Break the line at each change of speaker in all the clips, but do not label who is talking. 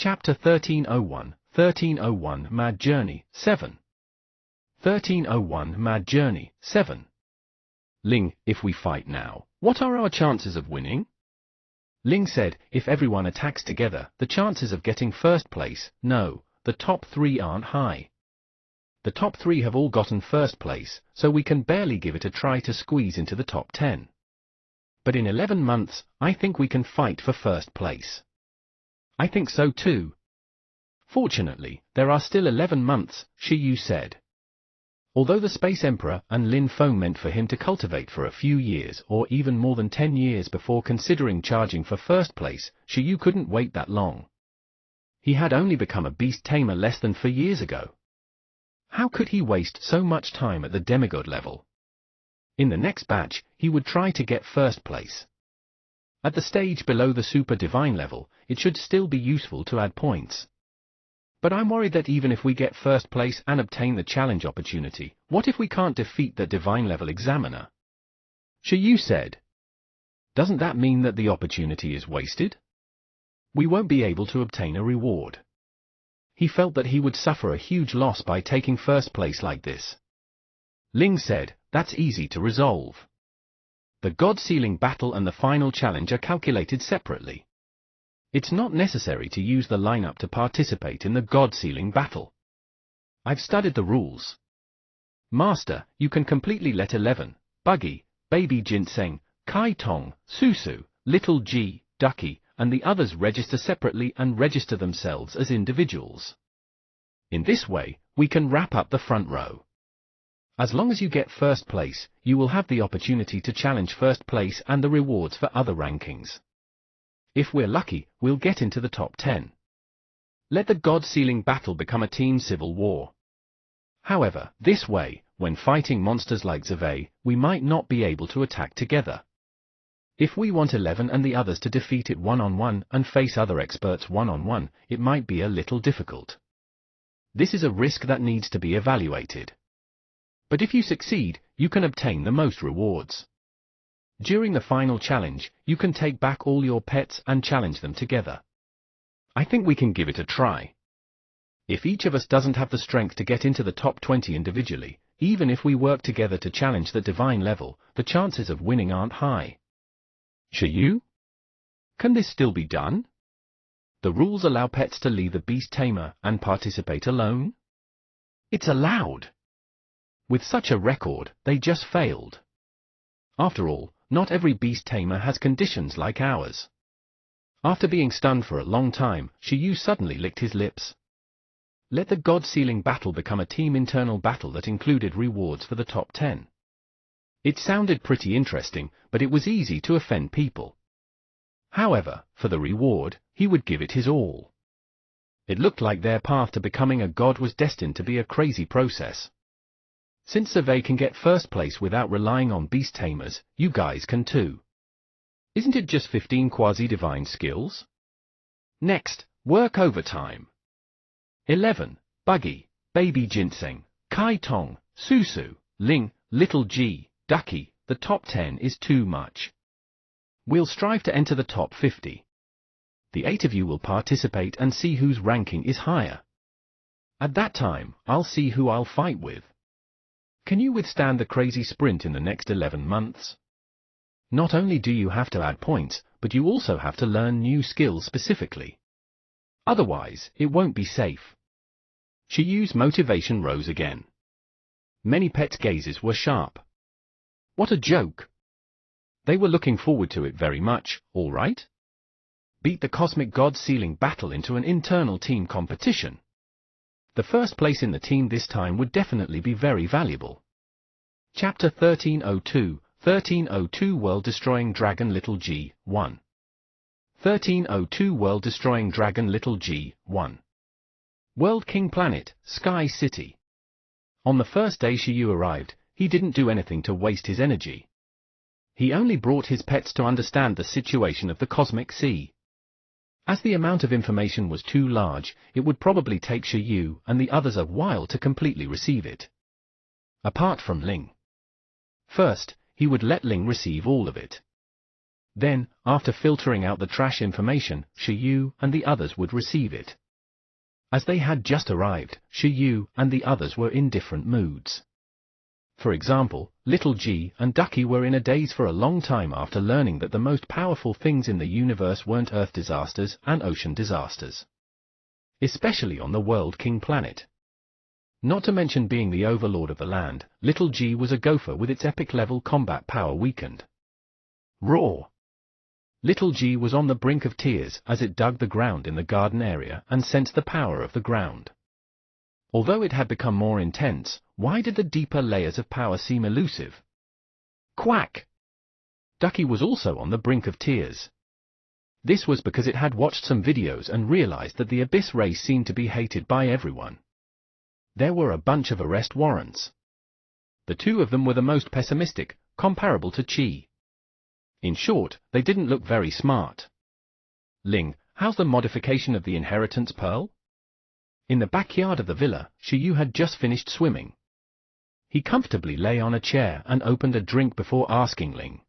Chapter 1301 Mad Journey 7. 1301 Mad Journey 7. Ling, if we fight now, what are our chances of winning? Ling said, if everyone attacks together, the chances of getting first place, no, the top 3 aren't high. The top 3 have all gotten first place, so we can barely give it a try to squeeze into the top 10. But in 11 months, I think we can fight for first place. I think so too. Fortunately, there are still 11 months, Shi Yu said. Although the Space Emperor and Lin Feng meant for him to cultivate for a few years or even more than 10 years before considering charging for first place, Shi Yu couldn't wait that long. He had only become a beast tamer less than 4 years ago. How could he waste so much time at the demigod level? In the next batch, he would try to get first place. At the stage below the super divine level, it should still be useful to add points. But I'm worried that even if we get first place and obtain the challenge opportunity, what if we can't defeat the divine level examiner? Shi Yu said. Doesn't that mean that the opportunity is wasted? We won't be able to obtain a reward. He felt that he would suffer a huge loss by taking first place like this. Ling said, that's easy to resolve. The God Sealing Battle and the final challenge are calculated separately. It's not necessary to use the lineup to participate in the God Sealing Battle. I've studied the rules. Master, you can completely let 11, Buggy, Baby Ginseng, Kai Tong, Susu, Little G, Ducky, and the others register separately and register themselves as individuals. In this way, we can wrap up the front row. As long as you get first place, you will have the opportunity to challenge first place and the rewards for other rankings. If we're lucky, we'll get into the top 10. Let the God Sealing Battle become a team civil war. However, this way, when fighting monsters like Zhevei, we might not be able to attack together. If we want 11 and the others to defeat it one-on-one and face other experts one-on-one, it might be a little difficult. This is a risk that needs to be evaluated. But if you succeed, you can obtain the most rewards. During the final challenge, you can take back all your pets and challenge them together. I think we can give it a try. If each of us doesn't have the strength to get into the top 20 individually, even if we work together to challenge the divine level, the chances of winning aren't high. Shi Yu? Can this still be done? The rules allow pets to leave the beast tamer and participate alone? It's allowed. With such a record, they just failed. After all, not every beast tamer has conditions like ours. After being stunned for a long time, Shi Yu suddenly licked his lips. Let the God Sealing Battle become a team internal battle that included rewards for the top 10. It sounded pretty interesting, but it was easy to offend people. However, for the reward, he would give it his all. It looked like their path to becoming a god was destined to be a crazy process. Since Zhevei can get first place without relying on beast tamers, you guys can too. Isn't it just 15 quasi-divine skills? Next, work overtime. 11, Buggy, Baby Ginseng, Kai Tong, Susu, Ling, Little G, Ducky, the top 10 is too much. We'll strive to enter the top 50. The 8 of you will participate and see whose ranking is higher. At that time, I'll see who I'll fight with. Can you withstand the crazy sprint in the next 11 months? Not only do you have to add points, but you also have to learn new skills specifically. Otherwise, it won't be safe. Shi Yu's motivation rose again. Many pets' gazes were sharp. What a joke! They were looking forward to it very much, all right? Beat the Cosmic God Sealing Battle into an internal team competition. The first place in the team this time would definitely be very valuable. Chapter 1302 World-Destroying Dragon Little G, 1. 1302 World-Destroying Dragon Little G, 1. World King Planet, Sky City. On the first day Shi Yu arrived, he didn't do anything to waste his energy. He only brought his pets to understand the situation of the Cosmic Sea. As the amount of information was too large, it would probably take Shi Yu and the others a while to completely receive it. Apart from Ling. First, he would let Ling receive all of it. Then, after filtering out the trash information, Shiyu and the others would receive it. As they had just arrived, Shiyu and the others were in different moods. For example, Little G and Ducky were in a daze for a long time after learning that the most powerful things in the universe weren't Earth disasters and ocean disasters. Especially on the World King planet. Not to mention being the overlord of the land, Little G was a gopher with its epic level combat power weakened. Roar! Little G was on the brink of tears as it dug the ground in the garden area and sensed the power of the ground. Although it had become more intense, why did the deeper layers of power seem elusive? Quack! Ducky was also on the brink of tears. This was because it had watched some videos and realized that the Abyss race seemed to be hated by everyone. There were a bunch of arrest warrants. The two of them were the most pessimistic, comparable to Chi. In short, they didn't look very smart. Ling, how's the modification of the inheritance pearl? In the backyard of the villa, Shiyu had just finished swimming. He comfortably lay on a chair and opened a drink before asking Ling.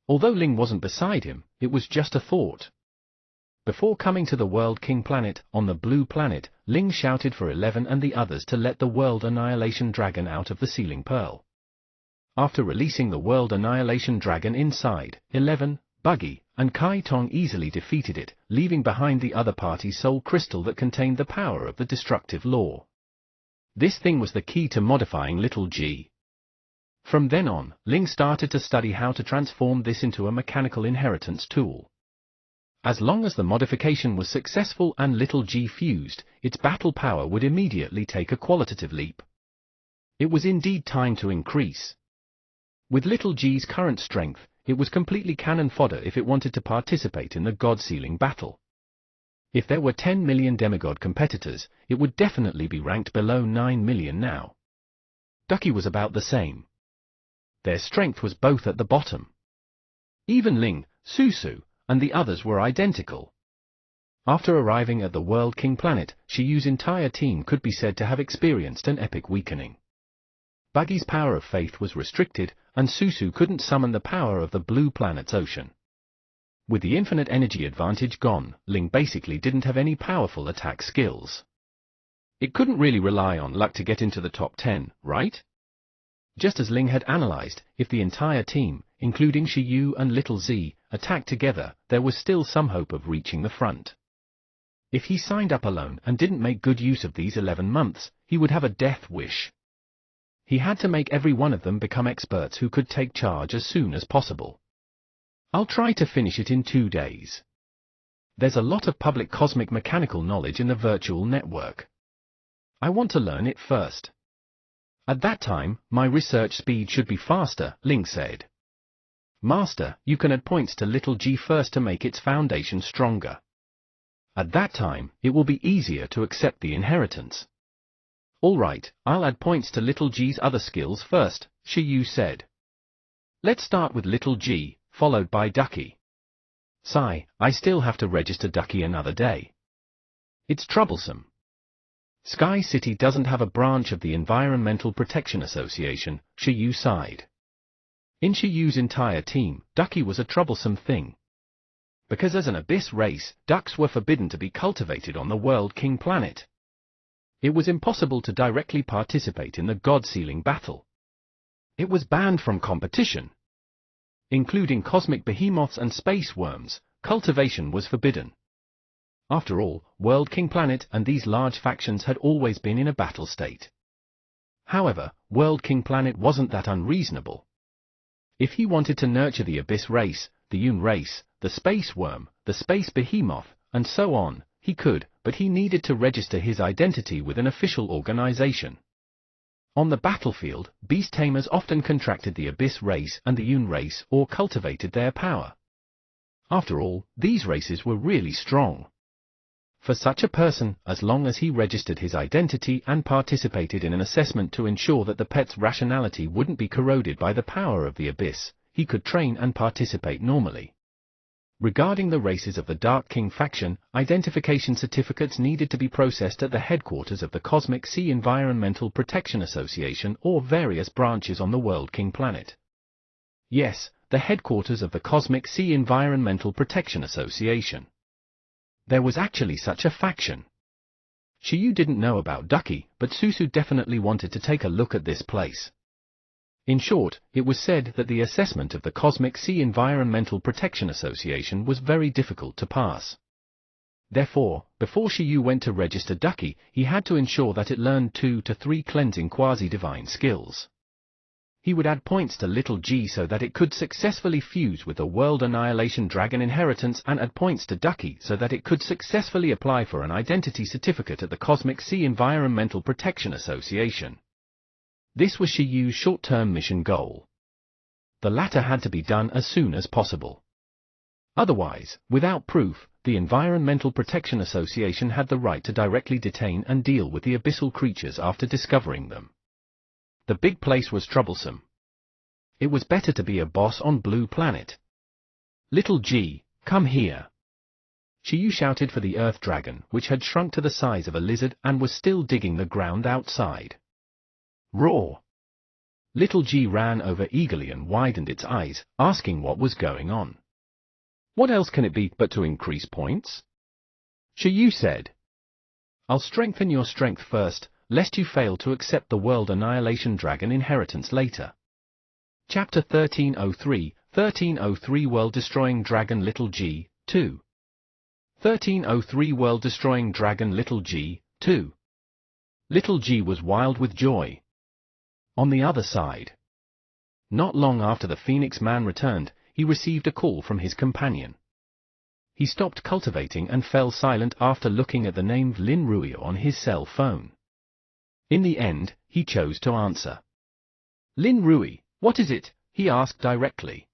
Although Ling wasn't beside him, it was just a thought. Before coming to the World King planet, on the blue planet, Ling shouted for 11 and the others to let the World Annihilation Dragon out of the sealing pearl. After releasing the World Annihilation Dragon inside, 11, Buggy, and Kai Tong easily defeated it, leaving behind the other party's soul crystal that contained the power of the destructive law. This thing was the key to modifying Little G. From then on, Ling started to study how to transform this into a mechanical inheritance tool. As long as the modification was successful and Little G fused, its battle power would immediately take a qualitative leap. It was indeed time to increase. With Little G's current strength, it was completely cannon fodder if it wanted to participate in the God-sealing battle. If there were 10 million demigod competitors, it would definitely be ranked below 9 million now. Ducky was about the same. Their strength was both at the bottom. Even Ling, Susu, and the others were identical. After arriving at the World King planet, Shiyu's entire team could be said to have experienced an epic weakening. Buggy's power of faith was restricted, and Susu couldn't summon the power of the blue planet's ocean. With the infinite energy advantage gone, Ling basically didn't have any powerful attack skills. It couldn't really rely on luck to get into the top 10, right? Just as Ling had analyzed, if the entire team, including Shiyu and Little Z, attacked together, there was still some hope of reaching the front. If he signed up alone and didn't make good use of these 11 months, he would have a death wish. He had to make every one of them become experts who could take charge as soon as possible. I'll try to finish it in 2 days. There's a lot of public cosmic mechanical knowledge in the virtual network. I want to learn it first. At that time, my research speed should be faster, Ling said. Master, you can add points to Little G first to make its foundation stronger. At that time, it will be easier to accept the inheritance. All right, I'll add points to Little G's other skills first, Shiyu said. Let's start with Little G, followed by Ducky. Sigh, I still have to register Ducky another day. It's troublesome. Sky City doesn't have a branch of the Environmental Protection Association, Shiyu sighed. In Shiyu's entire team, Ducky was a troublesome thing. Because as an Abyss race, ducks were forbidden to be cultivated on the World King planet. It was impossible to directly participate in the God-sealing battle. It was banned from competition. Including cosmic behemoths and space worms, cultivation was forbidden. After all, World King planet and these large factions had always been in a battle state. However, World King planet wasn't that unreasonable. If he wanted to nurture the Abyss race, the Yun race, the space worm, the space behemoth, and so on, he could, but he needed to register his identity with an official organization. On the battlefield, beast tamers often contracted the Abyss race and the Yun race or cultivated their power. After all, these races were really strong. For such a person, as long as he registered his identity and participated in an assessment to ensure that the pet's rationality wouldn't be corroded by the power of the Abyss, he could train and participate normally. Regarding the races of the Dark King faction, identification certificates needed to be processed at the headquarters of the Cosmic Sea Environmental Protection Association or various branches on the World King planet. Yes, the headquarters of the Cosmic Sea Environmental Protection Association. There was actually such a faction. Shiyu didn't know about Ducky, but Susu definitely wanted to take a look at this place. In short, it was said that the assessment of the Cosmic Sea Environmental Protection Association was very difficult to pass. Therefore, before Shiyu went to register Ducky, he had to ensure that it learned 2 to 3 cleansing quasi-divine skills. He would add points to Little G so that it could successfully fuse with the World Annihilation Dragon Inheritance, and add points to Ducky so that it could successfully apply for an identity certificate at the Cosmic Sea Environmental Protection Association. This was Shiyu's short-term mission goal. The latter had to be done as soon as possible. Otherwise, without proof, the Environmental Protection Association had the right to directly detain and deal with the abyssal creatures after discovering them. The big place was troublesome. It was better to be a boss on Blue Planet. Little G, come here. Shiyu shouted for the Earth Dragon, which had shrunk to the size of a lizard and was still digging the ground outside. Roar! Little G ran over eagerly and widened its eyes, asking what was going on. What else can it be but to increase points? Shiyu said. I'll strengthen your strength first, lest you fail to accept the World Annihilation Dragon Inheritance later. Chapter 1303, 1303 World-Destroying Dragon Little G, 2. 1303 World-Destroying Dragon Little G, 2. Little G was wild with joy. On the other side. Not long after the Phoenix Man returned, he received a call from his companion. He stopped cultivating and fell silent after looking at the name Lin Rui on his cell phone. In the end, he chose to answer. Lin Rui, what is it? He asked directly.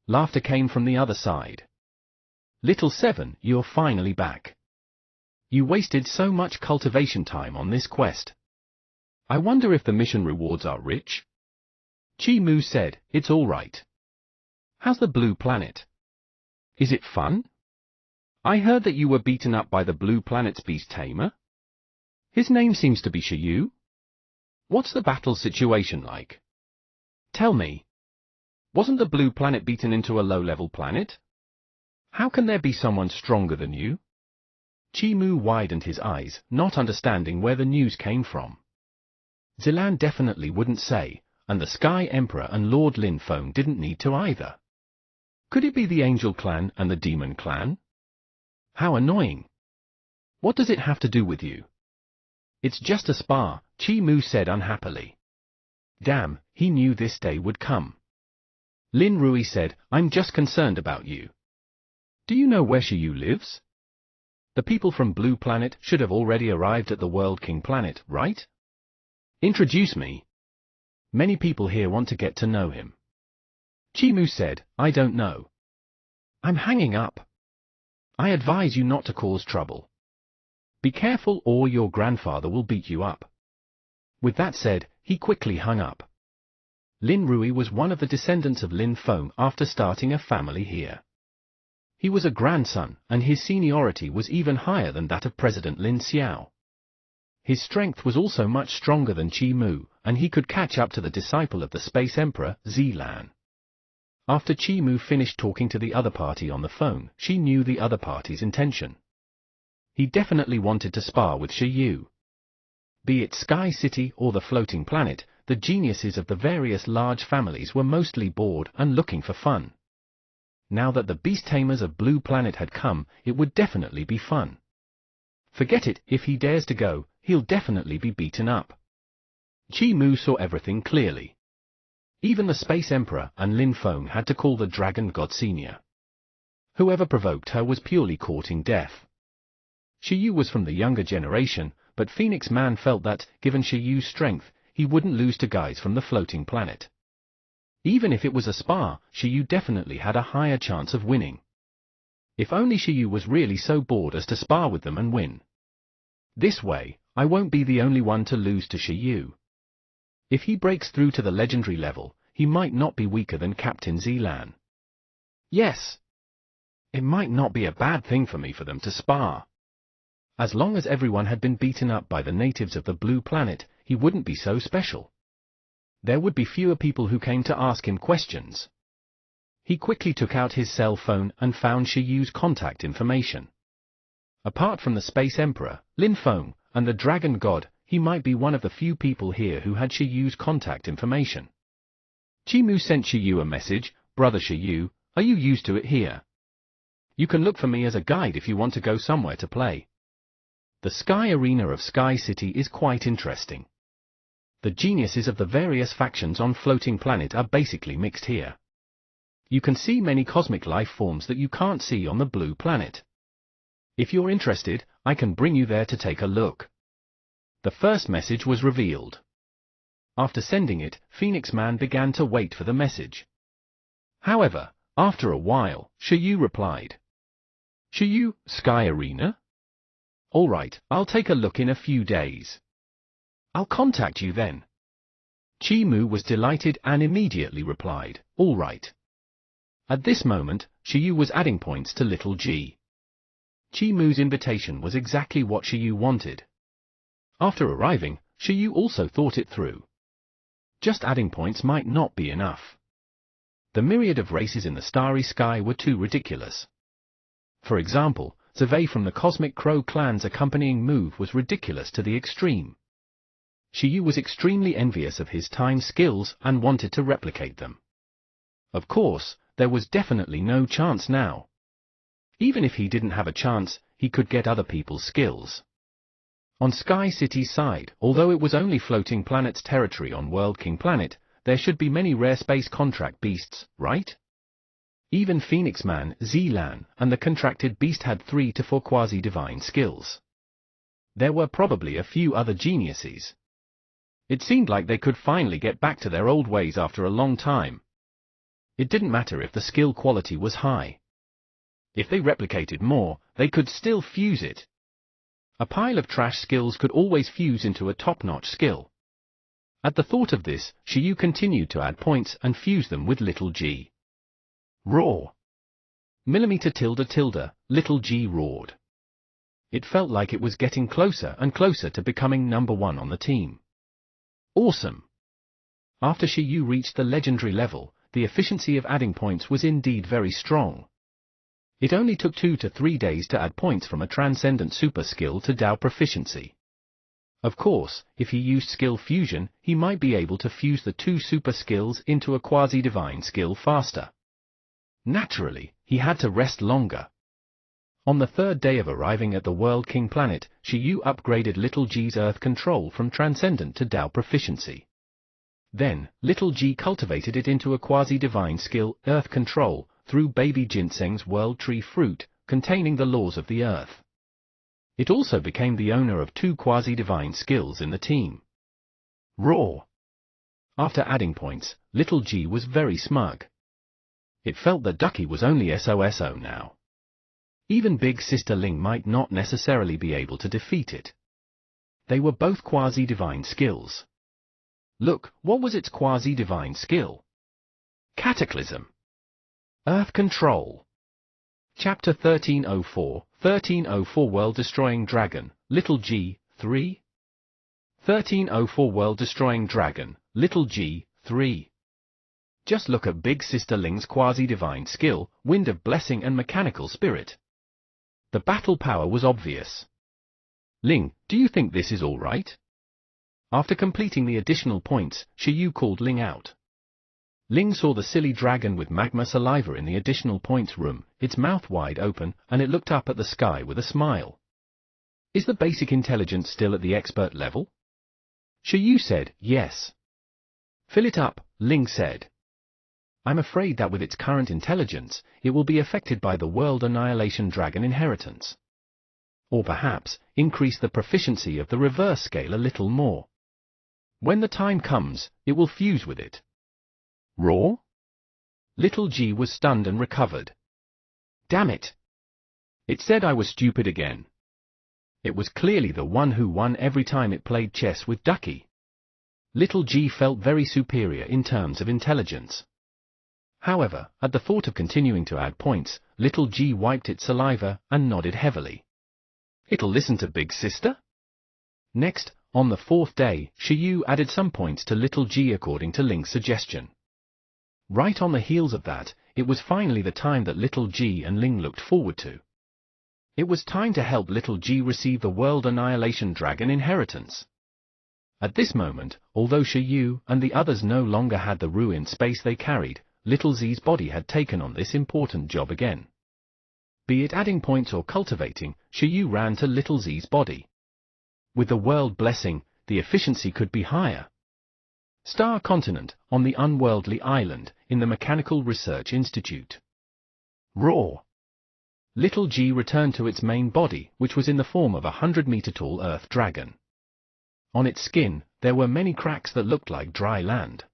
Laughter came from the other side. Little Seven, you're finally back. You wasted so much cultivation time on this quest. I wonder if the mission rewards are rich? Chi Mu said, it's all right. How's the Blue Planet? Is it fun? I heard that you were beaten up by the Blue Planet's beast tamer. His name seems to be Shiyu. What's the battle situation like? Tell me. Wasn't the Blue Planet beaten into a low-level planet? How can there be someone stronger than you? Chi Mu widened his eyes, not understanding where the news came from. Zilan definitely wouldn't say, and the Sky Emperor and Lord Lin Feng didn't need to either. Could it be the Angel Clan and the Demon Clan? How annoying. What does it have to do with you? It's just a spar, Chi Mu said unhappily. Damn, he knew this day would come. Lin Rui said, I'm just concerned about you. Do you know where Shiyu lives? The people from Blue Planet should have already arrived at the World King Planet, right? Introduce me. Many people here want to get to know him. Chi Mu said, I don't know. I'm hanging up. I advise you not to cause trouble. Be careful or your grandfather will beat you up. With that said, he quickly hung up. Lin Rui was one of the descendants of Lin Feng after starting a family here. He was a grandson, and his seniority was even higher than that of President Lin Xiao. His strength was also much stronger than Chi Mu, and he could catch up to the disciple of the Space Emperor, Zilan. After Chi Mu finished talking to the other party on the phone, she knew the other party's intention. He definitely wanted to spar with Shiyu. Be it Sky City or the Floating Planet, the geniuses of the various large families were mostly bored and looking for fun. Now that the beast tamers of Blue Planet had come, it would definitely be fun. Forget it, if he dares to go, he'll definitely be beaten up. Chi Mu saw everything clearly. Even the Space Emperor and Lin Feng had to call the Dragon God Senior. Whoever provoked her was purely courting death. Shiyu was from the younger generation, but Phoenix Man felt that, given Shiyu's strength, he wouldn't lose to guys from the Floating Planet. Even if it was a spar, Shiyu definitely had a higher chance of winning. If only Shiyu was really so bored as to spar with them and win. This way, I won't be the only one to lose to Shiyu. If he breaks through to the legendary level, he might not be weaker than Captain Zilan. Yes. It might not be a bad thing for me for them to spar. As long as everyone had been beaten up by the natives of the Blue Planet, he wouldn't be so special. There would be fewer people who came to ask him questions. He quickly took out his cell phone and found Shiyu's contact information. Apart from the Space Emperor, Lin Feng, and the Dragon God, he might be one of the few people here who had Shiyu's contact information. Chimu sent Shiyu a message, "Brother Shiyu, are you used to it here? You can look for me as a guide if you want to go somewhere to play." The Sky Arena of Sky City is quite interesting. The geniuses of the various factions on Floating Planet are basically mixed here. You can see many cosmic life forms that you can't see on the Blue Planet. If you're interested, I can bring you there to take a look. The first message was revealed. After sending it, Phoenix Man began to wait for the message. However, after a while, Shiyu replied. "Shiyu, Sky Arena? All right, I'll take a look in a few days. I'll contact you then." Chimu was delighted and immediately replied, "All right." At this moment, Shiyu was adding points to Little G. Chimu's invitation was exactly what Shiyu wanted. After arriving, Shiyu also thought it through. Just adding points might not be enough. The myriad of races in the starry sky were too ridiculous. For example, Zhevei from the Cosmic Crow clan's accompanying move was ridiculous to the extreme. Shiyu was extremely envious of his time skills and wanted to replicate them. Of course, there was definitely no chance now. Even if he didn't have a chance, he could get other people's skills. On Sky City's side, although it was only Floating Planet's territory on World King Planet, there should be many rare space contract beasts, right? Even Phoenix Man, Zilan, and the contracted beast had 3 to 4 quasi-divine skills. There were probably a few other geniuses. It seemed like they could finally get back to their old ways after a long time. It didn't matter if the skill quality was high. If they replicated more, they could still fuse it. A pile of trash skills could always fuse into a top-notch skill. At the thought of this, Shiyu continued to add points and fuse them with Little G. Roar! Millimeter tilde tilde, Little G roared. It felt like it was getting closer and closer to becoming #1 on the team. Awesome! After Shiyu reached the legendary level, the efficiency of adding points was indeed very strong. It only took 2 to 3 days to add points from a transcendent super skill to Dao proficiency. Of course, if he used skill fusion, he might be able to fuse the 2 super skills into a quasi-divine skill faster. Naturally, he had to rest longer. On the 3rd day of arriving at the World King Planet, Shiyu upgraded Little G's Earth Control from Transcendent to Dao Proficiency. Then, Little G cultivated it into a quasi-divine skill, Earth Control, through Baby Ginseng's World Tree Fruit, containing the laws of the Earth. It also became the owner of 2 quasi-divine skills in the team. Roar! After adding points, Little G was very smug. It felt that Ducky was only SOSO now. Even Big Sister Ling might not necessarily be able to defeat it. They were both quasi-divine skills. Look, what was its quasi-divine skill? Cataclysm. Earth Control. Chapter 1304, 1304 World-Destroying Dragon, Little G, 3. 1304 World-Destroying Dragon, Little G, 3. Just look at Big Sister Ling's quasi-divine skill, Wind of Blessing and Mechanical Spirit. The battle power was obvious. Ling, do you think this is all right? After completing the additional points, Shiyu called Ling out. Ling saw the silly dragon with magma saliva in the additional points room, its mouth wide open, and it looked up at the sky with a smile. Is the basic intelligence still at the expert level? Shiyu said, yes. Fill it up, Ling said. I'm afraid that with its current intelligence, it will be affected by the World Annihilation Dragon inheritance. Or perhaps, increase the proficiency of the reverse scale a little more. When the time comes, it will fuse with it. Roar? Little G was stunned and recovered. Damn it! It said I was stupid again. It was clearly the one who won every time it played chess with Ducky. Little G felt very superior in terms of intelligence. However, at the thought of continuing to add points, Little G wiped its saliva and nodded heavily. It'll listen to Big Sister? Next, on the 4th day, Shiyu added some points to Little G according to Ling's suggestion. Right on the heels of that, it was finally the time that little G and Ling looked forward to. It was time to help little G receive the World Annihilation Dragon inheritance. At this moment, although Xiaoyu and the others no longer had the ruined space they carried, little Z's body had taken on this important job again. Be it adding points or cultivating, Xiaoyu ran to little Z's body. With the world blessing, the efficiency could be higher. Star Continent, on the unworldly island, in the Mechanical Research Institute. Roar! Little G returned to its main body, which was in the form of a 100-meter-tall earth dragon. On its skin, there were many cracks that looked like dry land.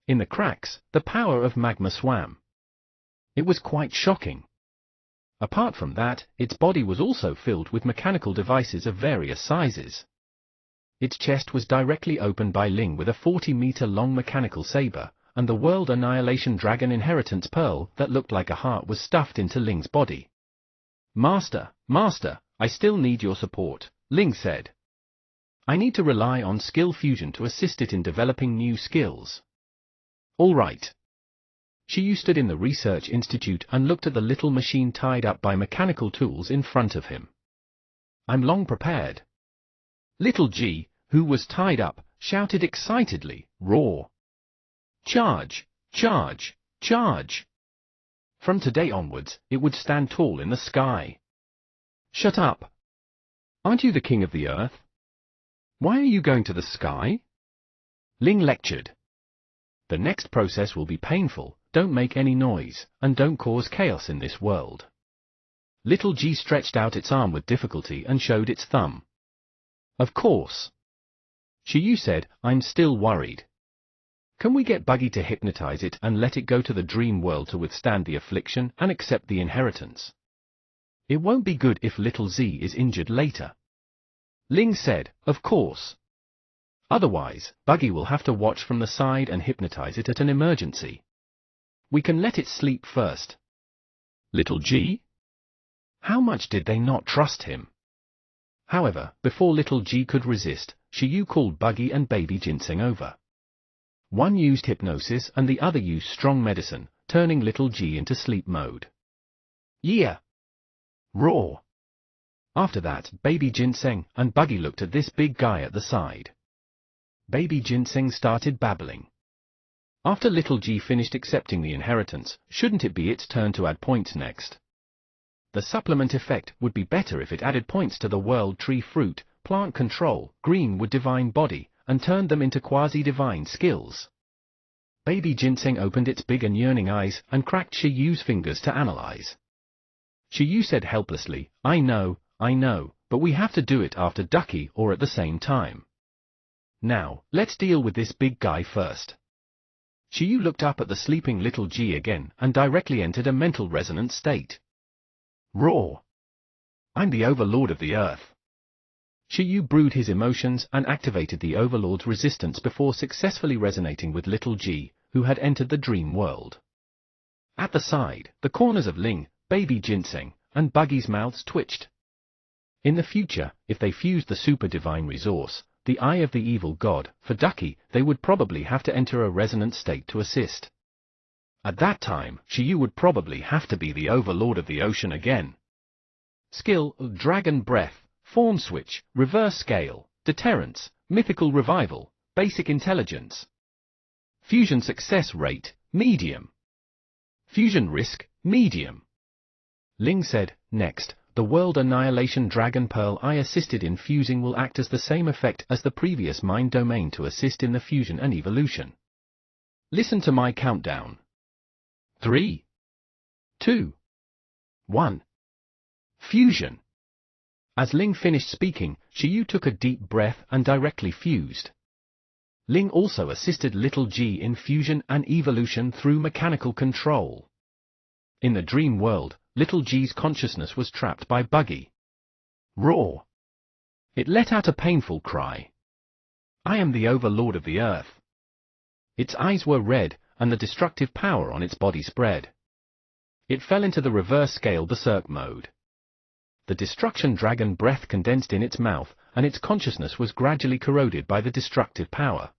In the cracks, the power of magma swam. It was quite shocking. Apart from that, its body was also filled with mechanical devices of various sizes. Its chest was directly opened by Ling with a 40-meter-long mechanical saber, and the World Annihilation Dragon Inheritance Pearl that looked like a heart was stuffed into Ling's body. Master, I still need your support, Ling said. I need to rely on skill fusion to assist it in developing new skills. All right. Xiaoyu stood in the research institute and looked at the little machine tied up by mechanical tools in front of him. I'm long prepared. Little G, who was tied up, shouted excitedly, roar! Charge! Charge! Charge! From today onwards, it would stand tall in the sky. Shut up! Aren't you the king of the earth? Why are you going to the sky? Ling lectured. The next process will be painful, don't make any noise, and don't cause chaos in this world. Little G stretched out its arm with difficulty and showed its thumb. Of course. Xiaoyu said, I'm still worried. Can we get Buggy to hypnotize it and let it go to the dream world to withstand the affliction and accept the inheritance? It won't be good if little Z is injured later. Ling said, of course. Otherwise, Buggy will have to watch from the side and hypnotize it at an emergency. We can let it sleep first. Little G? How much did they not trust him? However, before little G could resist, Xiaoyu called Buggy and baby Ginseng over. One used hypnosis and the other used strong medicine, turning little G into sleep mode. Yeah! Roar! After that, baby Ginseng and Buggy looked at this big guy at the side. Baby Ginseng started babbling. After little G finished accepting the inheritance, shouldn't it be its turn to add points next? The supplement effect would be better if it added points to the world tree fruit, plant control, green wood divine body, and turned them into quasi-divine skills. Baby Ginseng opened its big and yearning eyes and cracked Xiaoyu's fingers to analyze. Xiaoyu said helplessly, I know, but we have to do it after Ducky or at the same time. Now, let's deal with this big guy first. Xiaoyu looked up at the sleeping little G again and directly entered a mental resonance state. Roar! I'm the overlord of the earth. Xiaoyu brewed his emotions and activated the overlord's resistance before successfully resonating with little G, who had entered the dream world. At the side, the corners of Ling, baby Ginseng, and Buggy's mouths twitched. In the future, if they fused the super divine resource, the Eye of the Evil God, for Ducky, they would probably have to enter a resonant state to assist. At that time, Xiaoyu would probably have to be the overlord of the ocean again. Skill, Dragon Breath, Fawn Switch, Reverse Scale, Deterrence, Mythical Revival, Basic Intelligence. Fusion Success Rate, Medium. Fusion Risk, Medium. Ling said, next, the World Annihilation Dragon Pearl I assisted in fusing will act as the same effect as the previous mind domain to assist in the fusion and evolution. Listen to my countdown. 3, 2, 1. Fusion. As Ling finished speaking, Xiaoyu took a deep breath and directly fused. Ling also assisted little G in fusion and evolution through mechanical control. In the dream world, little G's consciousness was trapped by Buggy. Roar! It let out a painful cry. I am the overlord of the earth. Its eyes were red, and the destructive power on its body spread. It fell into the reverse scale berserk mode. The destruction dragon breath condensed in its mouth, and its consciousness was gradually corroded by the destructive power.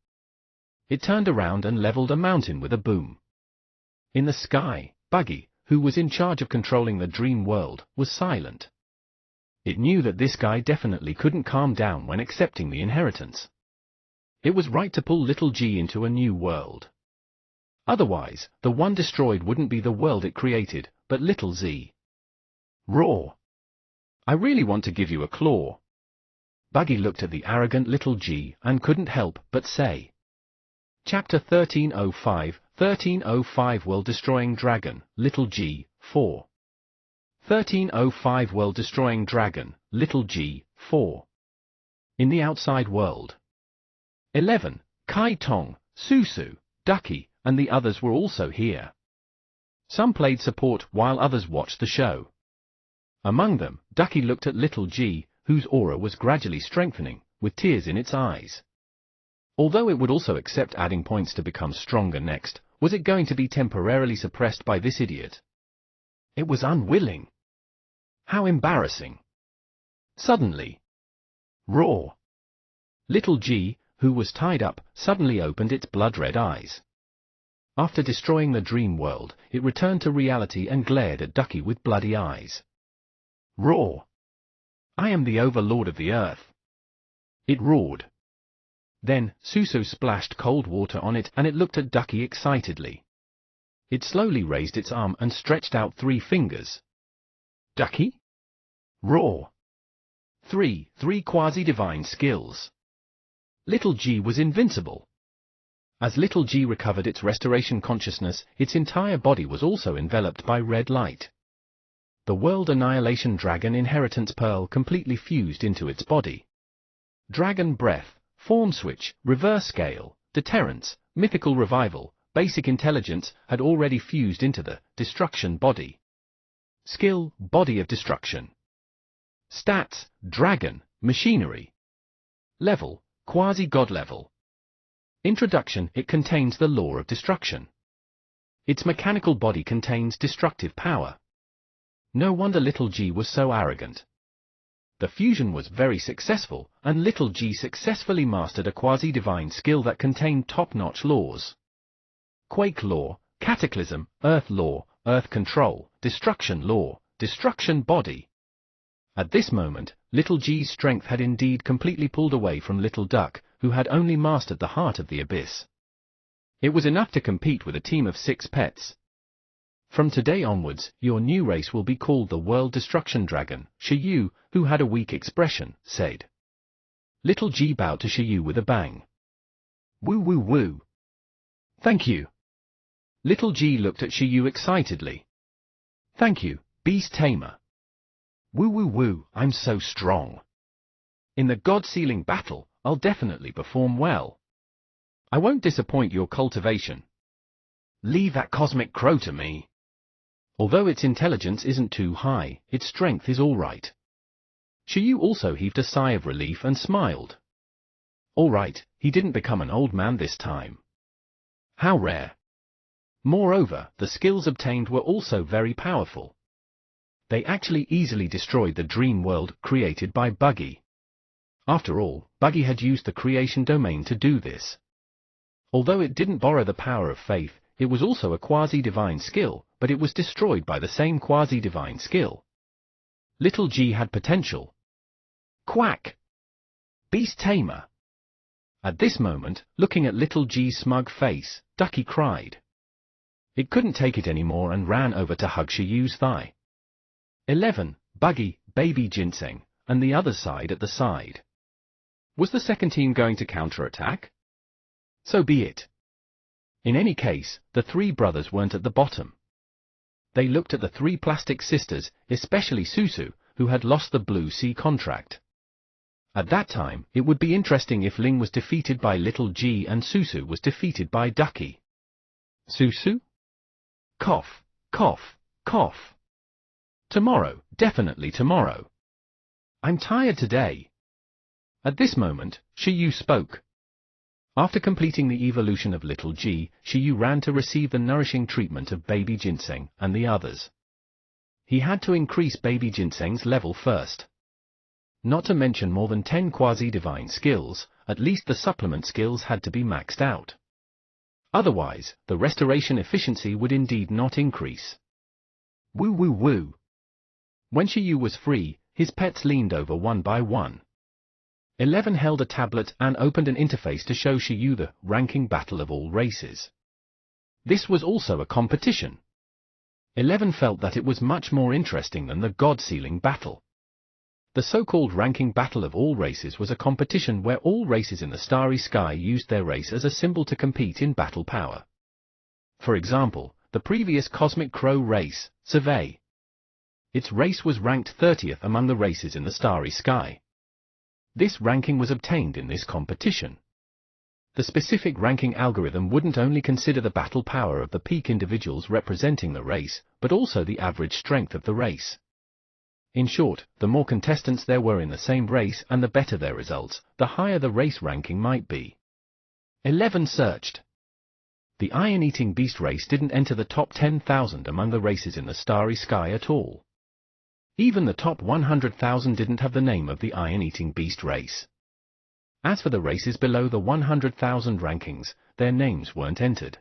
It turned around and leveled a mountain with a boom. In the sky, Buggy, who was in charge of controlling the dream world, was silent. It knew that this guy definitely couldn't calm down when accepting the inheritance. It was right to pull little G into a new world. Otherwise, the one destroyed wouldn't be the world it created, but little Z. Roar! I really want to give you a claw. Buggy looked at the arrogant little G and couldn't help but say. Chapter 1305, 1305 World-Destroying Dragon, Little G, 4. 1305 World-Destroying Dragon, Little G, 4. In the outside world. 11. Kai Tong, Susu, Ducky, and the others were also here. Some played support while others watched the show. Among them, Ducky looked at little G, whose aura was gradually strengthening, with tears in its eyes. Although it would also accept adding points to become stronger next, was it going to be temporarily suppressed by this idiot? It was unwilling. How embarrassing. Suddenly. Roar! Little G, who was tied up, suddenly opened its blood-red eyes. After destroying the dream world, it returned to reality and glared at Ducky with bloody eyes. Roar! I am the overlord of the earth. It roared. Then, Susu splashed cold water on it and it looked at Ducky excitedly. It slowly raised its arm and stretched out 3 fingers. Ducky? Roar! 3 quasi-divine skills. Little G was invincible. As little G recovered its restoration consciousness, its entire body was also enveloped by red light. The World Annihilation Dragon Inheritance Pearl completely fused into its body. Dragon Breath, Form Switch, Reverse Scale, Deterrence, Mythical Revival, Basic Intelligence had already fused into the Destruction Body. Skill, Body of Destruction. Stats, Dragon, Machinery. Level, Quasi-God level. Introduction, it contains the law of destruction. Its mechanical body contains destructive power. No wonder little G was so arrogant. The fusion was very successful, and little G successfully mastered a quasi-divine skill that contained top-notch laws. Quake Law, Cataclysm, Earth Law, Earth Control, Destruction Law, Destruction Body. At this moment, little G's strength had indeed completely pulled away from little Duck, who had only mastered the heart of the abyss. It was enough to compete with a team of 6 pets. From today onwards, your new race will be called the World Destruction Dragon, Shiyu, who had a weak expression, said. Little G bowed to Shiyu with a bang. Woo woo woo. Thank you. Little G looked at Shiyu excitedly. Thank you, Beast Tamer. Woo woo woo, I'm so strong. In the God-sealing battle, I'll definitely perform well. I won't disappoint your cultivation. Leave that cosmic crow to me. Although its intelligence isn't too high, its strength is all right. Shiyu also heaved a sigh of relief and smiled. All right, he didn't become an old man this time. How rare. Moreover, the skills obtained were also very powerful. They actually easily destroyed the dream world created by Buggy. After all, Buggy had used the creation domain to do this. Although it didn't borrow the power of faith, it was also a quasi-divine skill, but it was destroyed by the same quasi-divine skill. Little G had potential. Quack! Beast Tamer! At this moment, looking at little G's smug face, Ducky cried. It couldn't take it anymore and ran over to hug Shiyu's thigh. 11. Buggy, Baby Ginseng, and the other side at the side. Was the second team going to counterattack? So be it. In any case, the 3 brothers weren't at the bottom. They looked at the 3 plastic sisters, especially Susu, who had lost the Blue Sea contract. At that time, it would be interesting if Ling was defeated by little G and Susu was defeated by Ducky. Susu? Cough, cough, cough. Tomorrow, definitely tomorrow. I'm tired today. At this moment, Shiyu spoke. After completing the evolution of little G, Shiyu ran to receive the nourishing treatment of Baby Ginseng and the others. He had to increase Baby Ginseng's level first. Not to mention more than 10 quasi-divine skills, at least the supplement skills had to be maxed out. Otherwise, the restoration efficiency would indeed not increase. Woo woo woo. When Shiyu was free, his pets leaned over one by one. 11 held a tablet and opened an interface to show Shiyu the ranking battle of all races. This was also a competition. 11 felt that it was much more interesting than the God-Sealing battle. The so-called ranking battle of all races was a competition where all races in the starry sky used their race as a symbol to compete in battle power. For example, the previous Cosmic Crow race, Survey. Its race was ranked 30th among the races in the starry sky. This ranking was obtained in this competition. The specific ranking algorithm wouldn't only consider the battle power of the peak individuals representing the race, but also the average strength of the race. In short, the more contestants there were in the same race and the better their results, the higher the race ranking might be. 11 searched. The Iron-Eating Beast race didn't enter the top 10,000 among the races in the starry sky at all. Even the top 100,000 didn't have the name of the Iron-Eating Beast race. As for the races below the 100,000 rankings, their names weren't entered.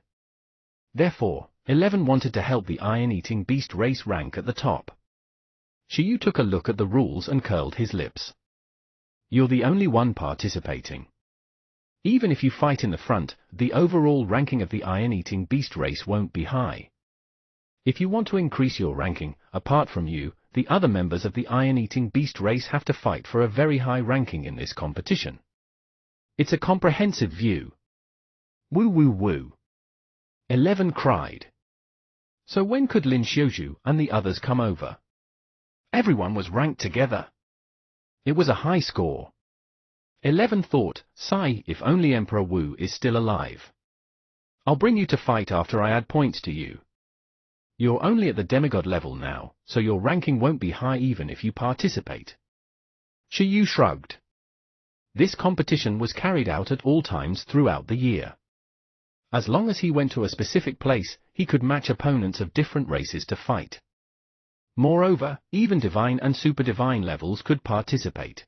Therefore, 11 wanted to help the Iron-Eating Beast race rank at the top. Shiyu took a look at the rules and curled his lips. You're the only one participating. Even if you fight in the front, the overall ranking of the Iron-Eating Beast race won't be high. If you want to increase your ranking, apart from you, the other members of the Iron-Eating Beast race have to fight for a very high ranking in this competition. It's a comprehensive view. Woo woo woo. 11 cried. So when could Lin Xiaozhu and the others come over? Everyone was ranked together. It was a high score. 11 thought, sigh, if only Emperor Wu is still alive. I'll bring you to fight after I add points to you. You're only at the demigod level now, so your ranking won't be high even if you participate. Shiyu shrugged. This competition was carried out at all times throughout the year. As long as he went to a specific place, he could match opponents of different races to fight. Moreover, even divine and super divine levels could participate.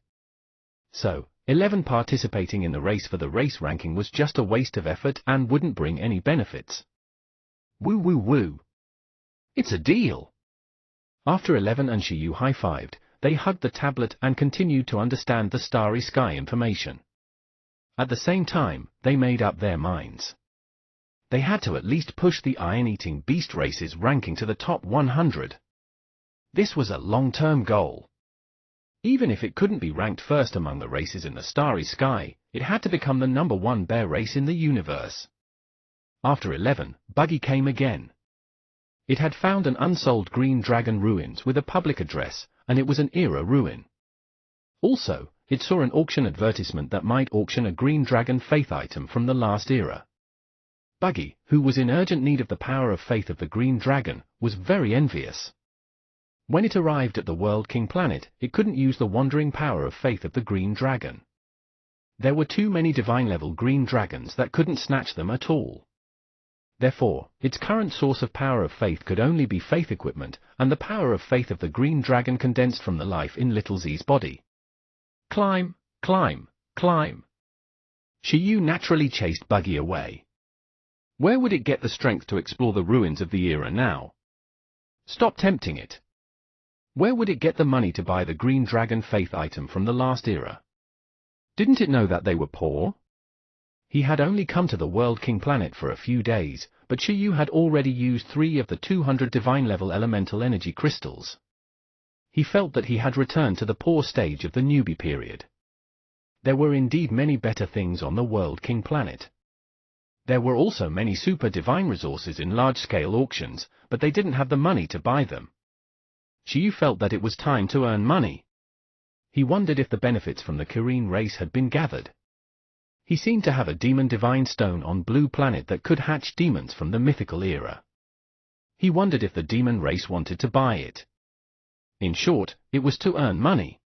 So, 11 participating in the race for the race ranking was just a waste of effort and wouldn't bring any benefits. Woo woo woo. It's a deal. After 11 and Shiyu high-fived, they hugged the tablet and continued to understand the starry sky information. At the same time, they made up their minds. They had to at least push the Iron-Eating Beast race's ranking to the top 100. This was a long-term goal. Even if it couldn't be ranked first among the races in the starry sky, it had to become the #1 bear race in the universe. After 11, Buggy came again. It had found an unsold green dragon ruins with a public address, and it was an era ruin. Also, it saw an auction advertisement that might auction a green dragon faith item from the last era. Buggy, who was in urgent need of the power of faith of the green dragon, was very envious. When it arrived at the World King planet, it couldn't use the wandering power of faith of the green dragon. There were too many divine-level green dragons that couldn't snatch them at all. Therefore, its current source of power of faith could only be faith equipment, and the power of faith of the green dragon condensed from the life in Little Z's body. Climb, climb, climb. Shiyu naturally chased Buggy away. Where would it get the strength to explore the ruins of the era now? Stop tempting it. Where would it get the money to buy the green dragon faith item from the last era? Didn't it know that they were poor? He had only come to the World King planet for a few days, but Shiyu had already used 3 of the 200 divine-level elemental energy crystals. He felt that he had returned to the poor stage of the newbie period. There were indeed many better things on the World King planet. There were also many super divine resources in large-scale auctions, but they didn't have the money to buy them. Shiyu felt that it was time to earn money. He wondered if the benefits from the Kirin race had been gathered. He seemed to have a demon divine stone on Blue Planet that could hatch demons from the mythical era. He wondered if the demon race wanted to buy it. In short, it was to earn money.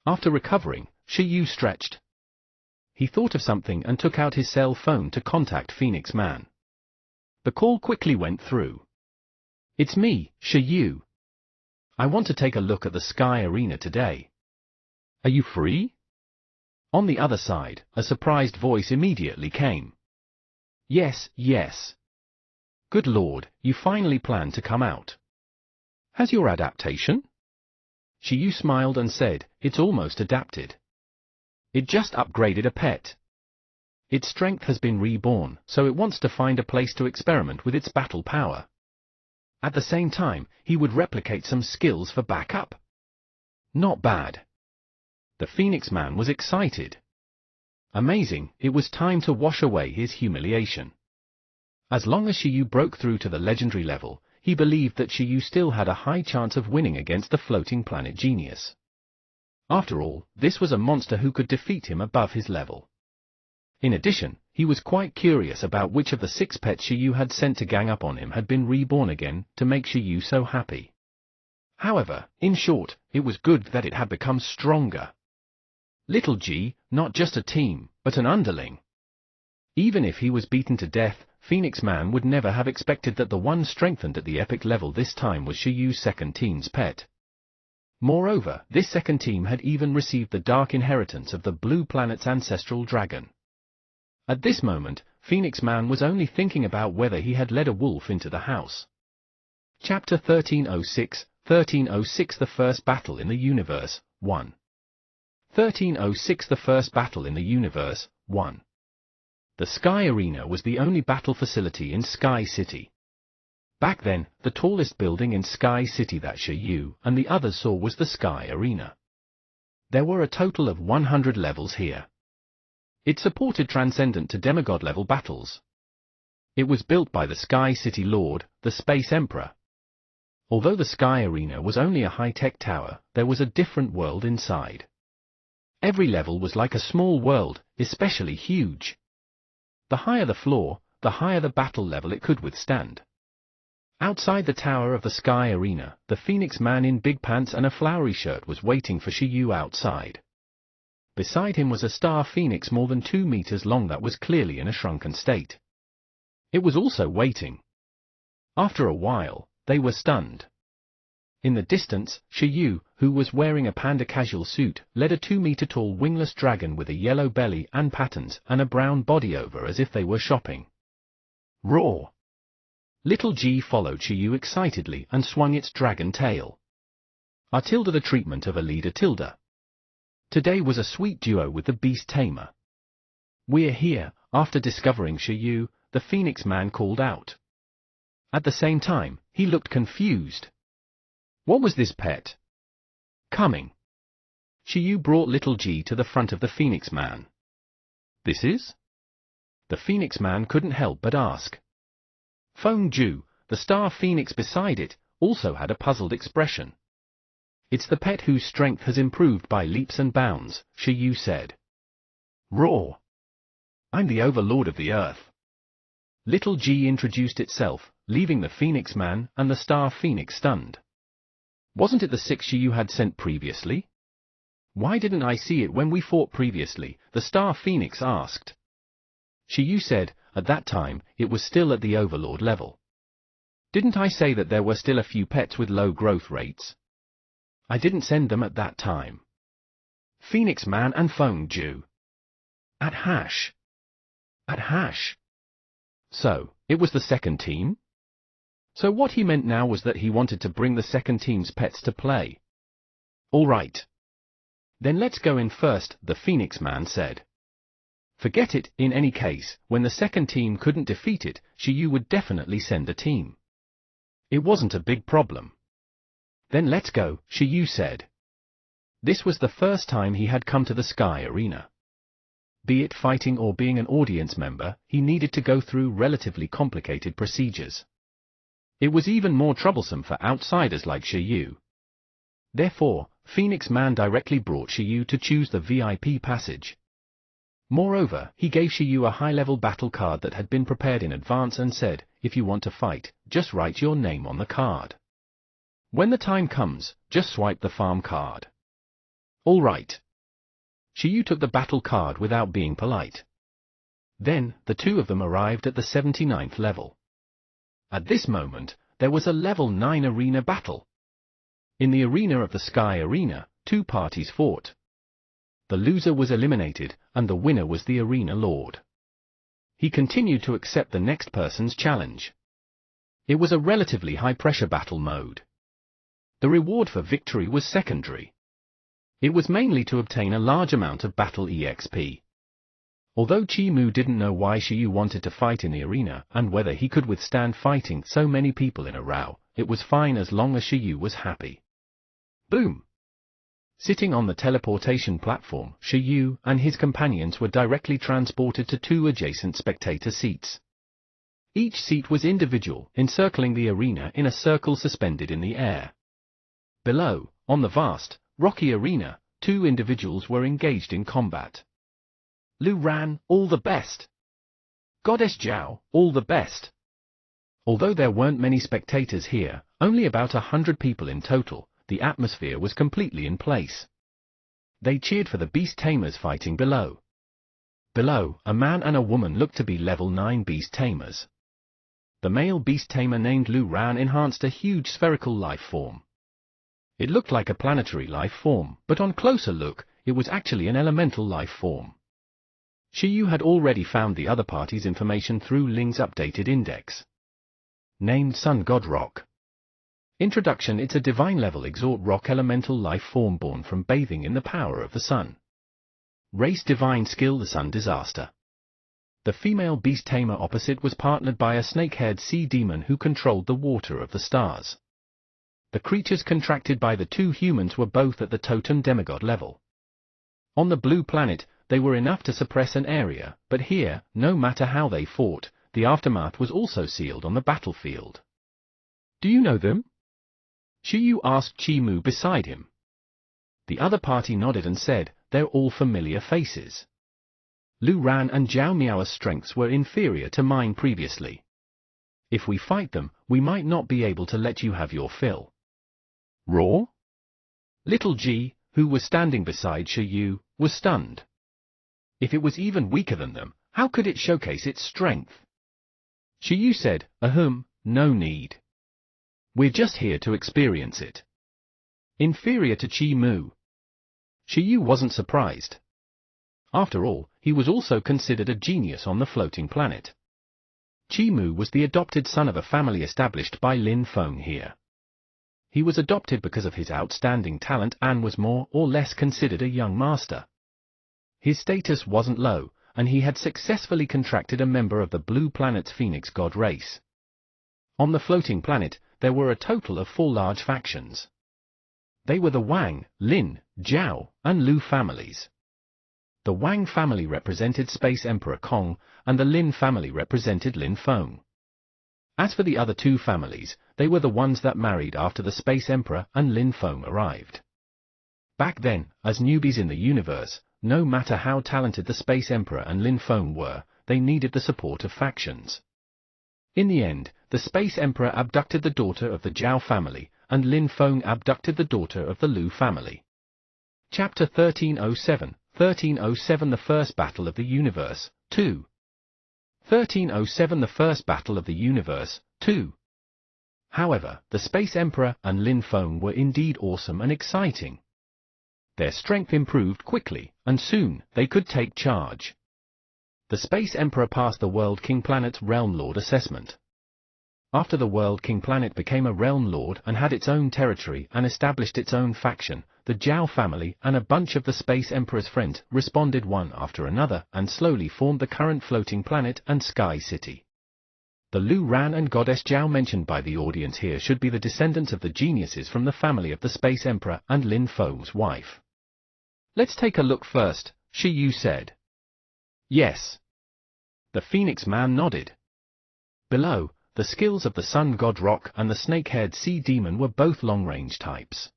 After recovering, Shiyu stretched. He thought of something and took out his cell phone to contact Phoenix Man. The call quickly went through. It's me, Shiyu. I want to take a look at the Sky Arena today. Are you free? On the other side, a surprised voice immediately came. Yes, yes. Good Lord, you finally plan to come out. Has your adaptation? Shiyu smiled and said, it's almost adapted. It just upgraded a pet. Its strength has been reborn, so it wants to find a place to experiment with its battle power. At the same time, he would replicate some skills for backup. Not bad. The Phoenix Man was excited. Amazing, it was time to wash away his humiliation. As long as Shiyu broke through to the legendary level, he believed that Shiyu still had a high chance of winning against the floating planet genius. After all, this was a monster who could defeat him above his level. In addition, he was quite curious about which of the 6 pets Shiyu had sent to gang up on him had been reborn again to make Shiyu so happy. However, in short, it was good that it had become stronger. Little G, not just a team, but an underling. Even if he was beaten to death, Phoenix Man would never have expected that the one strengthened at the epic level this time was Shiyu's second team's pet. Moreover, this second team had even received the dark inheritance of the Blue Planet's ancestral dragon. At this moment, Phoenix Man was only thinking about whether he had led a wolf into the house. Chapter 1306, 1306 The First Battle in the Universe, 1. 1306 The First Battle in the Universe, 1. The Sky Arena was the only battle facility in Sky City. Back then, the tallest building in Sky City that Shiyu and the others saw was the Sky Arena. There were a total of 100 levels here. It supported transcendent to demigod level battles. It was built by the Sky City Lord, the Space Emperor. Although the Sky Arena was only a high-tech tower, there was a different world inside. Every level was like a small world, especially huge. The higher the floor, the higher the battle level it could withstand. Outside the tower of the Sky Arena, the Phoenix Man in big pants and a flowery shirt was waiting for Shiyu outside. Beside him was a star phoenix more than 2 meters long that was clearly in a shrunken state. It was also waiting. After a while, they were stunned. In the distance, Shiyu, who was wearing a panda casual suit, led a 2-meter-tall wingless dragon with a yellow belly and patterns and a brown body over as if they were shopping. Roar! Little G followed Shiyu excitedly and swung its dragon tail. Tilda the treatment of a leader Tilda. Today was a sweet duo with the beast tamer. We're here, after discovering Shiyu, the Phoenix Man called out. At the same time, he looked confused. What was this pet? Coming. Shiyu brought Little G to the front of the Phoenix Man. This is? The Phoenix Man couldn't help but ask. Feng Ju, the star phoenix beside it, also had a puzzled expression. It's the pet whose strength has improved by leaps and bounds, Shiyu said. Roar! I'm the overlord of the earth. Little G introduced itself, leaving the Phoenix Man and the star phoenix stunned. Wasn't it the 6 Shiyu had sent previously? Why didn't I see it when we fought previously? The star phoenix asked. Shiyu said, at that time, it was still at the overlord level. Didn't I say that there were still a few pets with low growth rates? I didn't send them at that time. Phoenix Man and Feng Ju. At hash. At hash. So, it was the second team? So what he meant now was that he wanted to bring the second team's pets to play. All right. Then let's go in first, the Phoenix Man said. Forget it, in any case, when the second team couldn't defeat it, Shiyu would definitely send a team. It wasn't a big problem. Then let's go, Shiyu said. This was the first time he had come to the Sky Arena. Be it fighting or being an audience member, he needed to go through relatively complicated procedures. It was even more troublesome for outsiders like Shiyu. Therefore, Phoenix Man directly brought Shiyu to choose the VIP passage. Moreover, he gave Shiyu a high-level battle card that had been prepared in advance and said, if you want to fight, just write your name on the card. When the time comes, just swipe the farm card. All right. Shiyu took the battle card without being polite. Then, the two of them arrived at the 79th level. At this moment, there was a level 9 arena battle. In the arena of the Sky Arena, 2 parties fought. The loser was eliminated, and the winner was the arena lord. he continued to accept the next person's challenge. It was a relatively high-pressure battle mode. The reward for victory was secondary. It was mainly to obtain a large amount of battle EXP. Although Chi Mu didn't know why Shiyu wanted to fight in the arena and whether he could withstand fighting so many people in a row, it was fine as long as Shiyu was happy. Boom! Sitting on the teleportation platform, Shiyu and his companions were directly transported to two adjacent spectator seats. Each seat was individual, encircling the arena in a circle suspended in the air. Below, on the vast, rocky arena, two individuals were engaged in combat. Lu Ran, all the best. Goddess Zhao, all the best. Although there weren't many spectators here, only about 100 people in total, the atmosphere was completely in place. They cheered for the beast tamers fighting below. Below, a man and a woman looked to be level 9 beast tamers. The male beast tamer named Lu Ran enhanced a huge spherical life form. It looked like a planetary life form, but on closer look, it was actually an elemental life form. Shiyu had already found the other party's information through Ling's updated index. Named Sun God Rock. Introduction: it's a divine-level exort rock elemental life form born from bathing in the power of the sun. Race: divine skill: the sun disaster. The female beast tamer opposite was partnered by a snake-haired sea demon who controlled the water of the stars. The creatures contracted by the two humans were both at the totem demigod level. On the blue planet, they were enough to suppress an area, but here, no matter how they fought, the aftermath was also sealed on the battlefield. Do you know them? Shiyu asked Chi Mu beside him. The other party nodded and said, they're all familiar faces. Lu Ran and Zhao Miao's strengths were inferior to mine previously. If we fight them, we might not be able to let you have your fill. Raw? Little Ji, who was standing beside Shiyu, was stunned. If it was even weaker than them, how could it showcase its strength? Shiyu said, no need. We're just here to experience it. Inferior to Chi Mu. Shiyu wasn't surprised. After all, he was also considered a genius on the floating planet. Chi Mu was the adopted son of a family established by Lin Feng here. He was adopted because of his outstanding talent and was more or less considered a young master. His status wasn't low, and he had successfully contracted a member of the blue planet's phoenix god race. On the floating planet, there were a total of 4 large factions. They were the Wang, Lin, Zhao, and Lu families. The Wang family represented Space Emperor Kong, and the Lin family represented Lin Feng. As for the other 2 families, they were the ones that married after the Space Emperor and Lin Feng arrived. Back then, as newbies in the universe, no matter how talented the Space Emperor and Lin Feng were, they needed the support of factions. In the end, the Space Emperor abducted the daughter of the Zhao family, and Lin Feng abducted the daughter of the Lu family. Chapter 1307, 1307 The First Battle of the Universe, 2. 1307 The First Battle of the Universe, 2. However, the Space Emperor and Lin Feng were indeed awesome and exciting. Their strength improved quickly, and soon, they could take charge. The Space Emperor passed the World King Planet's Realm Lord assessment. After the World King Planet became a Realm Lord and had its own territory and established its own faction, the Zhao family and a bunch of the Space Emperor's friends responded one after another and slowly formed the current floating planet and Sky City. The Lu Ran and Goddess Zhao mentioned by the audience here should be the descendants of the geniuses from the family of the Space Emperor and Lin Feng's wife. Let's take a look first, Shiyu said. Yes. The Phoenix Man nodded. Below, the skills of the Sun God Rock and the snake-haired sea demon were both long-range types.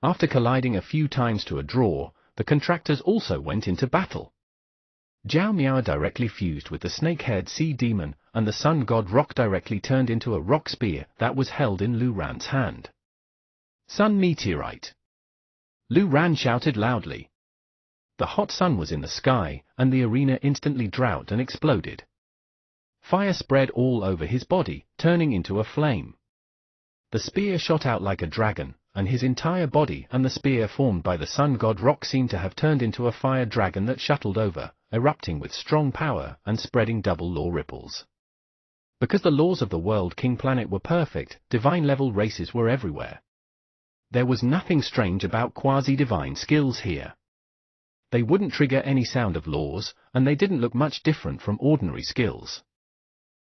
After colliding a few times to a draw, the contractors also went into battle. Zhao Miao directly fused with the snake-haired sea demon, and the Sun God Rock directly turned into a rock spear that was held in Lu Ran's hand. Sun Meteorite. Lu Ran shouted loudly. The hot sun was in the sky, and the arena instantly drought and exploded. Fire spread all over his body, turning into a flame. The spear shot out like a dragon, and his entire body and the spear formed by the Sun God Rock seemed to have turned into a fire dragon that shuttled over, erupting with strong power and spreading double law ripples. Because the laws of the World King planet were perfect, divine-level races were everywhere. There was nothing strange about quasi-divine skills here. They wouldn't trigger any sound of laws, and they didn't look much different from ordinary skills.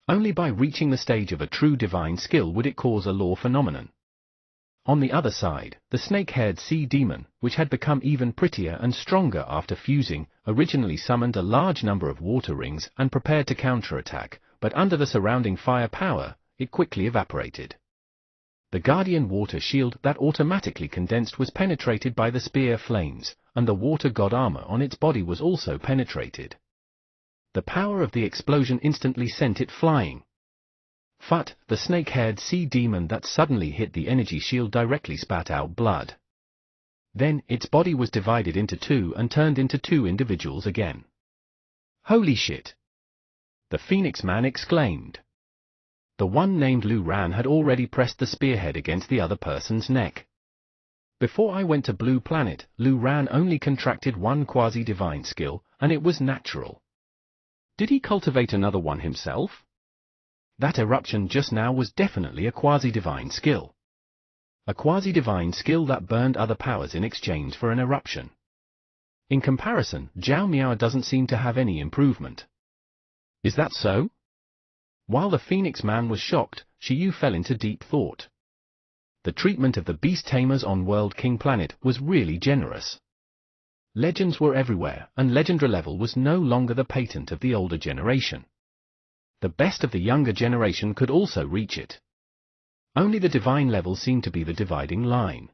Only by reaching the stage of a true divine skill would it cause a law phenomenon. On the other side, the snake-haired sea demon, which had become even prettier and stronger after fusing, originally summoned a large number of water rings and prepared to counterattack, but under the surrounding fire power, it quickly evaporated. The guardian water shield that automatically condensed was penetrated by the spear flames, and the water god armor on its body was also penetrated. The power of the explosion instantly sent it flying. Phut, the snake-haired sea demon that suddenly hit the energy shield directly spat out blood. Then, its body was divided into two and turned into two individuals again. Holy shit! The Phoenix Man exclaimed. The one named Lu Ran had already pressed the spearhead against the other person's neck. Before I went to Blue Planet, Lu Ran only contracted one quasi-divine skill, and it was natural. Did he cultivate another one himself? That eruption just now was definitely a quasi-divine skill. A quasi-divine skill that burned other powers in exchange for an eruption. In comparison, Zhao Miao doesn't seem to have any improvement. Is that so? While the Phoenix Man was shocked, Shiyu fell into deep thought. The treatment of the beast tamers on World King Planet was really generous. Legends were everywhere, and legendary level was no longer the patent of the older generation. The best of the younger generation could also reach it. Only the divine level seemed to be the dividing line.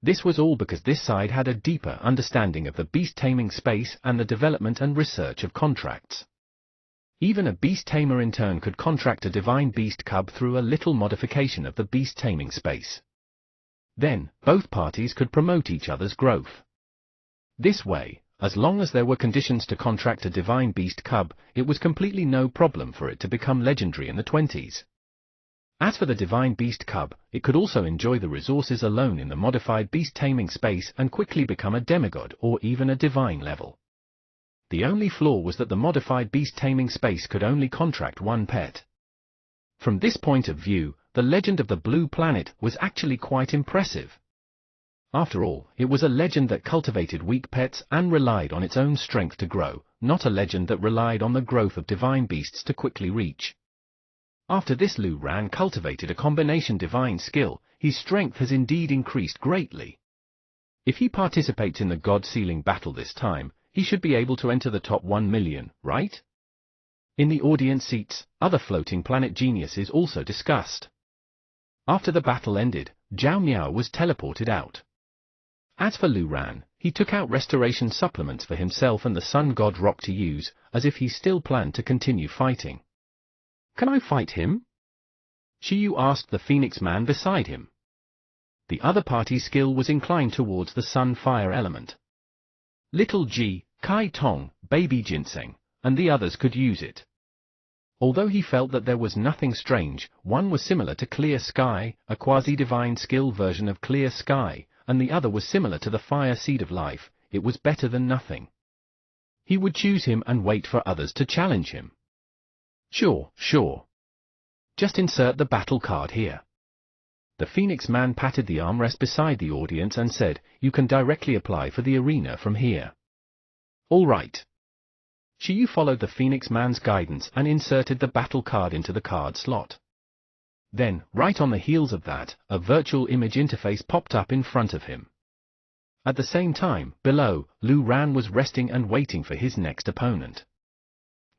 This was all because this side had a deeper understanding of the beast-taming space and the development and research of contracts. Even a beast tamer in turn could contract a divine beast cub through a little modification of the beast-taming space. Then, both parties could promote each other's growth. This way, as long as there were conditions to contract a divine beast cub, it was completely no problem for it to become legendary in the 20s. As for the divine beast cub, it could also enjoy the resources alone in the modified beast-taming space and quickly become a demigod or even a divine level. The only flaw was that the modified beast-taming space could only contract one pet. From this point of view, the legend of the Blue Planet was actually quite impressive. After all, it was a legend that cultivated weak pets and relied on its own strength to grow, not a legend that relied on the growth of divine beasts to quickly reach. After this, Lu Ran cultivated a combination divine skill. His strength has indeed increased greatly. If he participates in the God Sealing battle this time, he should be able to enter the top 1 million, right? In the audience seats, other floating planet geniuses also discussed. After the battle ended, Zhao Miao was teleported out. As for Lu Ran, he took out restoration supplements for himself and the Sun God Rock to use, as if he still planned to continue fighting. Can I fight him? Shiyu asked the Phoenix Man beside him. The other party's skill was inclined towards the Sun Fire element. Little Ji, Kai Tong, Baby Ginseng, and the others could use it. Although he felt that there was nothing strange, one was similar to Clear Sky, a quasi-divine skill version of Clear Sky, and the other was similar to the Fire Seed of Life. It was better than nothing. He would choose him and wait for others to challenge him. Sure. Just insert the battle card here. The Phoenix Man patted the armrest beside the audience and said, "You can directly apply for the arena from here." All right. Shiyu followed the Phoenix Man's guidance and inserted the battle card into the card slot. Then, right on the heels of that, a virtual image interface popped up in front of him. At the same time, below, Lu Ran was resting and waiting for his next opponent.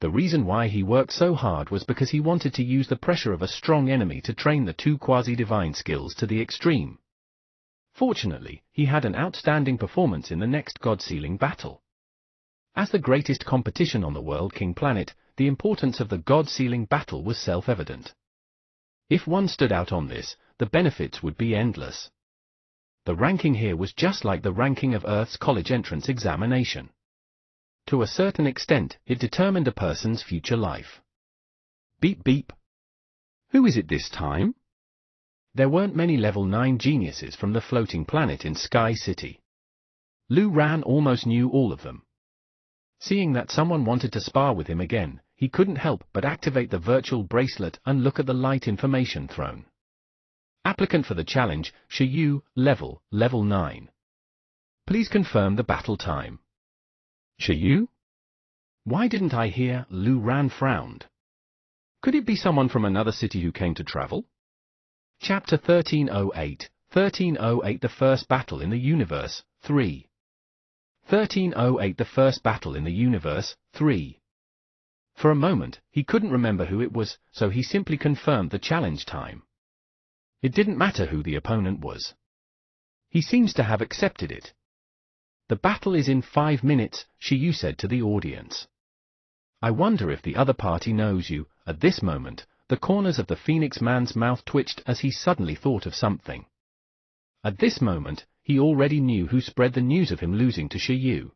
The reason why he worked so hard was because he wanted to use the pressure of a strong enemy to train the two quasi-divine skills to the extreme. Fortunately, he had an outstanding performance in the next God-Sealing battle. As the greatest competition on the World King Planet, the importance of the God-Sealing battle was self-evident. If one stood out on this, the benefits would be endless. The ranking here was just like the ranking of Earth's college entrance examination. To a certain extent, it determined a person's future life. Beep beep. Who is it this time? There weren't many level 9 geniuses from the floating planet in Sky City. Lu Ran almost knew all of them. Seeing that someone wanted to spar with him again, he couldn't help but activate the virtual bracelet and look at the light information thrown. Applicant for the challenge, Shiyu, level 9. Please confirm the battle time. Shiyu? Why didn't I hear? Lu Ran frowned. Could it be someone from another city who came to travel? Chapter 1308, 1308 The First Battle in the Universe, 3. 1308 The First Battle in the Universe, 3. For a moment, he couldn't remember who it was, so he simply confirmed the challenge time. It didn't matter who the opponent was. He seems to have accepted it. The battle is in 5 minutes, Shiyu said to the audience. I wonder if the other party knows you. At this moment, the corners of the Phoenix Man's mouth twitched as he suddenly thought of something. At this moment, he already knew who spread the news of him losing to Shiyu.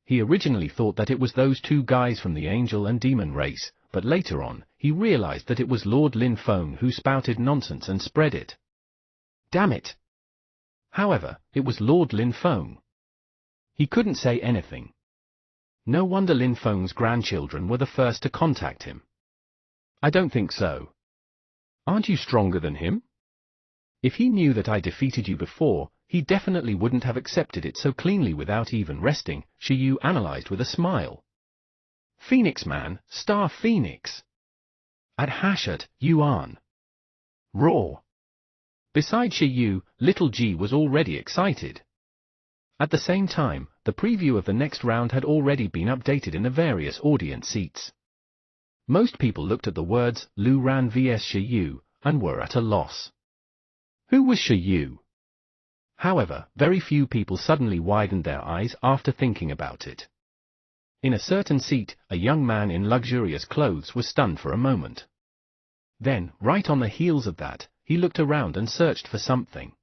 He originally thought that it was those two guys from the Angel and Demon race, but later on, he realized that it was Lord Lin Feng who spouted nonsense and spread it. Damn it! However, it was Lord Lin Feng. He couldn't say anything. No wonder Lin Feng's grandchildren were the first to contact him. I don't think so. Aren't you stronger than him? If he knew that I defeated you before, he definitely wouldn't have accepted it so cleanly without even resting, Shiyu analyzed with a smile. Phoenix Man, Star Phoenix. At Hashut, Yuan. Roar. Beside Shiyu, Little G was already excited. At the same time, the preview of the next round had already been updated in the various audience seats. Most people looked at the words, Lu Ran vs Shiyu, and were at a loss. Who was Shiyu? However, very few people suddenly widened their eyes after thinking about it. In a certain seat, a young man in luxurious clothes was stunned for a moment. Then, right on the heels of that, he looked around and searched for something.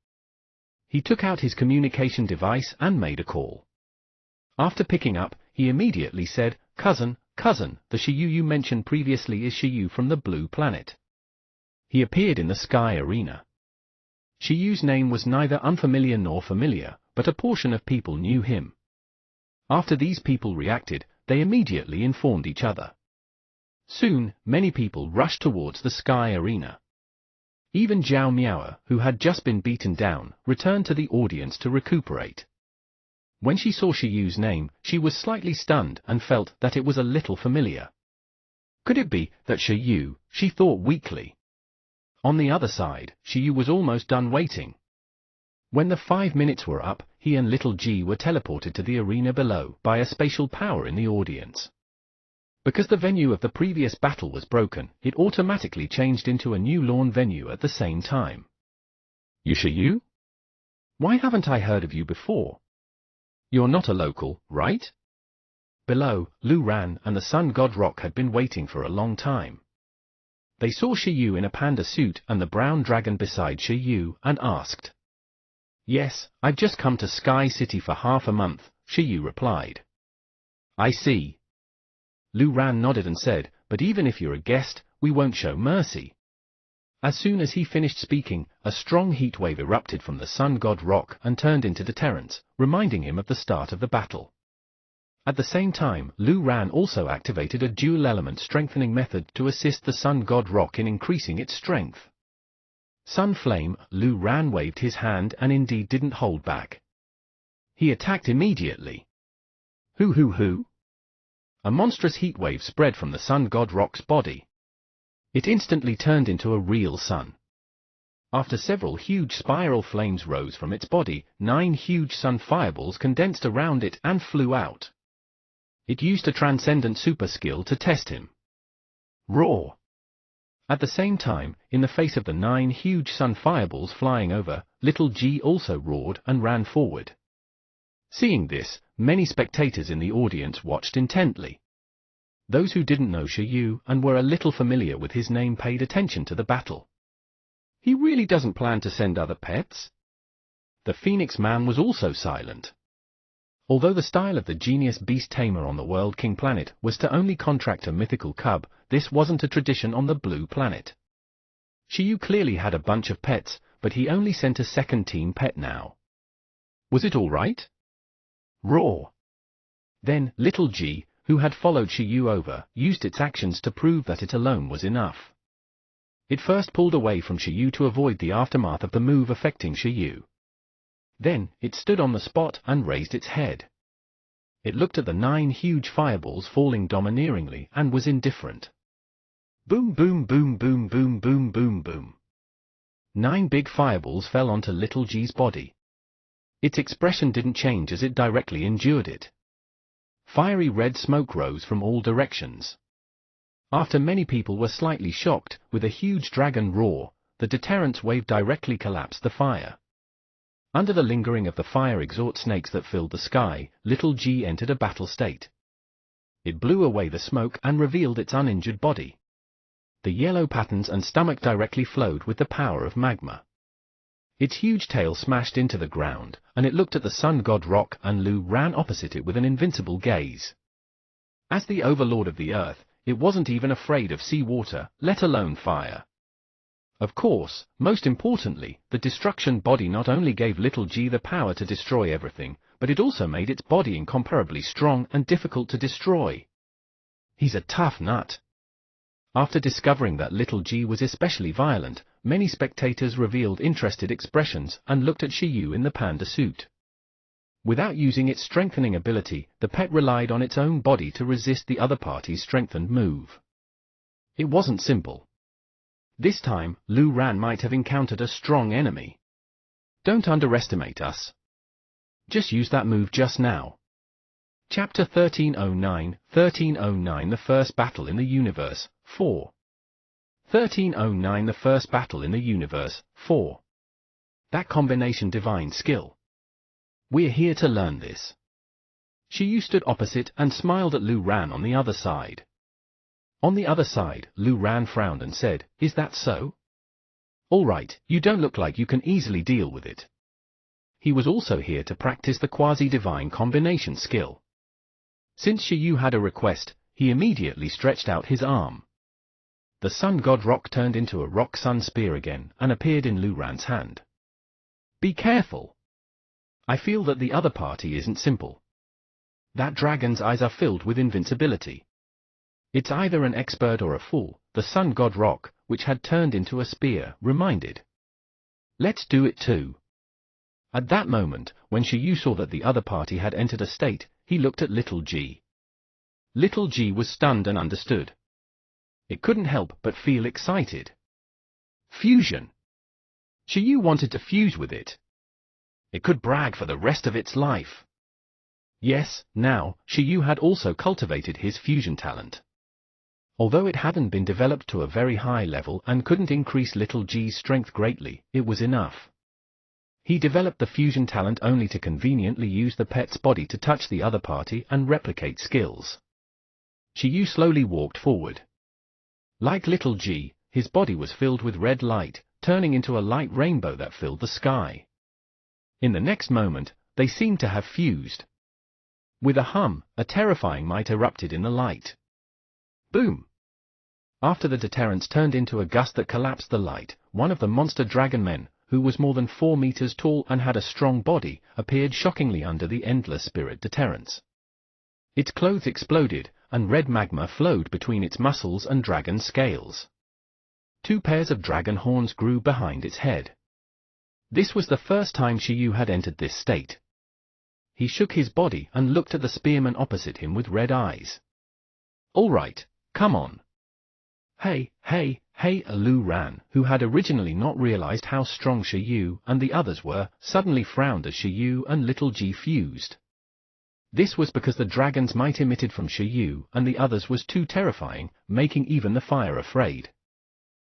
He took out his communication device and made a call. After picking up, he immediately said, Cousin, the Shiyu you mentioned previously is Shiyu from the Blue Planet. He appeared in the Sky Arena. Shiyu's name was neither unfamiliar nor familiar, but a portion of people knew him. After these people reacted, they immediately informed each other. Soon, many people rushed towards the Sky Arena. Even Zhao Miao, who had just been beaten down, returned to the audience to recuperate. When she saw Shiyu's name, she was slightly stunned and felt that it was a little familiar. Could it be that Shiyu, she thought weakly. On the other side, Shiyu was almost done waiting. When the 5 minutes were up, he and Little G were teleported to the arena below by a spatial power in the audience. Because the venue of the previous battle was broken, it automatically changed into a new lawn venue at the same time. You Shiyu? Why haven't I heard of you before? You're not a local, right? Below, Lu Ran and the Sun God Rock had been waiting for a long time. They saw Shiyu in a panda suit and the brown dragon beside Shiyu and asked. Yes, I've just come to Sky City for half a month, Shiyu replied. I see. Lu Ran nodded and said, but even if you're a guest, we won't show mercy. As soon as he finished speaking, a strong heat wave erupted from the Sun God Rock and turned into deterrence, reminding him of the start of the battle. At the same time, Lu Ran also activated a dual-element strengthening method to assist the Sun God Rock in increasing its strength. Sun Flame, Lu Ran waved his hand and indeed didn't hold back. He attacked immediately. Hoo! A monstrous heat wave spread from the Sun God Rock's body. It instantly turned into a real sun. After several huge spiral flames rose from its body, 9 huge sun fireballs condensed around it and flew out. It used a transcendent super skill to test him. Roar! At the same time, in the face of the 9 huge sun fireballs flying over, Little G also roared and ran forward. Seeing this, many spectators in the audience watched intently. Those who didn't know Shiyu and were a little familiar with his name paid attention to the battle. He really doesn't plan to send other pets? The Phoenix Man was also silent. Although the style of the genius beast tamer on the World King planet was to only contract a mythical cub, this wasn't a tradition on the Blue Planet. Shiyu clearly had a bunch of pets, but he only sent a second team pet now. Was it all right? Roar! Then, little G, who had followed Shiyu over, used its actions to prove that it alone was enough. It first pulled away from Shiyu to avoid the aftermath of the move affecting Shiyu. Then, it stood on the spot and raised its head. It looked at the 9 huge fireballs falling domineeringly and was indifferent. Boom boom boom boom boom boom boom boom. 9 big fireballs fell onto little G's body. Its expression didn't change as it directly endured it. Fiery red smoke rose from all directions. After many people were slightly shocked, with a huge dragon roar, the deterrence wave directly collapsed the fire. Under the lingering of the fire exhaust snakes that filled the sky, little G entered a battle state. It blew away the smoke and revealed its uninjured body. The yellow patterns and stomach directly flowed with the power of magma. Its huge tail smashed into the ground, and it looked at the sun god Rock, and Lu ran opposite it with an invincible gaze. As the overlord of the earth, it wasn't even afraid of sea water, let alone fire. Of course, most importantly, the destruction body not only gave little G the power to destroy everything, but it also made its body incomparably strong and difficult to destroy. He's a tough nut. After discovering that little G was especially violent, many spectators revealed interested expressions and looked at Shiyu in the panda suit. Without using its strengthening ability, the pet relied on its own body to resist the other party's strengthened move. It wasn't simple. This time, Lu Ran might have encountered a strong enemy. Don't underestimate us. Just use that move just now. Chapter 1309, 1309 The First Battle in the Universe, 4. 1309 The First Battle in the Universe, 4. That combination divine skill. We're here to learn this. Shiyu stood opposite and smiled at Lu Ran on the other side. On the other side, Lu Ran frowned and said, "Is that so? All right, you don't look like you can easily deal with it." He was also here to practice the quasi-divine combination skill. Since Shiyu had a request, he immediately stretched out his arm. The sun god Rock turned into a rock sun spear again and appeared in Lu Ran's hand. Be careful. I feel that the other party isn't simple. That dragon's eyes are filled with invincibility. It's either an expert or a fool, the sun god Rock, which had turned into a spear, reminded. Let's do it too. At that moment, when Shiyu saw that the other party had entered a state, he looked at little G. Little G was stunned and understood. It couldn't help but feel excited. Fusion. Shiyu wanted to fuse with it. It could brag for the rest of its life. Yes, now, Shiyu had also cultivated his fusion talent. Although it hadn't been developed to a very high level and couldn't increase little G's strength greatly, it was enough. He developed the fusion talent only to conveniently use the pet's body to touch the other party and replicate skills. Shiyu slowly walked forward. Like little G, his body was filled with red light, turning into a light rainbow that filled the sky. In the next moment, they seemed to have fused. With a hum, a terrifying might erupted in the light. Boom! After the deterrence turned into a gust that collapsed the light, one of the monster dragon men, who was more than 4 meters tall and had a strong body, appeared shockingly under the endless spirit deterrence. Its clothes exploded, and red magma flowed between its muscles and dragon scales. 2 pairs of dragon horns grew behind its head. This was the first time Shiyu had entered this state. He shook his body and looked at the spearman opposite him with red eyes. All right, come on. Hey, Lu Ran, who had originally not realized how strong Shiyu and the others were, suddenly frowned as Shiyu and little G fused. This was because the dragon's might emitted from Shiyu and the others was too terrifying, making even the fire afraid.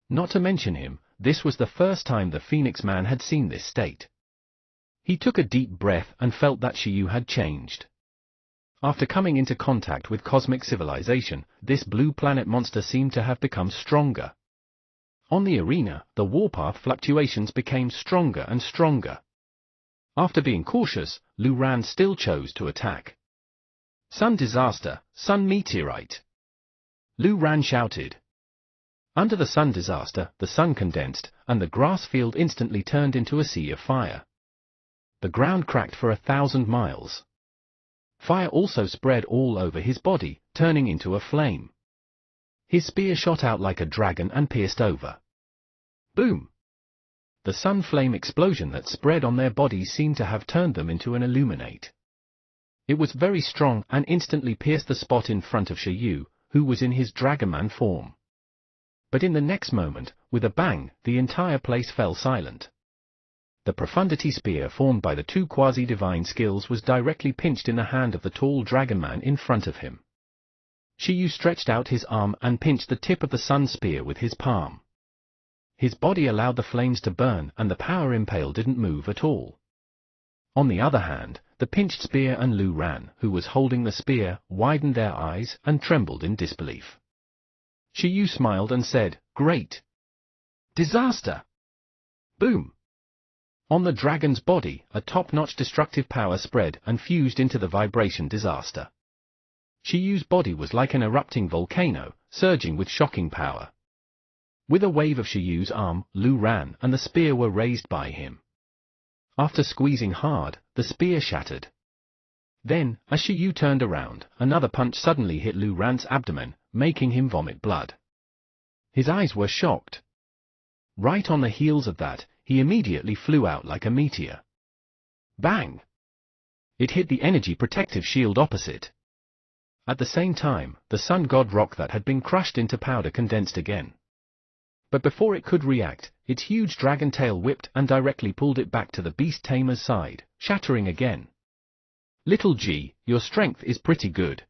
Not to mention him, this was the first time the Phoenix Man had seen this state. He took a deep breath and felt that Shiyu had changed. After coming into contact with cosmic civilization, this blue planet monster seemed to have become stronger. On the arena, the warpath fluctuations became stronger and stronger. After being cautious, Lu Ran still chose to attack. Sun disaster, sun meteorite! Lu Ran shouted. Under the sun disaster, the sun condensed, and the grass field instantly turned into a sea of fire. The ground cracked for 1,000 miles. Fire also spread all over his body, turning into a flame. His spear shot out like a dragon and pierced over. Boom! The sun flame explosion that spread on their bodies seemed to have turned them into an illuminate. It was very strong and instantly pierced the spot in front of Shiyu, who was in his Dragonman form. But in the next moment, with a bang, the entire place fell silent. The profundity spear formed by the two quasi-divine skills was directly pinched in the hand of the tall Dragonman in front of him. Shiyu stretched out his arm and pinched the tip of the sun spear with his palm. His body allowed the flames to burn and the power impale didn't move at all. On the other hand, the pinched spear and Lu Ran, who was holding the spear, widened their eyes and trembled in disbelief. Shiyu smiled and said, "Great! Disaster!" Boom! On the dragon's body, a top-notch destructive power spread and fused into the vibration disaster. Shiyu's body was like an erupting volcano, surging with shocking power. With a wave of Shiyu's arm, Lu Ran and the spear were raised by him. After squeezing hard, the spear shattered. Then, as Shiyu turned around, another punch suddenly hit Lu Ran's abdomen, making him vomit blood. His eyes were shocked. Right on the heels of that, he immediately flew out like a meteor. Bang! It hit the energy protective shield opposite. At the same time, the sun god rock that had been crushed into powder condensed again. But before it could react, its huge dragon tail whipped and directly pulled it back to the beast tamer's side, shattering again. "Little G, your strength is pretty good."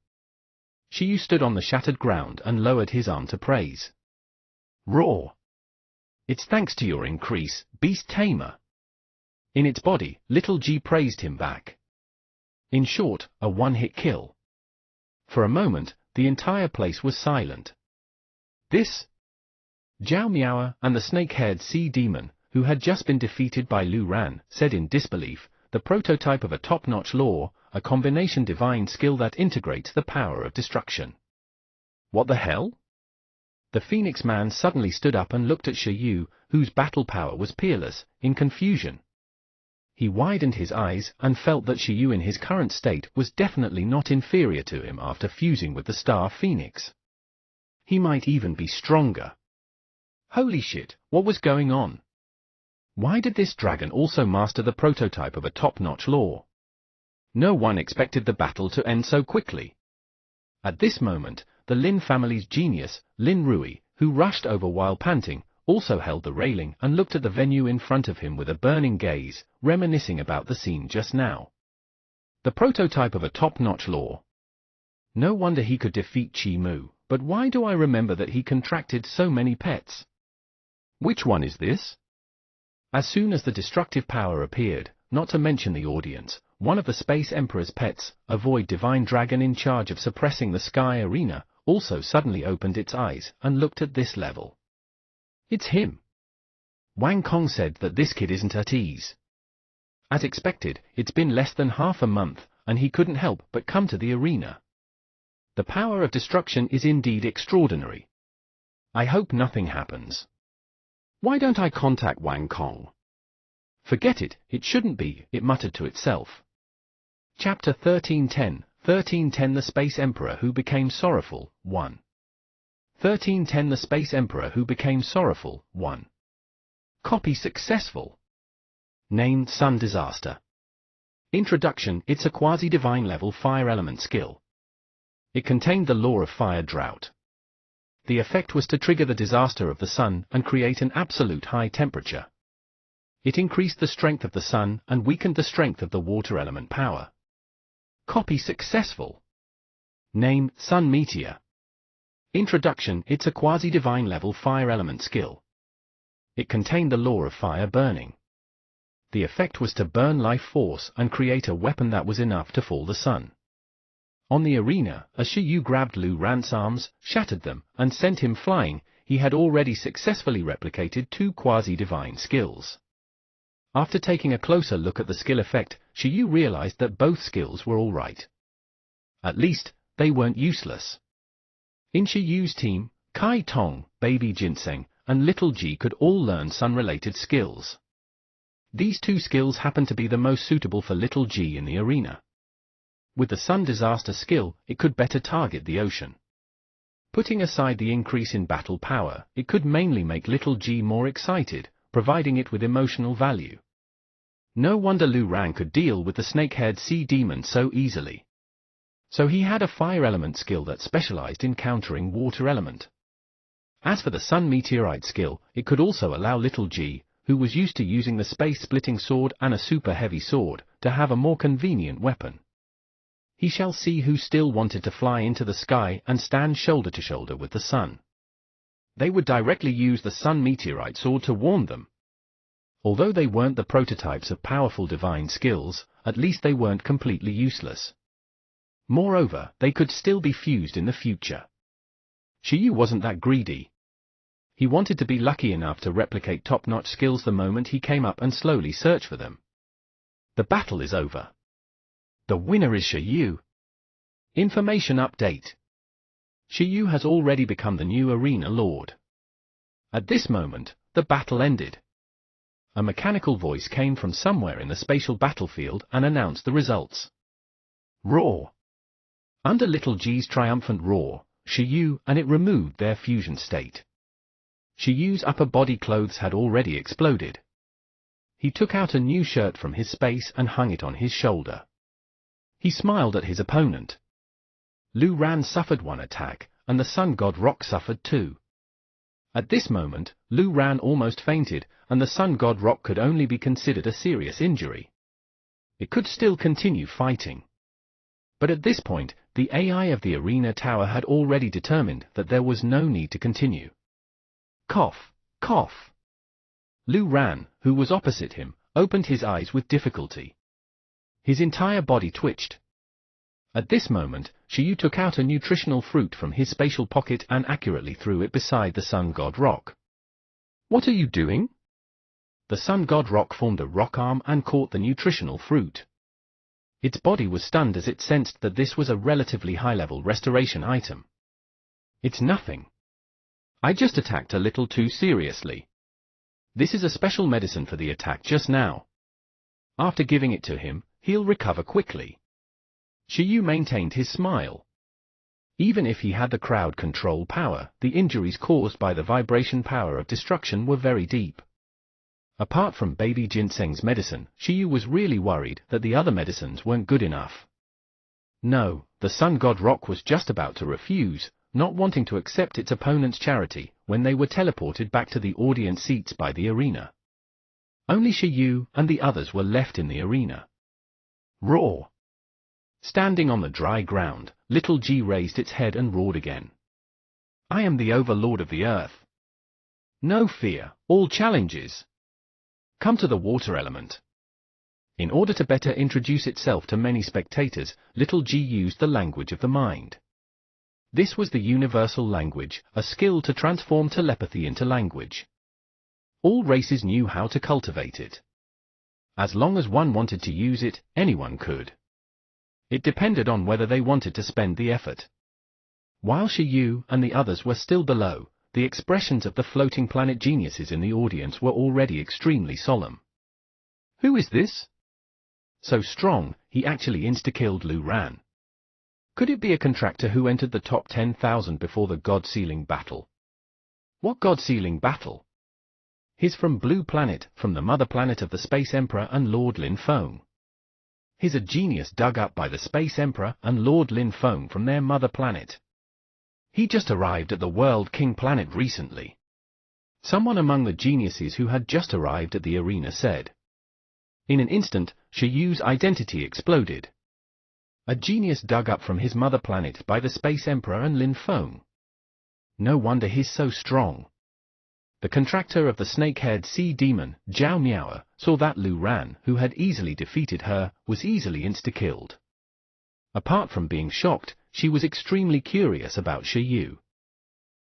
Shiyu stood on the shattered ground and lowered his arm to praise. Roar! "It's thanks to your increase, beast tamer." In its body, Little G praised him back. In short, a one-hit kill. For a moment, the entire place was silent. This? Zhao Miao and the snake-haired sea demon, who had just been defeated by Lu Ran, said in disbelief, "The prototype of a top-notch law, a combination divine skill that integrates the power of destruction." What the hell? The Phoenix Man suddenly stood up and looked at Shiyu, whose battle power was peerless, in confusion. He widened his eyes and felt that Shiyu in his current state was definitely not inferior to him after fusing with the Star Phoenix. He might even be stronger. Holy shit, what was going on? Why did this dragon also master the prototype of a top-notch law? No one expected the battle to end so quickly. At this moment, the Lin family's genius, Lin Rui, who rushed over while panting, also held the railing and looked at the venue in front of him with a burning gaze, reminiscing about the scene just now. The prototype of a top-notch law. No wonder he could defeat Chi Mu, but why do I remember that he contracted so many pets? Which one is this? As soon as the destructive power appeared, not to mention the audience, one of the Space Emperor's pets, a void divine dragon in charge of suppressing the sky arena, also suddenly opened its eyes and looked at this level. It's him. Wang Kong said that this kid isn't at ease. As expected, it's been less than half a month, and he couldn't help but come to the arena. The power of destruction is indeed extraordinary. I hope nothing happens. Why don't I contact Wang Kong? Forget it, it shouldn't be, it muttered to itself. Chapter 1310, 1310 The Space Emperor Who Became Sorrowful, 1. 1310 The Space Emperor Who Became Sorrowful, 1. Copy successful. Name Sun Disaster. Introduction. It's a quasi-divine level fire element skill. It contained the law of fire drought. The effect was to trigger the disaster of the sun and create an absolute high temperature. It increased the strength of the sun and weakened the strength of the water element power. Copy successful. Name Sun Meteor. Introduction. It's a quasi-divine level fire element skill. It contained the law of fire burning. The effect was to burn life force and create a weapon that was enough to fall the sun. On the arena, as Shiyu grabbed Lu Ran's arms, shattered them, and sent him flying, he had already successfully replicated two quasi-divine skills. After taking a closer look at the skill effect, Shiyu realized that both skills were alright. At least, they weren't useless. In Shiyu's team, Kai Tong, Baby Ginseng, and Little G could all learn sun-related skills. These two skills happened to be the most suitable for Little G in the arena. With the Sun Disaster skill, it could better target the ocean. Putting aside the increase in battle power, it could mainly make Little G more excited, providing it with emotional value. No wonder Lu Ran could deal with the snake-haired sea demon so easily. So he had a fire element skill that specialized in countering water element. As for the Sun Meteorite skill, it could also allow Little G, who was used to using the space-splitting sword and a super heavy sword, to have a more convenient weapon. He shall see who still wanted to fly into the sky and stand shoulder to shoulder with the sun. They would directly use the Sun Meteorite sword to warn them. Although they weren't the prototypes of powerful divine skills, at least they weren't completely useless. Moreover, they could still be fused in the future. Shiyu wasn't that greedy. He wanted to be lucky enough to replicate top-notch skills the moment he came up and slowly search for them. The battle is over. The winner is Shiyu. Information update. Shiyu has already become the new arena lord. At this moment, the battle ended. A mechanical voice came from somewhere in the spatial battlefield and announced the results. Roar. Under Little G's triumphant roar, Shiyu and it removed their fusion state. Shiyu's upper body clothes had already exploded. He took out a new shirt from his space and hung it on his shoulder. He smiled at his opponent. Lu Ran suffered one attack, and the Sun God Rock suffered two. At this moment, Lu Ran almost fainted, and the Sun God Rock could only be considered a serious injury. It could still continue fighting. But at this point, the AI of the arena tower had already determined that there was no need to continue. Cough, cough. Lu Ran, who was opposite him, opened his eyes with difficulty. His entire body twitched. At this moment, Shiyu took out a nutritional fruit from his spatial pocket and accurately threw it beside the Sun God Rock. What are you doing? The Sun God Rock formed a rock arm and caught the nutritional fruit. Its body was stunned as it sensed that this was a relatively high-level restoration item. It's nothing. I just attacked a little too seriously. This is a special medicine for the attack just now. After giving it to him, he'll recover quickly. Shiyu maintained his smile. Even if he had the crowd control power, the injuries caused by the vibration power of destruction were very deep. Apart from baby ginseng's medicine, Shiyu was really worried that the other medicines weren't good enough. No, the Sun God Rock was just about to refuse, not wanting to accept its opponent's charity, when they were teleported back to the audience seats by the arena. Only Shiyu and the others were left in the arena. Roar! Standing on the dry ground, Little G raised its head and roared again. I am the overlord of the earth. No fear, all challenges. Come to the water element. In order to better introduce itself to many spectators, Little G used the language of the mind. This was the universal language, a skill to transform telepathy into language. All races knew how to cultivate it. As long as one wanted to use it, anyone could. It depended on whether they wanted to spend the effort. While Shiyu and the others were still below, the expressions of the floating planet geniuses in the audience were already extremely solemn. Who is this? So strong, he actually insta-killed Lu Ran. Could it be a contractor who entered the top 10,000 before the God-Sealing battle? What God-Sealing battle? He's from Blue Planet, from the mother planet of the Space Emperor and Lord Lin Feng. He's a genius dug up by the Space Emperor and Lord Lin Feng from their mother planet. He just arrived at the World King planet recently. Someone among the geniuses who had just arrived at the arena said. In an instant, Shiyu's identity exploded. A genius dug up from his mother planet by the Space Emperor and Lin Feng. No wonder he's so strong. The contractor of the snake-haired sea demon, Zhao Miao, saw that Lu Ran, who had easily defeated her, was easily insta-killed. Apart from being shocked, she was extremely curious about Shiyu.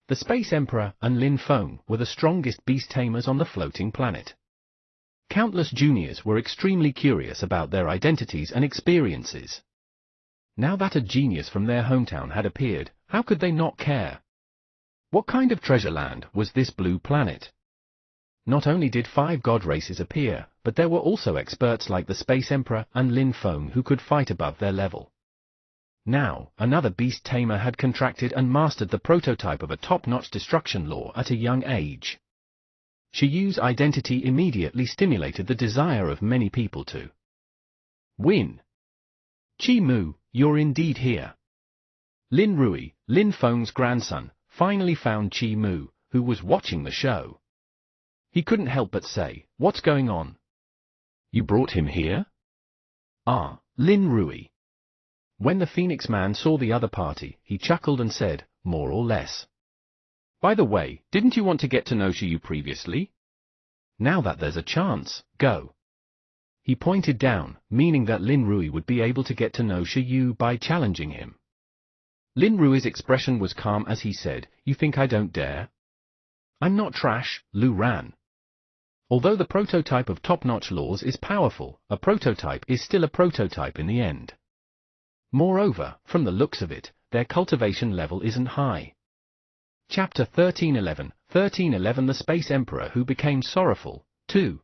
The Space Emperor and Lin Feng were the strongest beast tamers on the floating planet. Countless juniors were extremely curious about their identities and experiences. Now that a genius from their hometown had appeared, how could they not care? What kind of treasure land was this blue planet? Not only did 5 god races appear, but there were also experts like the Space Emperor and Lin Feng who could fight above their level. Now, another beast tamer had contracted and mastered the prototype of a top-notch destruction law at a young age. Shi Yu's identity immediately stimulated the desire of many people to win. Qi Mu, you're indeed here. Lin Rui, Lin Feng's grandson, finally found Qi Mu, who was watching the show. He couldn't help but say, "What's going on? You brought him here?" "Ah, Lin Rui." When the Phoenix Man saw the other party, he chuckled and said, "More or less. By the way, didn't you want to get to know Shi Yu previously? Now that there's a chance, go." He pointed down, meaning that Lin Rui would be able to get to know Shi Yu by challenging him. Lin Rui's expression was calm as he said, "You think I don't dare? I'm not trash, Lu Ran. Although the prototype of top-notch laws is powerful, a prototype is still a prototype in the end. Moreover, from the looks of it, their cultivation level isn't high." Chapter 1311, 1311 The Space Emperor Who Became Sorrowful, 2.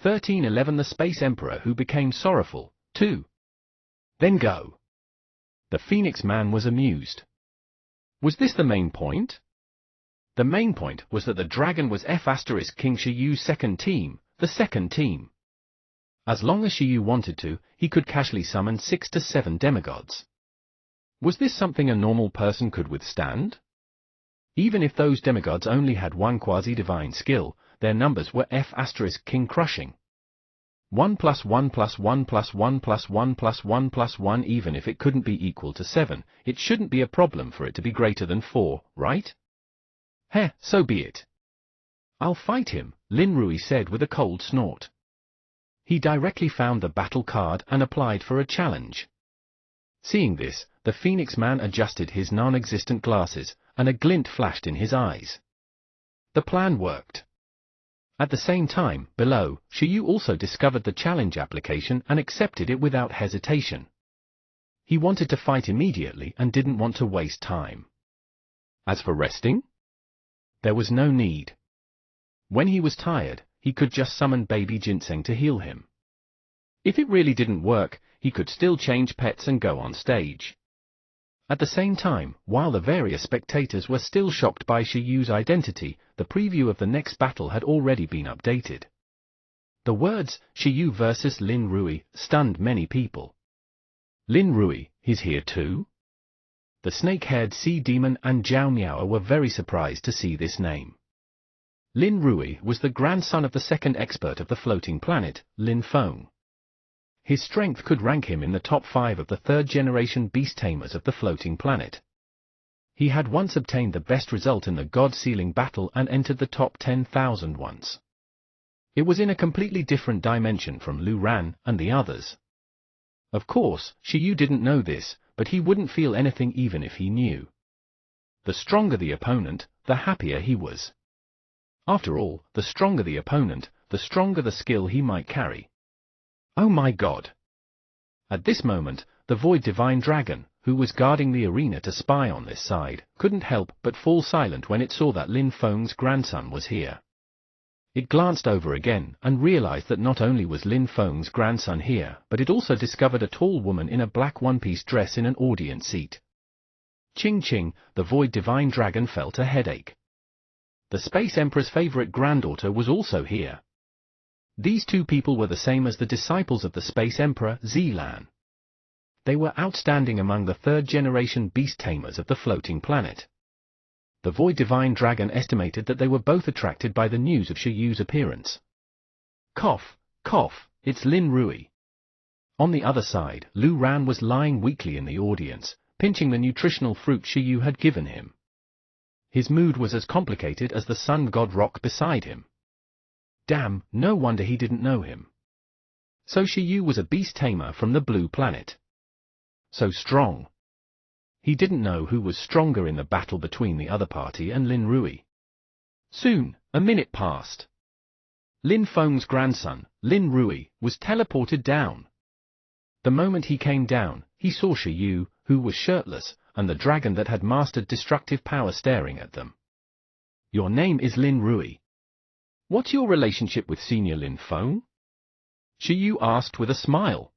1311 The Space Emperor Who Became Sorrowful, 2. Then go. The Phoenix Man was amused. Was this the main point? The main point was that the dragon was King Shi Yu's second team, the second team. As long as Shi Yu wanted to, he could casually summon 6 to 7 demigods. Was this something a normal person could withstand? Even if those demigods only had one quasi-divine skill, their numbers were King crushing. 1 plus 1 plus 1 plus 1 plus 1 plus 1 plus 1 even if it couldn't be equal to 7, it shouldn't be a problem for it to be greater than 4, right? Heh, so be it. I'll fight him, Lin Rui said with a cold snort. He directly found the battle card and applied for a challenge. Seeing this, the Phoenix Man adjusted his non-existent glasses, and a glint flashed in his eyes. The plan worked. At the same time, below, Shi Yu also discovered the challenge application and accepted it without hesitation. He wanted to fight immediately and didn't want to waste time. As for resting, there was no need. When he was tired, he could just summon baby ginseng to heal him. If it really didn't work, he could still change pets and go on stage. At the same time, while the various spectators were still shocked by Shi Yu's identity, the preview of the next battle had already been updated. The words, Shi Yu versus Lin Rui, stunned many people. Lin Rui, he's here too? The snake-haired sea demon and Zhao Miao were very surprised to see this name. Lin Rui was the grandson of the second expert of the floating planet, Lin Feng. His strength could rank him in the top 5 of the third-generation beast tamers of the floating planet. He had once obtained the best result in the God-Sealing battle and entered the top 10,000 once. It was in a completely different dimension from Lu Ran and the others. Of course, Shi Yu didn't know this, but he wouldn't feel anything even if he knew. The stronger the opponent, the happier he was. After all, the stronger the opponent, the stronger the skill he might carry. Oh my God! At this moment, the Void Divine Dragon, who was guarding the arena to spy on this side, couldn't help but fall silent when it saw that Lin Feng's grandson was here. It glanced over again and realized that not only was Lin Feng's grandson here, but it also discovered a tall woman in a black one-piece dress in an audience seat. Ching Ching, the Void Divine Dragon felt a headache. The Space Emperor's favorite granddaughter was also here. These two people were the same as the disciples of the Space Emperor, Zilan. They were outstanding among the third-generation beast tamers of the floating planet. The Void Divine Dragon estimated that they were both attracted by the news of Shi Yu's appearance. Cough, cough, it's Lin Rui. On the other side, Lu Ran was lying weakly in the audience, pinching the nutritional fruit Shi Yu had given him. His mood was as complicated as the sun god rock beside him. Damn, no wonder he didn't know him. So Shi Yu was a beast tamer from the blue planet. So strong. He didn't know who was stronger in the battle between the other party and Lin Rui. Soon, a minute passed. Lin Feng's grandson, Lin Rui, was teleported down. The moment he came down, he saw Shi Yu, who was shirtless, and the dragon that had mastered destructive power staring at them. Your name is Lin Rui. What's your relationship with Senior Lin Feng? Shi Yu asked with a smile.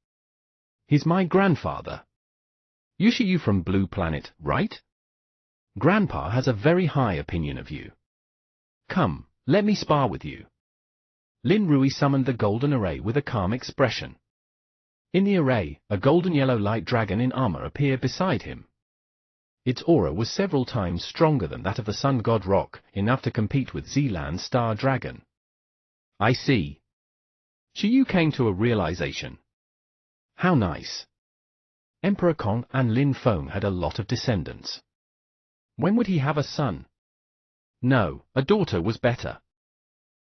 He's my grandfather. You Shiyu from Blue Planet, right? Grandpa has a very high opinion of you. Come, let me spar with you. Lin Rui summoned the golden array with a calm expression. In the array, a golden yellow light dragon in armor appeared beside him. Its aura was several times stronger than that of the sun god Rock, enough to compete with Zealand's star dragon. I see. Shiyu came to a realization. How nice. Emperor Kong and Lin Feng had a lot of descendants. When would he have a son? No, a daughter was better.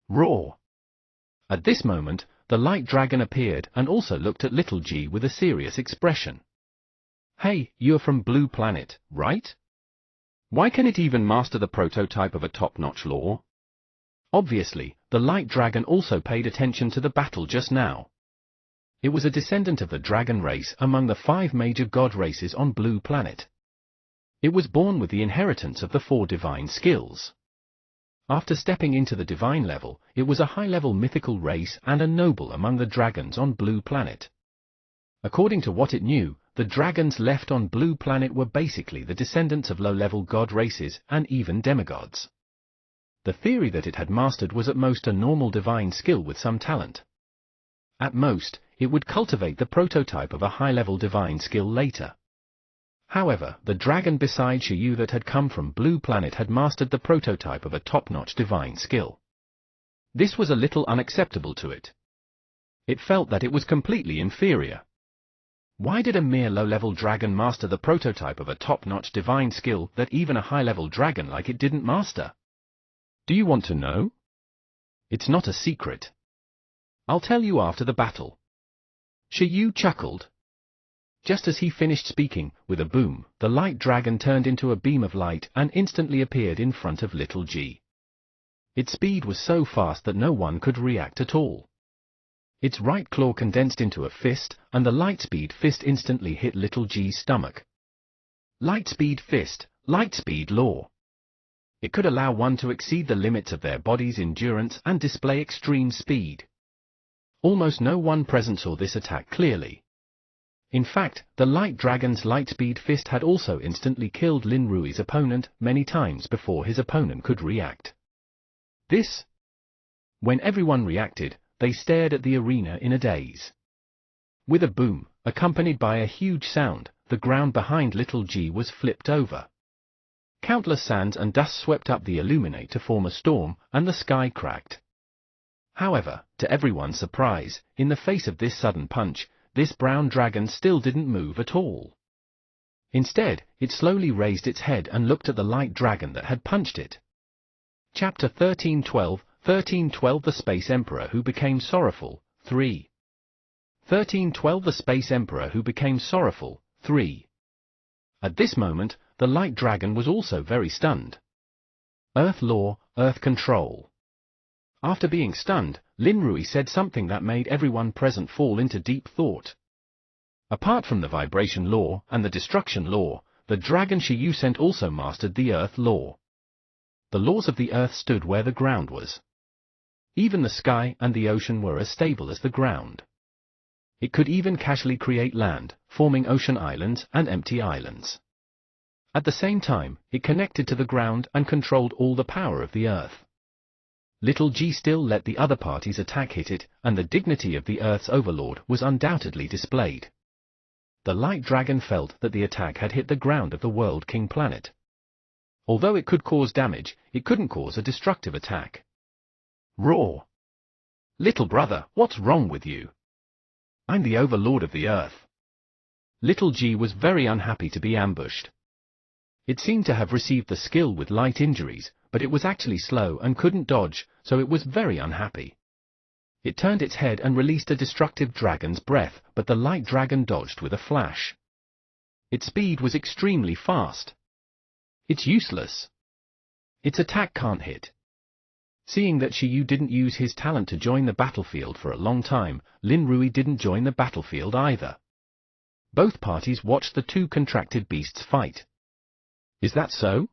Roar! At this moment, the light dragon appeared and also looked at Little G with a serious expression. Hey, you're from Blue Planet, right? Why can it even master the prototype of a top-notch law? Obviously, the light dragon also paid attention to the battle just now. It was a descendant of the dragon race among the 5 major god races on Blue Planet. It was born with the inheritance of the 4 divine skills. After stepping into the divine level, it was a high-level mythical race and a noble among the dragons on Blue Planet. According to what it knew, the dragons left on Blue Planet were basically the descendants of low-level god races and even demigods. The theory that it had mastered was at most a normal divine skill with some talent. At most, it would cultivate the prototype of a high-level divine skill later. However, the dragon beside Shiyu that had come from Blue Planet had mastered the prototype of a top-notch divine skill. This was a little unacceptable to it. It felt that it was completely inferior. Why did a mere low-level dragon master the prototype of a top-notch divine skill that even a high-level dragon like it didn't master? Do you want to know? It's not a secret. I'll tell you after the battle. Shiyu chuckled. Just as he finished speaking, with a boom, the light dragon turned into a beam of light and instantly appeared in front of Little G. Its speed was so fast that no one could react at all. Its right claw condensed into a fist, and the Lightspeed Fist instantly hit Little G's stomach. Lightspeed Fist, Lightspeed Law. It could allow one to exceed the limits of their body's endurance and display extreme speed. Almost no one present saw this attack clearly. In fact, the light dragon's Lightspeed Fist had also instantly killed Lin Rui's opponent many times before his opponent could react. This? When everyone reacted, they stared at the arena in a daze. With a boom, accompanied by a huge sound, the ground behind Little G was flipped over. Countless sands and dust swept up the Illuminate to form a storm, and the sky cracked. However, to everyone's surprise, in the face of this sudden punch, this brown dragon still didn't move at all. Instead, it slowly raised its head and looked at the light dragon that had punched it. Chapter 1312, 1312 The Space Emperor Who Became Sorrowful, 3. 1312 The Space Emperor Who Became Sorrowful, 3. At this moment, the light dragon was also very stunned. Earth Law, Earth Control. After being stunned, Lin Rui said something that made everyone present fall into deep thought. Apart from the Vibration Law and the Destruction Law, the dragon Shiyu sent also mastered the Earth Law. The laws of the Earth stood where the ground was. Even the sky and the ocean were as stable as the ground. It could even casually create land, forming ocean islands and empty islands. At the same time, it connected to the ground and controlled all the power of the Earth. Little G still let the other party's attack hit it, and the dignity of the Earth's overlord was undoubtedly displayed. The light dragon felt that the attack had hit the ground of the World King planet. Although it could cause damage, it couldn't cause a destructive attack. Roar! Little brother, what's wrong with you? I'm the overlord of the Earth. Little G was very unhappy to be ambushed. It seemed to have received the skill with light injuries, but it was actually slow and couldn't dodge, so it was very unhappy. It turned its head and released a destructive dragon's breath, but the light dragon dodged with a flash. Its speed was extremely fast. It's useless. Its attack can't hit. Seeing that Shiyu didn't use his talent to join the battlefield for a long time, Lin Rui didn't join the battlefield either. Both parties watched the two contracted beasts fight. Is that so?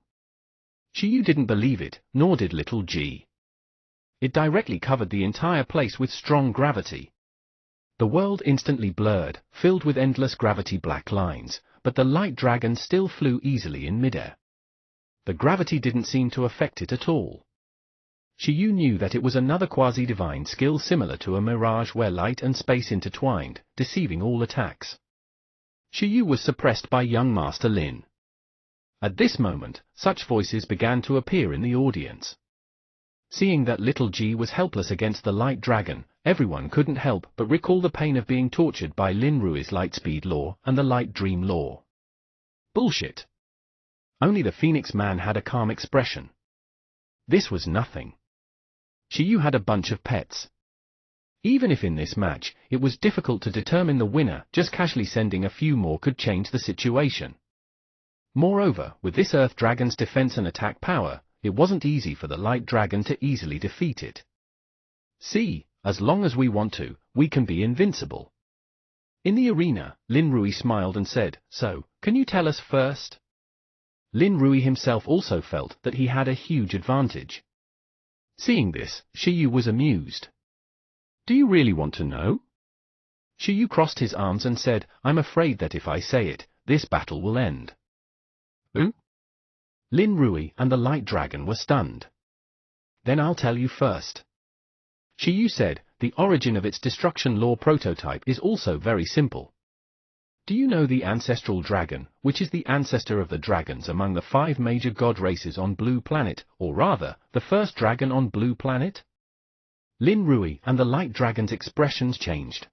Shiyu didn't believe it, nor did Little G. It directly covered the entire place with strong gravity. The world instantly blurred, filled with endless gravity black lines, but the light dragon still flew easily in midair. The gravity didn't seem to affect it at all. Shiyu knew that it was another quasi-divine skill similar to a mirage where light and space intertwined, deceiving all attacks. Shiyu was suppressed by young Master Lin. At this moment, such voices began to appear in the audience. Seeing that little G was helpless against the light dragon, everyone couldn't help but recall the pain of being tortured by Lin Rui's Lightspeed Law and the Light Dream Law. Bullshit. Only the Phoenix Man had a calm expression. This was nothing. Shiyu had a bunch of pets. Even if in this match, it was difficult to determine the winner, just casually sending a few more could change the situation. Moreover, with this Earth Dragon's defense and attack power, it wasn't easy for the Light Dragon to easily defeat it. See, as long as we want to, we can be invincible. In the arena, Lin Rui smiled and said, "So, can you tell us first?" Lin Rui himself also felt that he had a huge advantage. Seeing this, Shiyu was amused. "Do you really want to know?" Shiyu crossed his arms and said, "I'm afraid that if I say it, this battle will end." Who? Lin Rui and the Light Dragon were stunned. "Then I'll tell you first." Shiyu said, "The origin of its destruction law prototype is also very simple. Do you know the ancestral dragon, which is the ancestor of the dragons among the 5 major god races on Blue Planet, or rather, the first dragon on Blue Planet?" Lin Rui and the Light Dragon's expressions changed.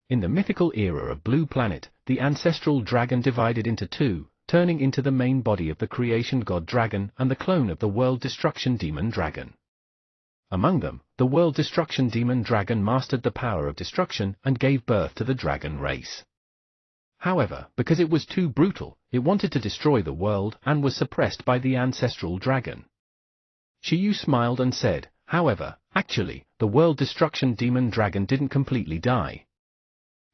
In the mythical era of Blue Planet, the ancestral dragon divided into 2, turning into the main body of the creation god dragon and the clone of the world destruction demon dragon. Among them, the world destruction demon dragon mastered the power of destruction and gave birth to the dragon race. However, because it was too brutal, it wanted to destroy the world and was suppressed by the ancestral dragon. Shiyu smiled and said, "However, actually, the world destruction demon dragon didn't completely die.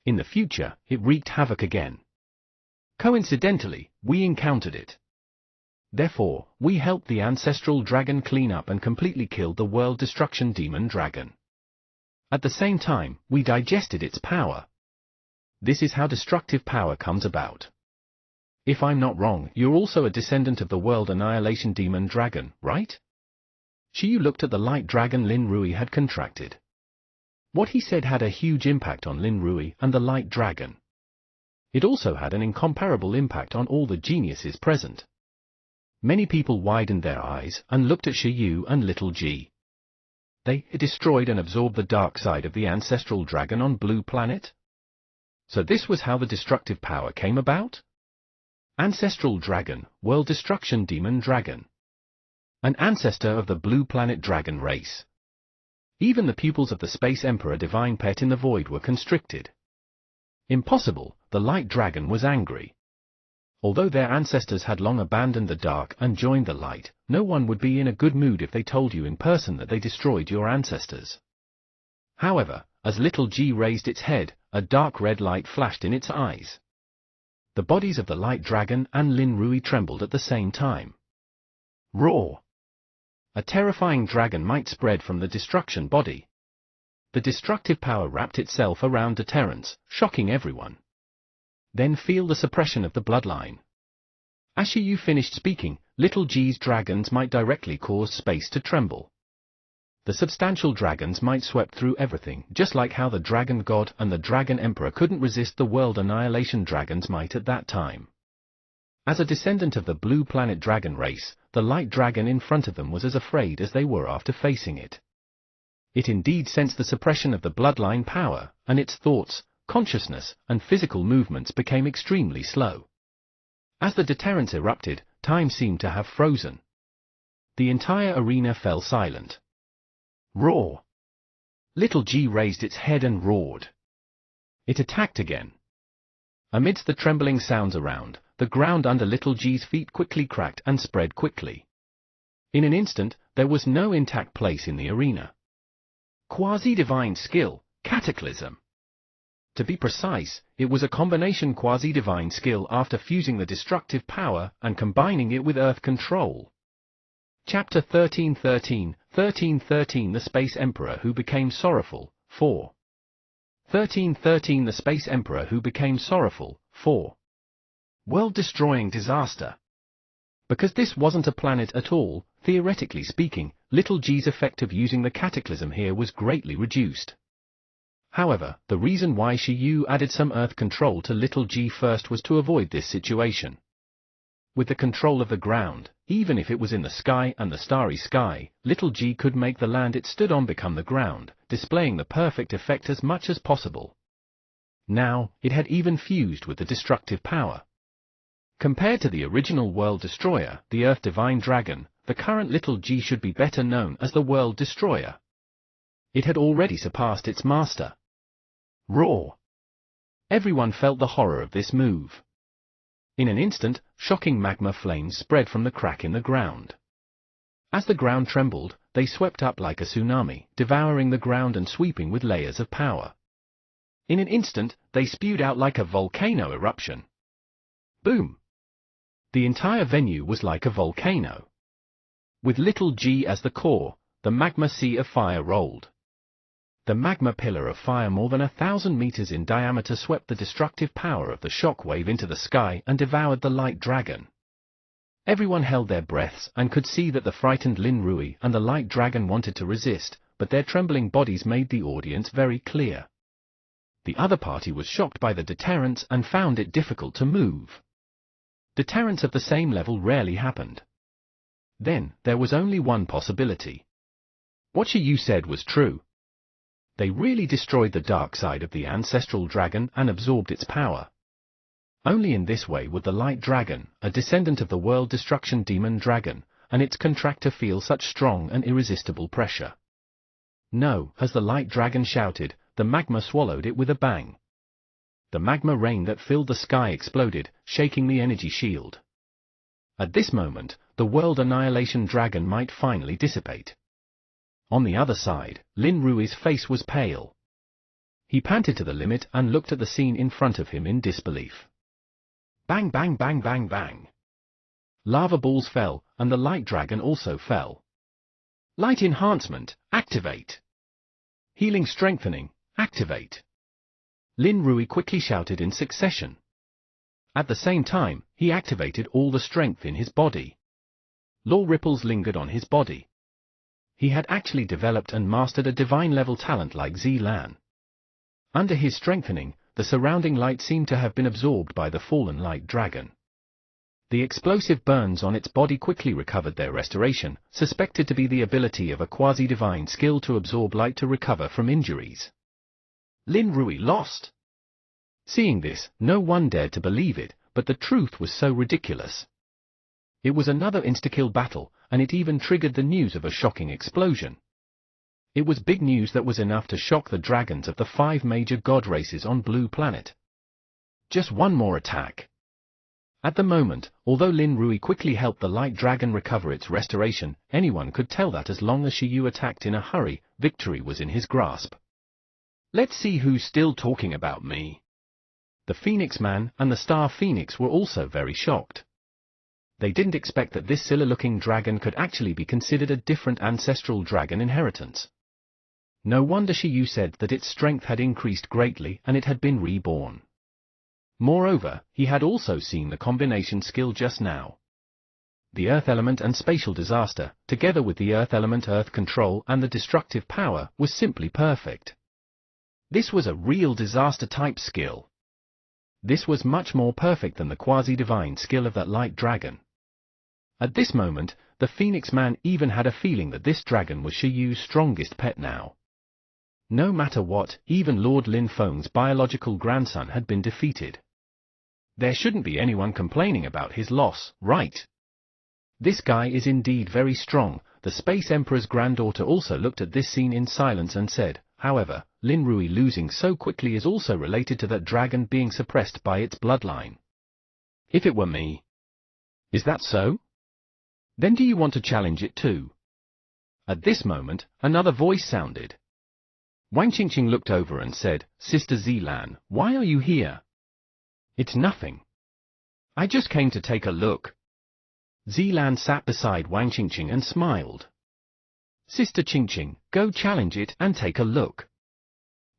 In the future, it wreaked havoc again. Coincidentally, we encountered it. Therefore, we helped the ancestral dragon clean up and completely killed the world destruction demon dragon. At the same time, we digested its power. This is how destructive power comes about. If I'm not wrong, you're also a descendant of the world annihilation demon dragon, right?" Shiyu looked at the light dragon Lin Rui had contracted. What he said had a huge impact on Lin Rui and the light dragon. It also had an incomparable impact on all the geniuses present. Many people widened their eyes and looked at Shiyu and Little G. They destroyed and absorbed the dark side of the ancestral dragon on Blue Planet? So this was how the destructive power came about? Ancestral dragon, world destruction demon dragon. An ancestor of the Blue Planet dragon race. Even the pupils of the Space Emperor divine pet in the void were constricted. Impossible, the light dragon was angry. Although their ancestors had long abandoned the dark and joined the light, no one would be in a good mood if they told you in person that they destroyed your ancestors. However, as Little G raised its head, a dark red light flashed in its eyes. The bodies of the light dragon and Lin Rui trembled at the same time. Roar! A terrifying dragon might spread from the destruction body. The destructive power wrapped itself around deterrence, shocking everyone. Then feel the suppression of the bloodline. As Shiyu finished speaking, Little G's dragons might directly cause space to tremble. The substantial dragons might sweep through everything, just like how the Dragon God and the Dragon Emperor couldn't resist the world annihilation dragons might at that time. As a descendant of the Blue Planet dragon race, the light dragon in front of them was as afraid as they were after facing it. It indeed sensed the suppression of the bloodline power, and its thoughts, consciousness, and physical movements became extremely slow. As the deterrence erupted, time seemed to have frozen. The entire arena fell silent. Roar! Little G raised its head and roared. It attacked again. Amidst the trembling sounds around, the ground under Little G's feet quickly cracked and spread quickly. In an instant, there was no intact place in the arena. Quasi-divine skill, Cataclysm. To be precise, it was a combination quasi-divine skill after fusing the destructive power and combining it with Earth control. Chapter 1313, 1313 The Space Emperor Who Became Sorrowful, 4. 1313 The Space Emperor Who Became Sorrowful, 4. world-destroying disaster. Because this wasn't a planet at all, theoretically speaking, little g's effect of using the cataclysm here was greatly reduced. However, the reason why Shiyu added some Earth control to little g first was to avoid this situation. With the control of the ground, even if it was in the sky and the starry sky, little g could make the land it stood on become the ground, displaying the perfect effect as much as possible. Now, it had even fused with the destructive power. Compared to the original World Destroyer, the Earth Divine Dragon, the current little g should be better known as the World Destroyer. It had already surpassed its master. Roar! Everyone felt the horror of this move. In an instant, shocking magma flames spread from the crack in the ground. As the ground trembled, they swept up like a tsunami, devouring the ground and sweeping with layers of power. In an instant, they spewed out like a volcano eruption. Boom! The entire venue was like a volcano. With little g as the core, the magma sea of fire rolled. The magma pillar of fire more than 1,000 meters in diameter swept the destructive power of the shock wave into the sky and devoured the light dragon. Everyone held their breaths and could see that the frightened Lin Rui and the light dragon wanted to resist, but their trembling bodies made the audience very clear. The other party was shocked by the deterrence and found it difficult to move. Deterrence of the same level rarely happened. Then, there was only one possibility. What Shiyu said was true. They really destroyed the dark side of the ancestral dragon and absorbed its power. Only in this way would the light dragon, a descendant of the world destruction demon dragon, and its contractor feel such strong and irresistible pressure. No, as the light dragon shouted, the magma swallowed it with a bang. The magma rain that filled the sky exploded, shaking the energy shield. At this moment, the world annihilation dragon might finally dissipate. On the other side, Lin Rui's face was pale. He panted to the limit and looked at the scene in front of him in disbelief. Bang bang bang bang bang. Lava balls fell, and the light dragon also fell. Light enhancement, activate. Healing strengthening, activate. Lin Rui quickly shouted in succession. At the same time, he activated all the strength in his body. Law ripples lingered on his body. He had actually developed and mastered a divine-level talent like Zilan. Under his strengthening, the surrounding light seemed to have been absorbed by the fallen light dragon. The explosive burns on its body quickly recovered their restoration, suspected to be the ability of a quasi-divine skill to absorb light to recover from injuries. Lin Rui lost. Seeing this, no one dared to believe it, but the truth was so ridiculous. It was another insta-kill battle, and it even triggered the news of a shocking explosion. It was big news that was enough to shock the dragons of the 5 major god races on Blue Planet. Just one more attack. At the moment, although Lin Rui quickly helped the light dragon recover its restoration, anyone could tell that as long as Shiyu attacked in a hurry, victory was in his grasp. Let's see who's still talking about me. The Phoenix Man and the Star Phoenix were also very shocked. They didn't expect that this silly-looking dragon could actually be considered a different ancestral dragon inheritance. No wonder Shiyu said that its strength had increased greatly and it had been reborn. Moreover, he had also seen the combination skill just now. The Earth element and spatial disaster, together with the Earth element Earth control and the destructive power, was simply perfect. This was a real disaster-type skill. This was much more perfect than the quasi-divine skill of that light dragon. At this moment, the Phoenix Man even had a feeling that this dragon was Shiyu's strongest pet now. No matter what, even Lord Lin Feng's biological grandson had been defeated. There shouldn't be anyone complaining about his loss, right? This guy is indeed very strong. The Space Emperor's granddaughter also looked at this scene in silence and said, however, Lin Rui losing so quickly is also related to that dragon being suppressed by its bloodline. If it were me. Is that so? Then do you want to challenge it too? At this moment, another voice sounded. Wang Qingqing looked over and said, Sister Zilan, why are you here? It's nothing. I just came to take a look. Zilan sat beside Wang Qingqing and smiled. Sister Qingqing, go challenge it and take a look.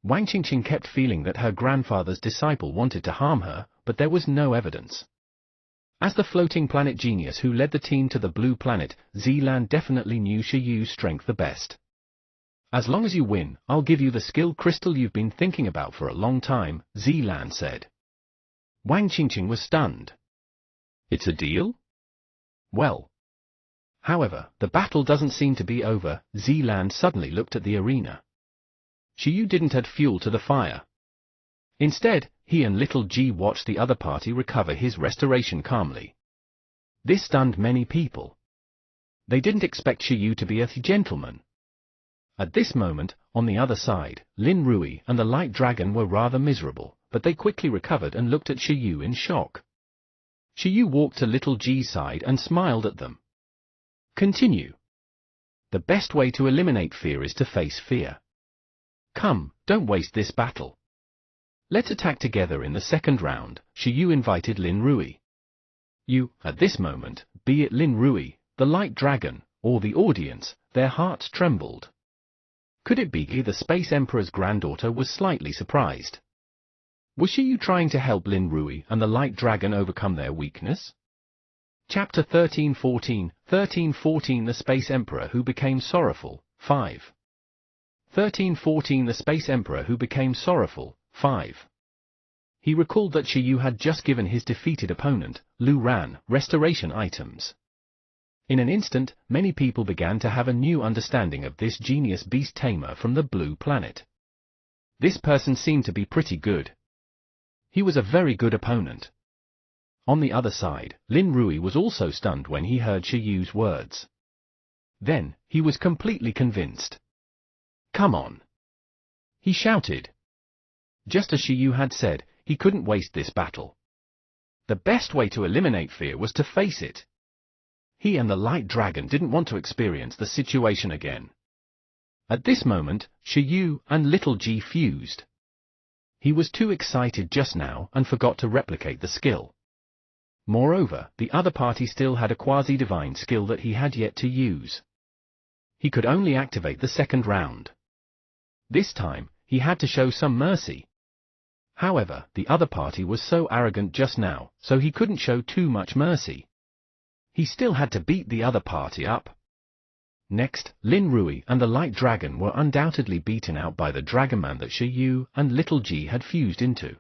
Wang Qingqing kept feeling that her grandfather's disciple wanted to harm her, but there was no evidence. As the floating planet genius who led the team to the blue planet, Zealand definitely knew Shiyu's strength the best. As long as you win, I'll give you the skill crystal you've been thinking about for a long time, Zealand said. Wang Qingqing was stunned. It's a deal? Well. However, the battle doesn't seem to be over. Zealand suddenly looked at the arena. Shiyu didn't add fuel to the fire. Instead, he and Little G watched the other party recover his restoration calmly. This stunned many people. They didn't expect Shiyu to be a gentleman. At this moment, on the other side, Lin Rui and the Light Dragon were rather miserable, but they quickly recovered and looked at Shiyu in shock. Shiyu walked to Little G's side and smiled at them. Continue. The best way to eliminate fear is to face fear. Come, don't waste this battle. Let's attack together in the second round, Shiyu invited Lin Rui. At this moment, be it Lin Rui, the Light Dragon, or the audience, their hearts trembled. Could it be the Space Emperor's granddaughter was slightly surprised? Was Shiyu trying to help Lin Rui and the Light Dragon overcome their weakness? Chapter 1314, 1314 The Space Emperor Who Became Sorrowful, 5. 1314 The Space Emperor Who Became Sorrowful, 5. He recalled that Shiyu had just given his defeated opponent, Lu Ran, restoration items. In an instant, many people began to have a new understanding of this genius beast tamer from the blue planet. This person seemed to be pretty good. He was a very good opponent. On the other side, Lin Rui was also stunned when he heard Shiyu's words. Then, he was completely convinced. Come on! He shouted. Just as Shiyu had said, he couldn't waste this battle. The best way to eliminate fear was to face it. He and the Light Dragon didn't want to experience the situation again. At this moment, Shiyu and Little G fused. He was too excited just now and forgot to replicate the skill. Moreover, the other party still had a quasi-divine skill that he had yet to use. He could only activate the second round. This time, he had to show some mercy. However, the other party was so arrogant just now, so he couldn't show too much mercy. He still had to beat the other party up. Next, Lin Rui and the Light Dragon were undoubtedly beaten out by the Dragonman that Shiyu and Little G had fused into.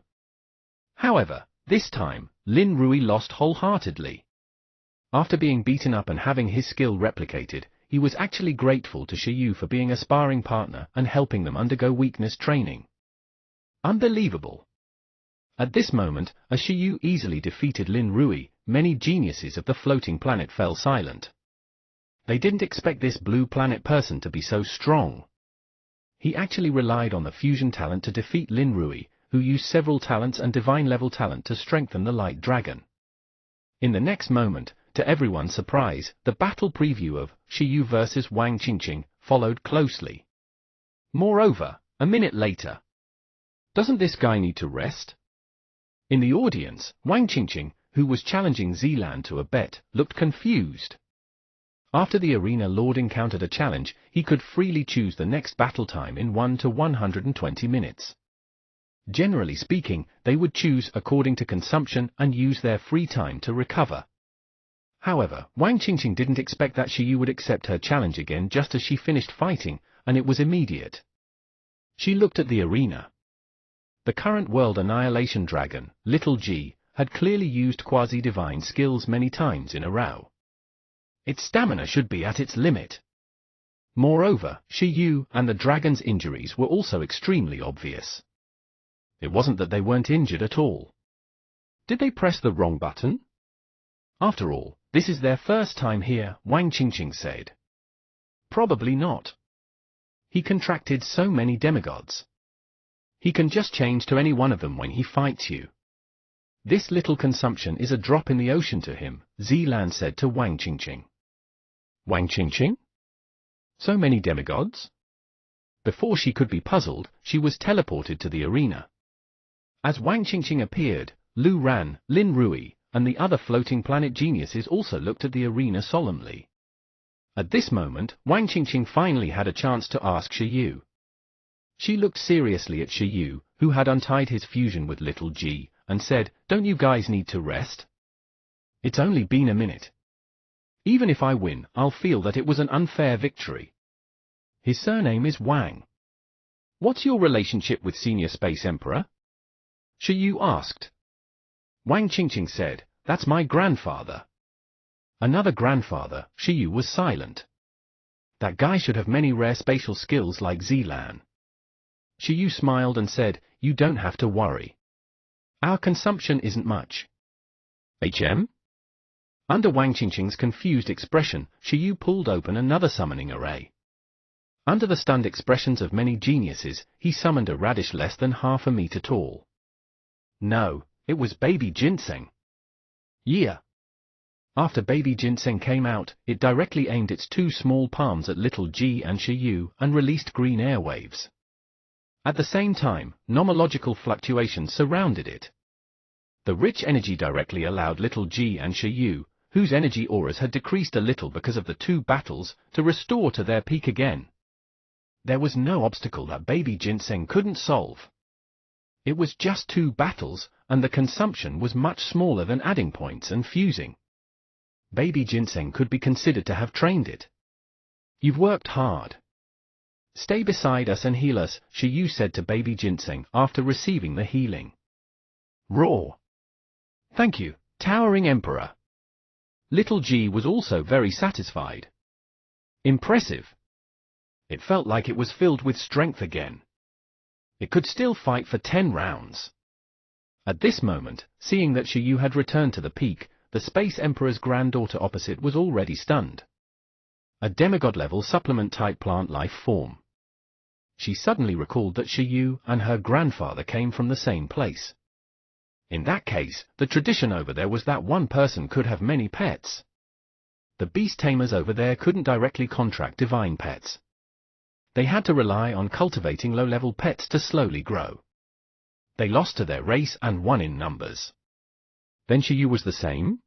However, this time, Lin Rui lost wholeheartedly. After being beaten up and having his skill replicated, he was actually grateful to Shiyu for being a sparring partner and helping them undergo weakness training. Unbelievable! At this moment, as Shiyu easily defeated Lin Rui, many geniuses of the floating planet fell silent. They didn't expect this blue planet person to be so strong. He actually relied on the fusion talent to defeat Lin Rui, who used several talents and divine-level talent to strengthen the Light Dragon. In the next moment, to everyone's surprise, the battle preview of Shiyu vs Wang Qingqing followed closely. Moreover, a minute later. Doesn't this guy need to rest? In the audience, Wang Qingqing, who was challenging Zealand to a bet, looked confused. After the arena lord encountered a challenge, he could freely choose the next battle time in 1 to 120 minutes. Generally speaking, they would choose according to consumption and use their free time to recover. However, Wang Qingqing didn't expect that Shiyu would accept her challenge again just as she finished fighting, and it was immediate. She looked at the arena. The current world annihilation dragon, Little G, had clearly used quasi-divine skills many times in a row. Its stamina should be at its limit. Moreover, Shiyu and the dragon's injuries were also extremely obvious. It wasn't that they weren't injured at all. Did they press the wrong button? After all, this is their first time here, Wang Qingqing said. Probably not. He contracted so many demigods. He can just change to any one of them when he fights you. This little consumption is a drop in the ocean to him, Zealand said to Wang Qingqing. Wang Qingqing? So many demigods? Before she could be puzzled, she was teleported to the arena. As Wang Qingqing appeared, Lu Ran, Lin Rui, and the other floating planet geniuses also looked at the arena solemnly. At this moment, Wang Qingqing finally had a chance to ask Shiyu. She looked seriously at Shiyu, who had untied his fusion with Little G, and said, "Don't you guys need to rest?" It's only been a minute. Even if I win, I'll feel that it was an unfair victory. His surname is Wang. What's your relationship with Senior Space Emperor? Shiyu asked. Wang Qingqing said, that's my grandfather. Another grandfather. Shiyu was silent. That guy should have many rare spatial skills like Zilan. Shiyu smiled and said, you don't have to worry. Our consumption isn't much. HM? Under Wang Qingqing's confused expression, Shiyu pulled open another summoning array. Under the stunned expressions of many geniuses, he summoned a radish less than half a meter tall. No, it was Baby Ginseng. Yeah. After Baby Ginseng came out, it directly aimed its two small palms at Little G and Shiyu and released green airwaves. At the same time, nomological fluctuations surrounded it. The rich energy directly allowed Little G and Shiyu, whose energy auras had decreased a little because of the two battles, to restore to their peak again. There was no obstacle that Baby Ginseng couldn't solve. It was just two battles, and the consumption was much smaller than adding points and fusing. Baby Ginseng could be considered to have trained it. You've worked hard. Stay beside us and heal us, Shiyu said to Baby Ginseng after receiving the healing. Roar. Thank you, Towering Emperor. Little G was also very satisfied. Impressive. It felt like it was filled with strength again. It could still fight for 10 rounds. At this moment, seeing that Shiyu had returned to the peak, the Space Emperor's granddaughter opposite was already stunned. A demigod-level supplement-type plant life form. She suddenly recalled that Shiyu and her grandfather came from the same place. In that case, the tradition over there was that one person could have many pets. The beast tamers over there couldn't directly contract divine pets. They had to rely on cultivating low-level pets to slowly grow. They lost to their race and won in numbers. Then Shiyu was the same?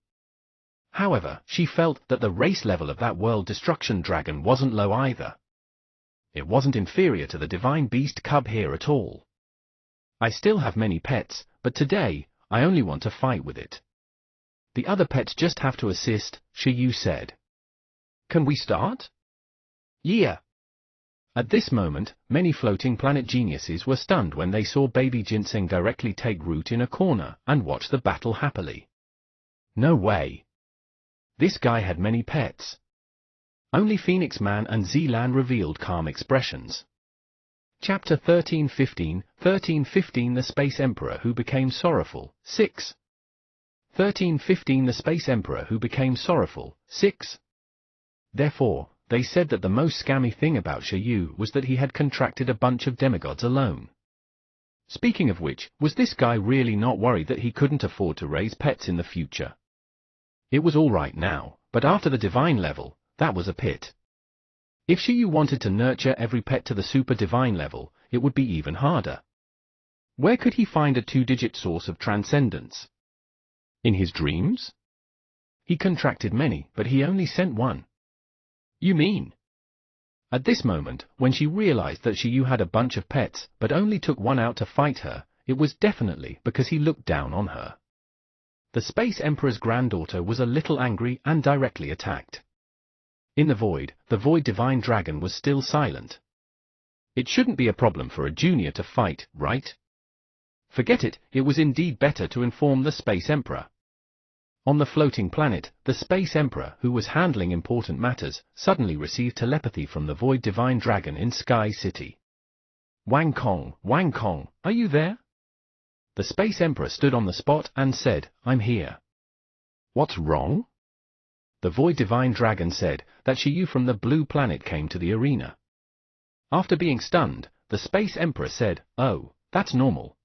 However, she felt that the race level of that world destruction dragon wasn't low either. It wasn't inferior to the divine beast cub here at all. I still have many pets, but today, I only want to fight with it. The other pets just have to assist, Shiyu said. Can we start? Yeah. At this moment, many floating planet geniuses were stunned when they saw Baby Ginseng directly take root in a corner and watch the battle happily. No way. This guy had many pets. Only Phoenix Man and Zilan revealed calm expressions. Chapter 1315, 1315 The Space Emperor Who Became Sorrowful, 6. 1315 The Space Emperor Who Became Sorrowful, 6. Therefore, they said that the most scammy thing about Shiyu was that he had contracted a bunch of demigods alone. Speaking of which, was this guy really not worried that he couldn't afford to raise pets in the future? It was alright now, but after the divine level, that was a pit. If Shiyu wanted to nurture every pet to the super divine level, it would be even harder. Where could he find a two-digit source of transcendence? In his dreams? He contracted many, but he only sent one. You mean? At this moment, when she realized that Shiyu had a bunch of pets, but only took one out to fight her, it was definitely because he looked down on her. The Space Emperor's granddaughter was a little angry and directly attacked. In the void divine dragon was still silent. It shouldn't be a problem for a junior to fight, right? Forget it, it was indeed better to inform the Space Emperor. On the floating planet, the Space Emperor, who was handling important matters, suddenly received telepathy from the void divine dragon in Sky City. Wang Kong, are you there? The Space Emperor stood on the spot and said, I'm here. What's wrong? The void divine dragon said that Shiyu from the blue planet came to the arena. After being stunned, the Space Emperor said, oh, that's normal.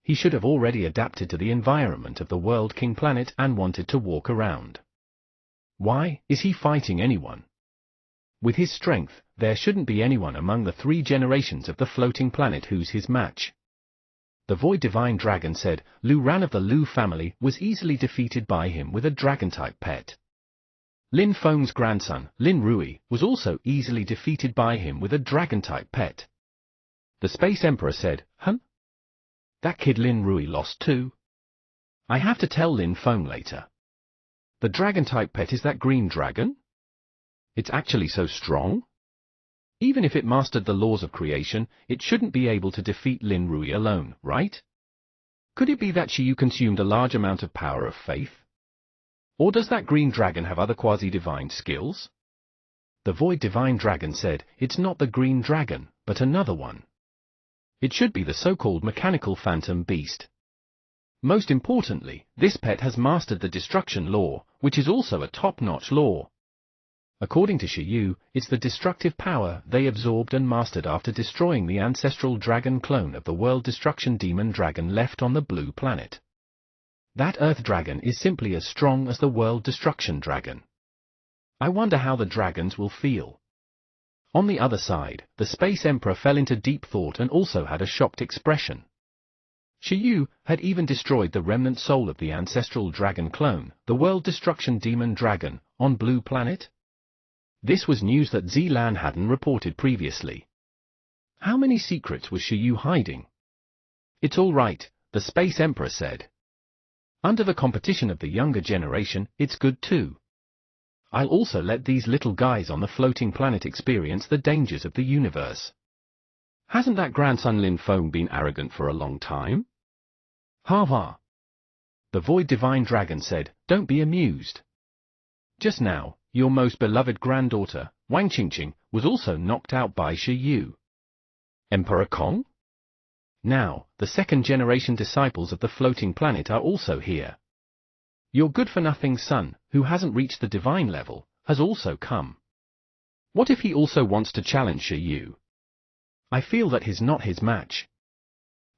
He should have already adapted to the environment of the World King planet and wanted to walk around. Why is he fighting anyone? With his strength, there shouldn't be anyone among the 3 generations of the floating planet who's his match. The Void Divine Dragon said Lu Ran of the Lu family was easily defeated by him with a dragon-type pet. Lin Feng's grandson, Lin Rui, was also easily defeated by him with a dragon-type pet. The Space Emperor said, huh? That kid Lin Rui lost too? I have to tell Lin Feng later. The dragon-type pet is that green dragon? It's actually so strong? Even if it mastered the laws of creation, it shouldn't be able to defeat Lin Rui alone, right? Could it be that Xiyu consumed a large amount of power of faith? Or does that green dragon have other quasi-divine skills? The Void Divine Dragon said, it's not the green dragon, but another one. It should be the so-called mechanical phantom beast. Most importantly, this pet has mastered the destruction law, which is also a top-notch law. According to Xiyu, it's the destructive power they absorbed and mastered after destroying the ancestral dragon clone of the world destruction demon dragon left on the blue planet. That Earth dragon is simply as strong as the world destruction dragon. I wonder how the dragons will feel. On the other side, the Space Emperor fell into deep thought and also had a shocked expression. Xiyu had even destroyed the remnant soul of the ancestral dragon clone, the world destruction demon dragon, on Blue Planet. This was news that Zilan hadn't reported previously. How many secrets was Xiyu hiding? It's all right, the Space Emperor said. Under the competition of the younger generation, it's good too. I'll also let these little guys on the floating planet experience the dangers of the universe. Hasn't that grandson Lin Feng been arrogant for a long time? Ha ha. The Void Divine Dragon said, don't be amused. Just now, your most beloved granddaughter, Wang Qingqing, was also knocked out by Xiyu. Emperor Kong? Now, the second-generation disciples of the floating planet are also here. Your good-for-nothing son, who hasn't reached the divine level, has also come. What if he also wants to challenge Xiyu? I feel that he's not his match.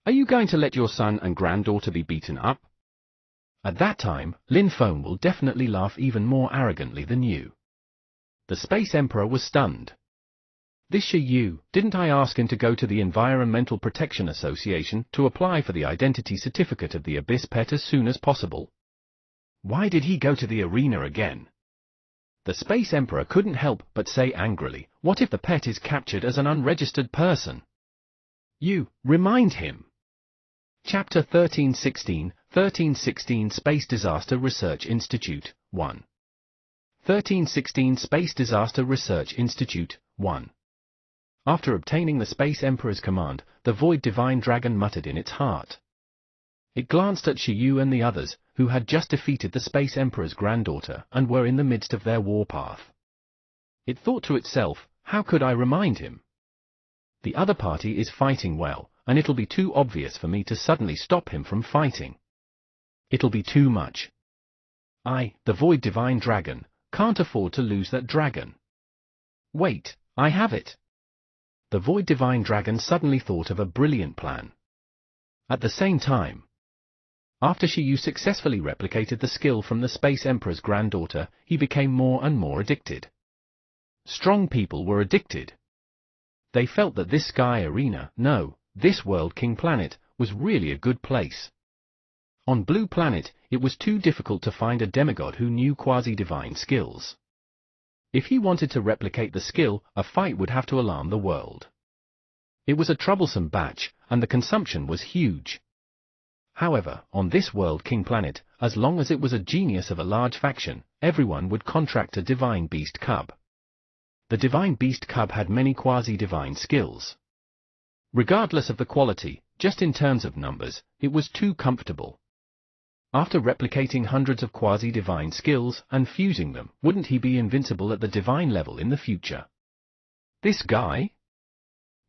Are you going to let your son and granddaughter be beaten up? At that time, Lin Feng will definitely laugh even more arrogantly than you. The Space Emperor was stunned. This Xiyu, didn't I ask him to go to the Environmental Protection Association to apply for the identity certificate of the Abyss pet as soon as possible? Why did he go to the arena again? The Space Emperor couldn't help but say angrily, what if the pet is captured as an unregistered person? You, remind him. Chapter 1316 Space Disaster Research Institute, 1. 1316 Space Disaster Research Institute, 1. After obtaining the Space Emperor's command, the Void Divine Dragon muttered in its heart. It glanced at Xiyu and the others, who had just defeated the Space Emperor's granddaughter and were in the midst of their warpath. It thought to itself, how could I remind him? The other party is fighting well, and it'll be too obvious for me to suddenly stop him from fighting. It'll be too much. I, the Void Divine Dragon, can't afford to lose that dragon. Wait, I have it. The Void Divine Dragon suddenly thought of a brilliant plan. At the same time, after Xiyu successfully replicated the skill from the Space Emperor's granddaughter, he became more and more addicted. Strong people were addicted. They felt that this sky arena, no, this World King planet, was really a good place. On Blue Planet, it was too difficult to find a demigod who knew quasi-divine skills. If he wanted to replicate the skill, a fight would have to alarm the world. It was a troublesome batch, and the consumption was huge. However, on this World King planet, as long as it was a genius of a large faction, everyone would contract a Divine Beast Cub. The Divine Beast Cub had many quasi-divine skills. Regardless of the quality, just in terms of numbers, it was too comfortable. After replicating hundreds of quasi-divine skills and fusing them, wouldn't he be invincible at the divine level in the future? This guy?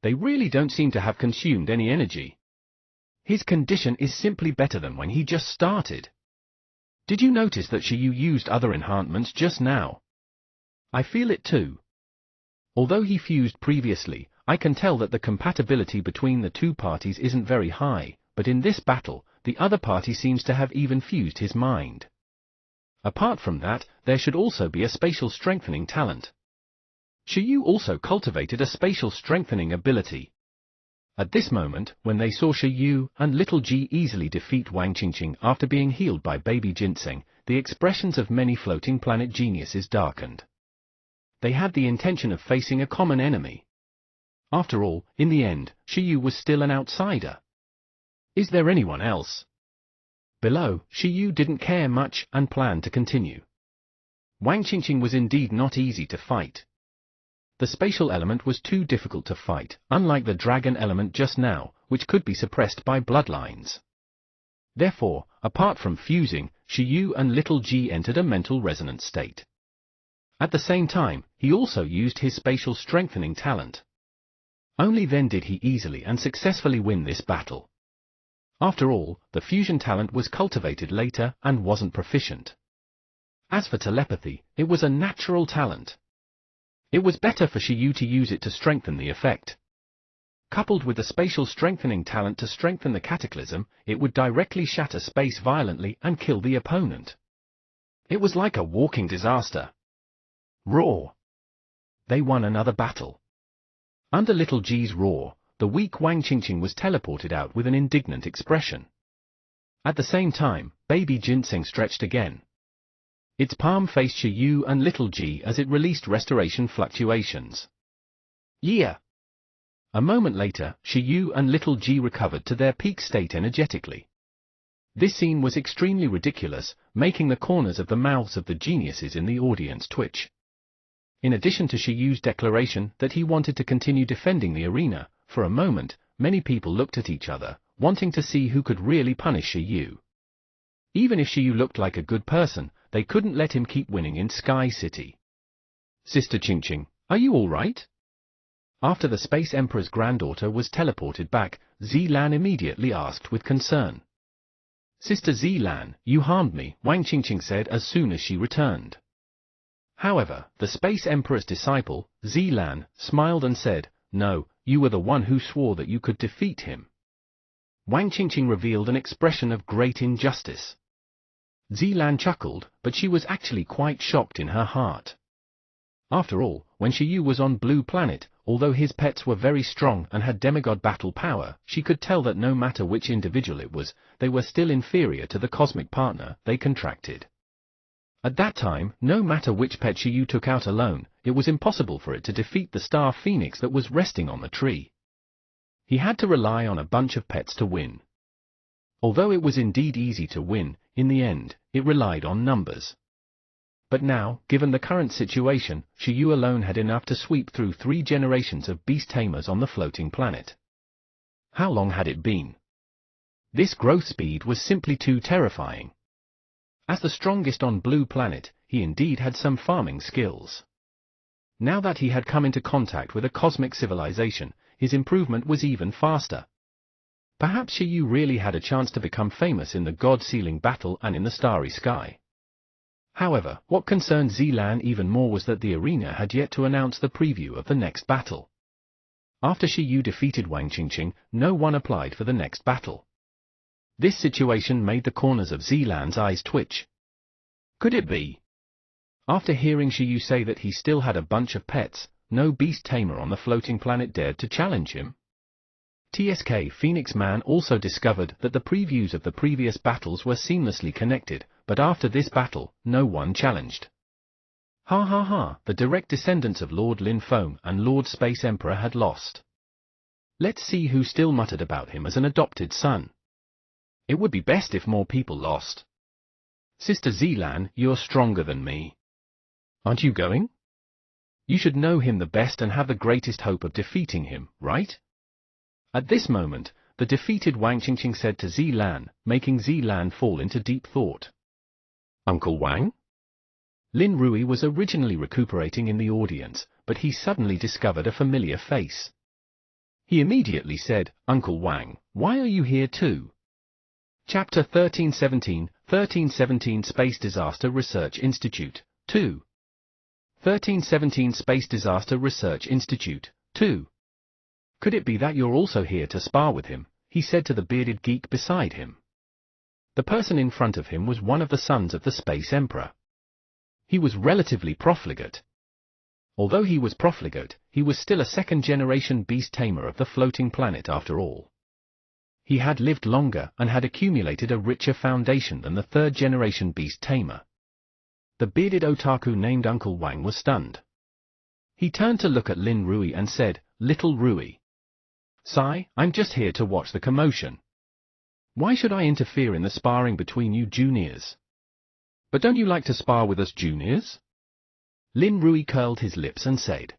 They really don't seem to have consumed any energy. His condition is simply better than when he just started. Did you notice that Xiyu used other enhancements just now? I feel it too. Although he fused previously, I can tell that the compatibility between the two parties isn't very high, but in this battle, the other party seems to have even fused his mind. Apart from that, there should also be a spatial strengthening talent. Xiyu also cultivated a spatial strengthening ability. At this moment, when they saw Xiyu and Little G easily defeat Wang Qingqing after being healed by Baby Ginseng, the expressions of many floating planet geniuses darkened. They had the intention of facing a common enemy. After all, in the end, Xiyu was still an outsider. Is there anyone else? Below, Xiyu didn't care much and planned to continue. Wang Qingqing was indeed not easy to fight. The spatial element was too difficult to fight, unlike the dragon element just now, which could be suppressed by bloodlines. Therefore, apart from fusing, Shiyu and Little Ji entered a mental resonance state. At the same time, he also used his spatial strengthening talent. Only then did he easily and successfully win this battle. After all, the fusion talent was cultivated later and wasn't proficient. As for telepathy, it was a natural talent. It was better for Shiyu to use it to strengthen the effect. Coupled with the spatial strengthening talent to strengthen the cataclysm, it would directly shatter space violently and kill the opponent. It was like a walking disaster. Roar! They won another battle. Under Little Ji's roar, the weak Wang Qingqing was teleported out with an indignant expression. At the same time, baby Ginseng stretched again. Its palm faced Shiyu and Little Ji as it released restoration fluctuations. Yeah! A moment later, Shiyu and Little Ji recovered to their peak state energetically. This scene was extremely ridiculous, making the corners of the mouths of the geniuses in the audience twitch. In addition to Shiyu's declaration that he wanted to continue defending the arena, for a moment, many people looked at each other, wanting to see who could really punish Shiyu. Even if Shiyu looked like a good person, they couldn't let him keep winning in Sky City. Sister Qingqing, are you all right? After the Space Emperor's granddaughter was teleported back, Zilan immediately asked with concern. Sister Zilan, you harmed me, Wang Qingqing said as soon as she returned. However, the Space Emperor's disciple, Zilan, smiled and said, no, you were the one who swore that you could defeat him. Wang Qingqing revealed an expression of great injustice. Zilan chuckled, but she was actually quite shocked in her heart. After all, when Shiyu was on Blue Planet, although his pets were very strong and had demigod battle power, she could tell that no matter which individual it was, they were still inferior to the cosmic partner they contracted. At that time, no matter which pet Shiyu took out alone, it was impossible for it to defeat the star phoenix that was resting on the tree. He had to rely on a bunch of pets to win. Although it was indeed easy to win, in the end, it relied on numbers. But now, given the current situation, Shiyu alone had enough to sweep through 3 generations of beast tamers on the floating planet. How long had it been? This growth speed was simply too terrifying. As the strongest on Blue Planet, he indeed had some farming skills. Now that he had come into contact with a cosmic civilization, his improvement was even faster. Perhaps Shiyu really had a chance to become famous in the God-sealing battle and in the starry sky. However, what concerned Zilan even more was that the arena had yet to announce the preview of the next battle. After Shiyu defeated Wang Qingqing, no one applied for the next battle. This situation made the corners of Zilan's eyes twitch. Could it be? After hearing Shiyu say that he still had a bunch of pets, no beast tamer on the floating planet dared to challenge him. TSK Phoenix Man also discovered that the previews of the previous battles were seamlessly connected, but after this battle, no one challenged. Ha ha ha, the direct descendants of Lord Lin Feng and Lord Space Emperor had lost. Let's see who still muttered about him as an adopted son. It would be best if more people lost. Sister Zilan, you're stronger than me. Aren't you going? You should know him the best and have the greatest hope of defeating him, right? At this moment, the defeated Wang Qingqing said to Zilan, making Zilan fall into deep thought. Uncle Wang? Lin Rui was originally recuperating in the audience, but he suddenly discovered a familiar face. He immediately said, Uncle Wang, why are you here too? Chapter 1317 Space Disaster Research Institute, 2 1317 Space Disaster Research Institute, 2 Could it be that you're also here to spar with him? He said to the bearded geek beside him. The person in front of him was one of the sons of the Space Emperor. He was relatively profligate. Although he was profligate, he was still a second-generation beast tamer of the floating planet after all. He had lived longer and had accumulated a richer foundation than the third-generation beast tamer. The bearded otaku named Uncle Wang was stunned. He turned to look at Lin Rui and said, Little Rui. Sai, I'm just here to watch the commotion. Why should I interfere in the sparring between you juniors? But don't you like to spar with us juniors? Lin Rui curled his lips and said,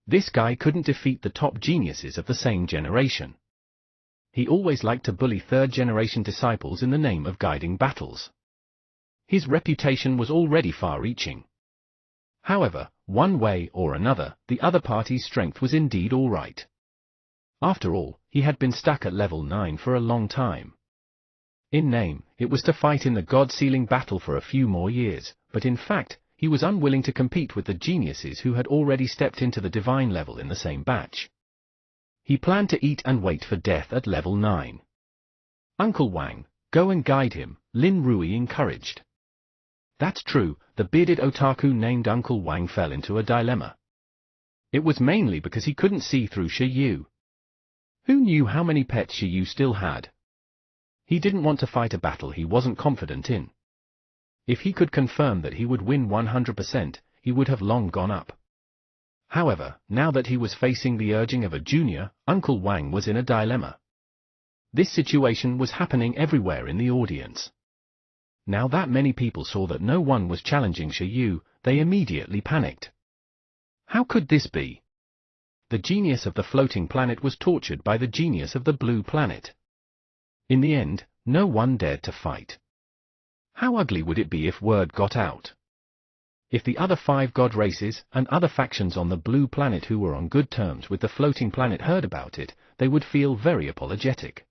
"This guy couldn't defeat the top geniuses of the same generation. He always liked to bully third-generation disciples in the name of guiding battles. His reputation was already far-reaching. However, one way or another, the other party's strength was indeed all right. After all, he had been stuck at level 9 for a long time. In name, it was to fight in the God-sealing battle for a few more years, but in fact, he was unwilling to compete with the geniuses who had already stepped into the divine level in the same batch. He planned to eat and wait for death at level 9. Uncle Wang, go and guide him, Lin Rui encouraged. That's true, the bearded otaku named Uncle Wang fell into a dilemma. It was mainly because he couldn't see through Shiyu. Who knew how many pets Shiyu still had? He didn't want to fight a battle he wasn't confident in. If he could confirm that he would win 100%, he would have long gone up. However, now that he was facing the urging of a junior, Uncle Wang was in a dilemma. This situation was happening everywhere in the audience. Now that many people saw that no one was challenging Shiyu, they immediately panicked. How could this be? The genius of the floating planet was tortured by the genius of the blue planet. In the end, no one dared to fight. How ugly would it be if word got out? If the other 5 god races and other factions on the blue planet who were on good terms with the floating planet heard about it, they would feel very apologetic.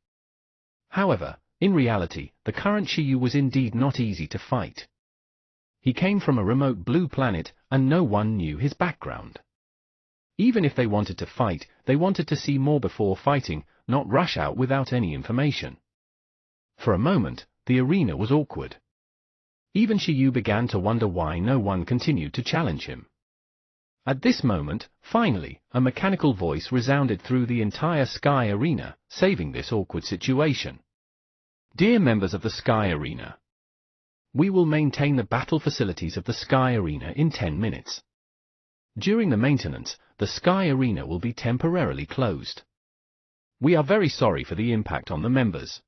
However, in reality, the current Shiyu was indeed not easy to fight. He came from a remote blue planet, and no one knew his background. Even if they wanted to fight, they wanted to see more before fighting, not rush out without any information. For a moment, the arena was awkward. Even Shiyu began to wonder why no one continued to challenge him. At this moment, finally, a mechanical voice resounded through the entire Sky Arena, saving this awkward situation. Dear members of the Sky Arena, we will maintain the battle facilities of the Sky Arena in 10 minutes. During the maintenance, the Sky Arena will be temporarily closed. We are very sorry for the impact on the members.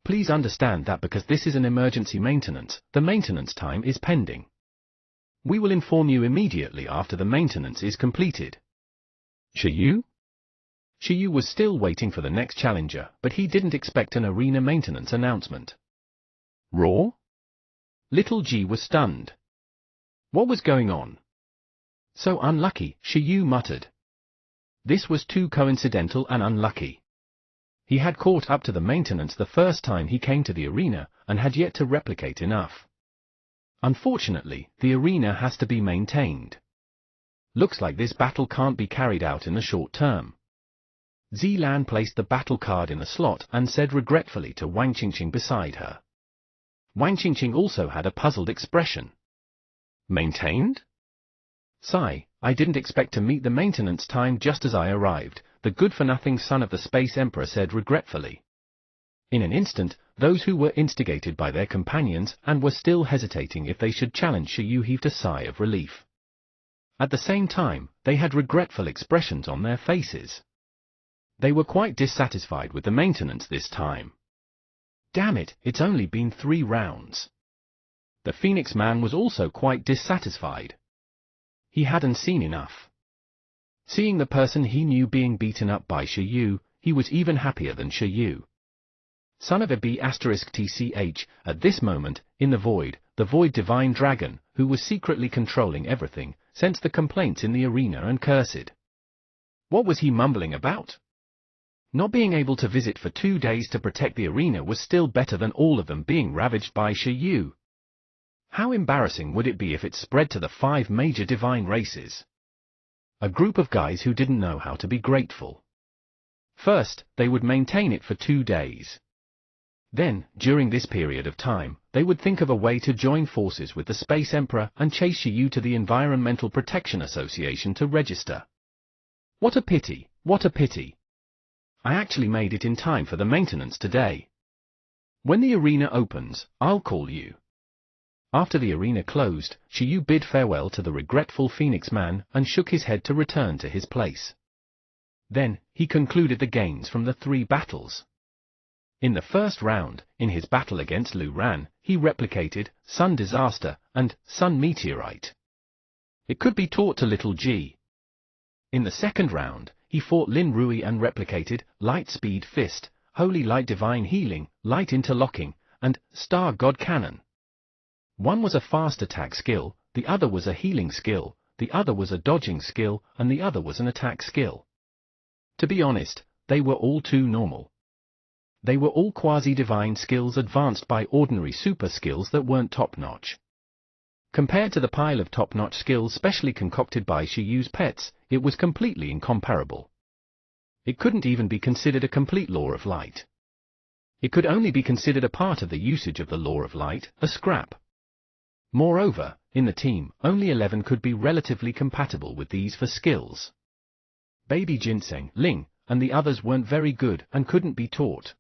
Please understand that because this is an emergency maintenance, the maintenance time is pending. We will inform you immediately after the maintenance is completed. Shiyu? Shiyu was still waiting for the next challenger, but he didn't expect an arena maintenance announcement. Raw? Little G was stunned. What was going on? So unlucky, Shiyu muttered. This was too coincidental and unlucky. He had caught up to the maintenance the first time he came to the arena, and had yet to replicate enough. Unfortunately, the arena has to be maintained. Looks like this battle can't be carried out in the short term. Zilan placed the battle card in the slot and said regretfully to Wang Qingqing beside her. Wang Qingqing also had a puzzled expression. Maintained? Sigh, I didn't expect to meet the maintenance time just as I arrived, the good-for-nothing son of the Space Emperor said regretfully. In an instant, those who were instigated by their companions and were still hesitating if they should challenge Shiyu heaved a sigh of relief. At the same time, they had regretful expressions on their faces. They were quite dissatisfied with the maintenance this time. Damn it, it's only been 3 rounds. The Phoenix Man was also quite dissatisfied. He hadn't seen enough. Seeing the person he knew being beaten up by Shiyu, he was even happier than Shiyu. Son of a B*TCH, at this moment, in the Void Divine Dragon, who was secretly controlling everything, sensed the complaints in the arena and cursed. What was he mumbling about? Not being able to visit for 2 days to protect the arena was still better than all of them being ravaged by Shiyu. How embarrassing would it be if it spread to the 5 major divine races? A group of guys who didn't know how to be grateful. First, they would maintain it for 2 days. Then, during this period of time, they would think of a way to join forces with the Space Emperor and chase Shiyu to the Environmental Protection Association to register. What a pity, what a pity. I actually made it in time for the maintenance today. When the arena opens, I'll call you. After the arena closed, Shiyu bid farewell to the regretful Phoenix Man and shook his head to return to his place. Then, he concluded the gains from the 3 battles. In the first round, in his battle against Lu Ran, he replicated Sun Disaster and Sun Meteorite. It could be taught to little G. In the second round, he fought Lin Rui and replicated Light Speed Fist, Holy Light Divine Healing, Light Interlocking, and Star God Cannon. One was a fast attack skill, the other was a healing skill, the other was a dodging skill, and the other was an attack skill. To be honest, they were all too normal. They were all quasi-divine skills advanced by ordinary super skills that weren't top-notch. Compared to the pile of top-notch skills specially concocted by Shiyu's pets, it was completely incomparable. It couldn't even be considered a complete law of light. It could only be considered a part of the usage of the law of light, a scrap. Moreover, in the team, only 11 could be relatively compatible with these for skills. Baby Ginseng, Ling, and the others weren't very good and couldn't be taught.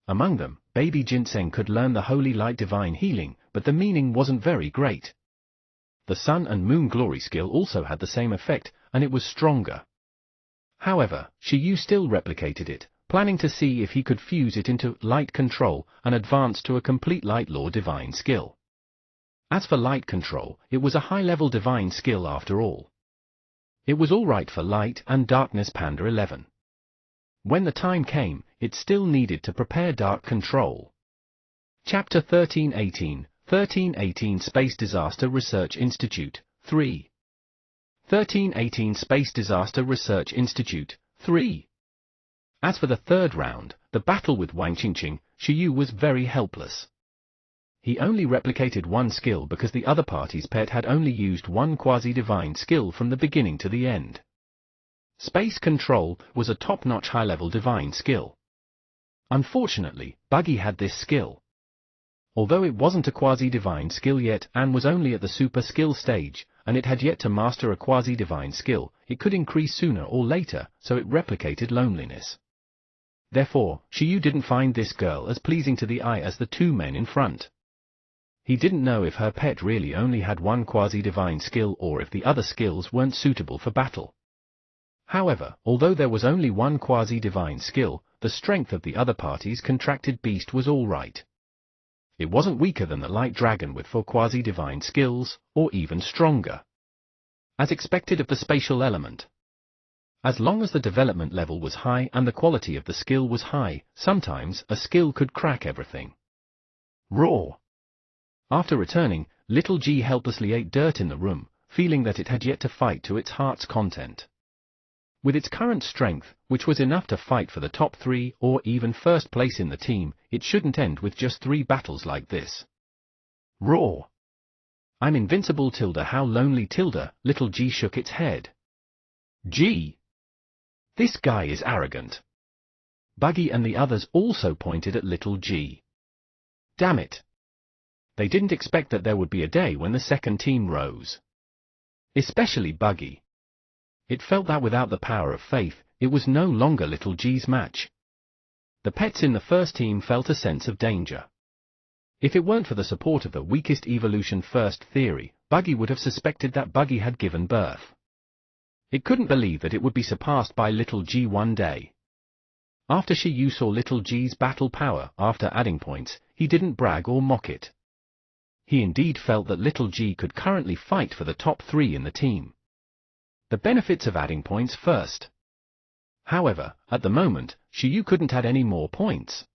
Among them, Baby Ginseng could learn the Holy Light Divine Healing, but the meaning wasn't very great. The Sun and Moon Glory skill also had the same effect, and it was stronger. However, Shiyu still replicated it, planning to see if he could fuse it into Light Control and advance to a complete Light Law Divine skill. As for Light Control, it was a high-level divine skill after all. It was alright for Light and Darkness Panda 11. When the time came, it still needed to prepare Dark Control. Chapter 1318, 1318 Space Disaster Research Institute, 3. 1318 Space Disaster Research Institute, 3. As for the third round, the battle with Wang Qingqing, Shiyu was very helpless. He only replicated one skill because the other party's pet had only used one quasi-divine skill from the beginning to the end. Space Control was a top-notch high-level divine skill. Unfortunately, Buggy had this skill. Although it wasn't a quasi-divine skill yet and was only at the super skill stage, and it had yet to master a quasi-divine skill, it could increase sooner or later, so it replicated loneliness. Therefore, Shiyu didn't find this girl as pleasing to the eye as the two men in front. He didn't know if her pet really only had one quasi-divine skill or if the other skills weren't suitable for battle. However, although there was only one quasi-divine skill, the strength of the other party's contracted beast was all right. It wasn't weaker than the light dragon with 4 quasi-divine skills, or even stronger. As expected of the spatial element. As long as the development level was high and the quality of the skill was high, sometimes a skill could crack everything. Roar! After returning, little G helplessly ate dirt in the room, feeling that it had yet to fight to its heart's content. With its current strength, which was enough to fight for the top 3 or even first place in the team, it shouldn't end with just 3 battles like this. Roar! I'm invincible tilde, how lonely tilde, little G shook its head. G! This guy is arrogant. Buggy and the others also pointed at little G. Damn it! They didn't expect that there would be a day when the second team rose. Especially Buggy. It felt that without the power of faith, it was no longer little G's match. The pets in the first team felt a sense of danger. If it weren't for the support of the weakest evolution first theory, Buggy would have suspected that Buggy had given birth. It couldn't believe that it would be surpassed by little G one day. After Shiyu saw little G's battle power after adding points, he didn't brag or mock it. He indeed felt that little G could currently fight for the top 3 in the team. The benefits of adding points first. However, at the moment, Shiyu couldn't add any more points.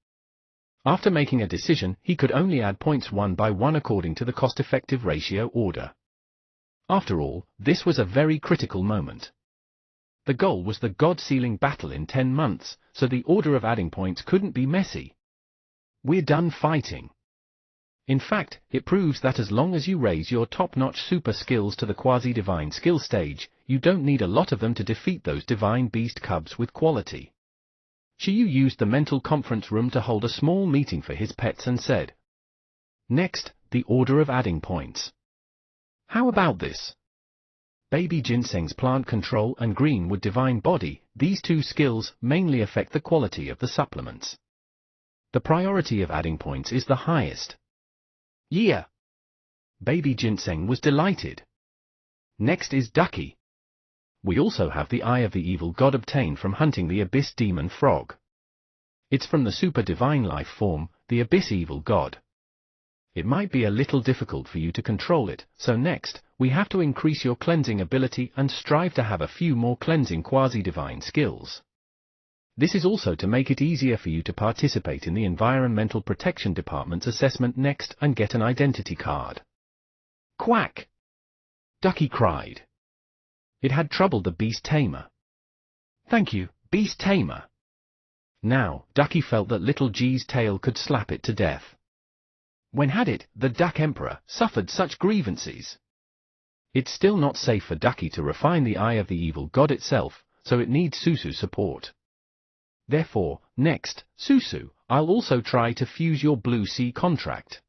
After making a decision, he could only add points 1 by 1 according to the cost-effective ratio order. After all, this was a very critical moment. The goal was the God-sealing battle in 10 months, so the order of adding points couldn't be messy. We're done fighting. In fact, it proves that as long as you raise your top-notch super skills to the quasi-divine skill stage, you don't need a lot of them to defeat those divine beast cubs with quality. Shiyu used the mental conference room to hold a small meeting for his pets and said, "Next, the order of adding points. How about this? Baby Ginseng's plant control and Greenwood divine body, these 2 skills mainly affect the quality of the supplements. The priority of adding points is the highest." Yeah! Baby Ginseng was delighted. Next is Ducky. We also have the Eye of the Evil God obtained from hunting the Abyss Demon Frog. It's from the super divine life form, the Abyss Evil God. It might be a little difficult for you to control it, so next, we have to increase your cleansing ability and strive to have a few more cleansing quasi-divine skills. This is also to make it easier for you to participate in the Environmental Protection Department's assessment next and get an identity card. Quack! Ducky cried. It had troubled the beast tamer. Thank you, beast tamer. Now, Ducky felt that Little G's tail could slap it to death. When had it, the Duck Emperor, suffered such grievances? It's still not safe for Ducky to refine the eye of the evil god itself, so it needs Susu's support. Therefore, next, Susu, I'll also try to fuse your Blue Sea contract.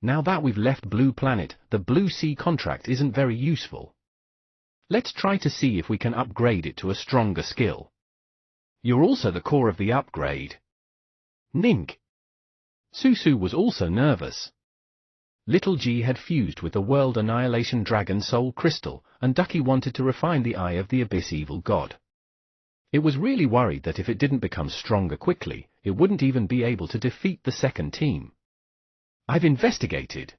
Now that we've left Blue Planet, the Blue Sea contract isn't very useful. Let's try to see if we can upgrade it to a stronger skill. You're also the core of the upgrade. Nink. Susu was also nervous. Little G had fused with the World Annihilation Dragon Soul Crystal, and Ducky wanted to refine the eye of the Abyss Evil God. It was really worried that if it didn't become stronger quickly, it wouldn't even be able to defeat the second team. I've investigated.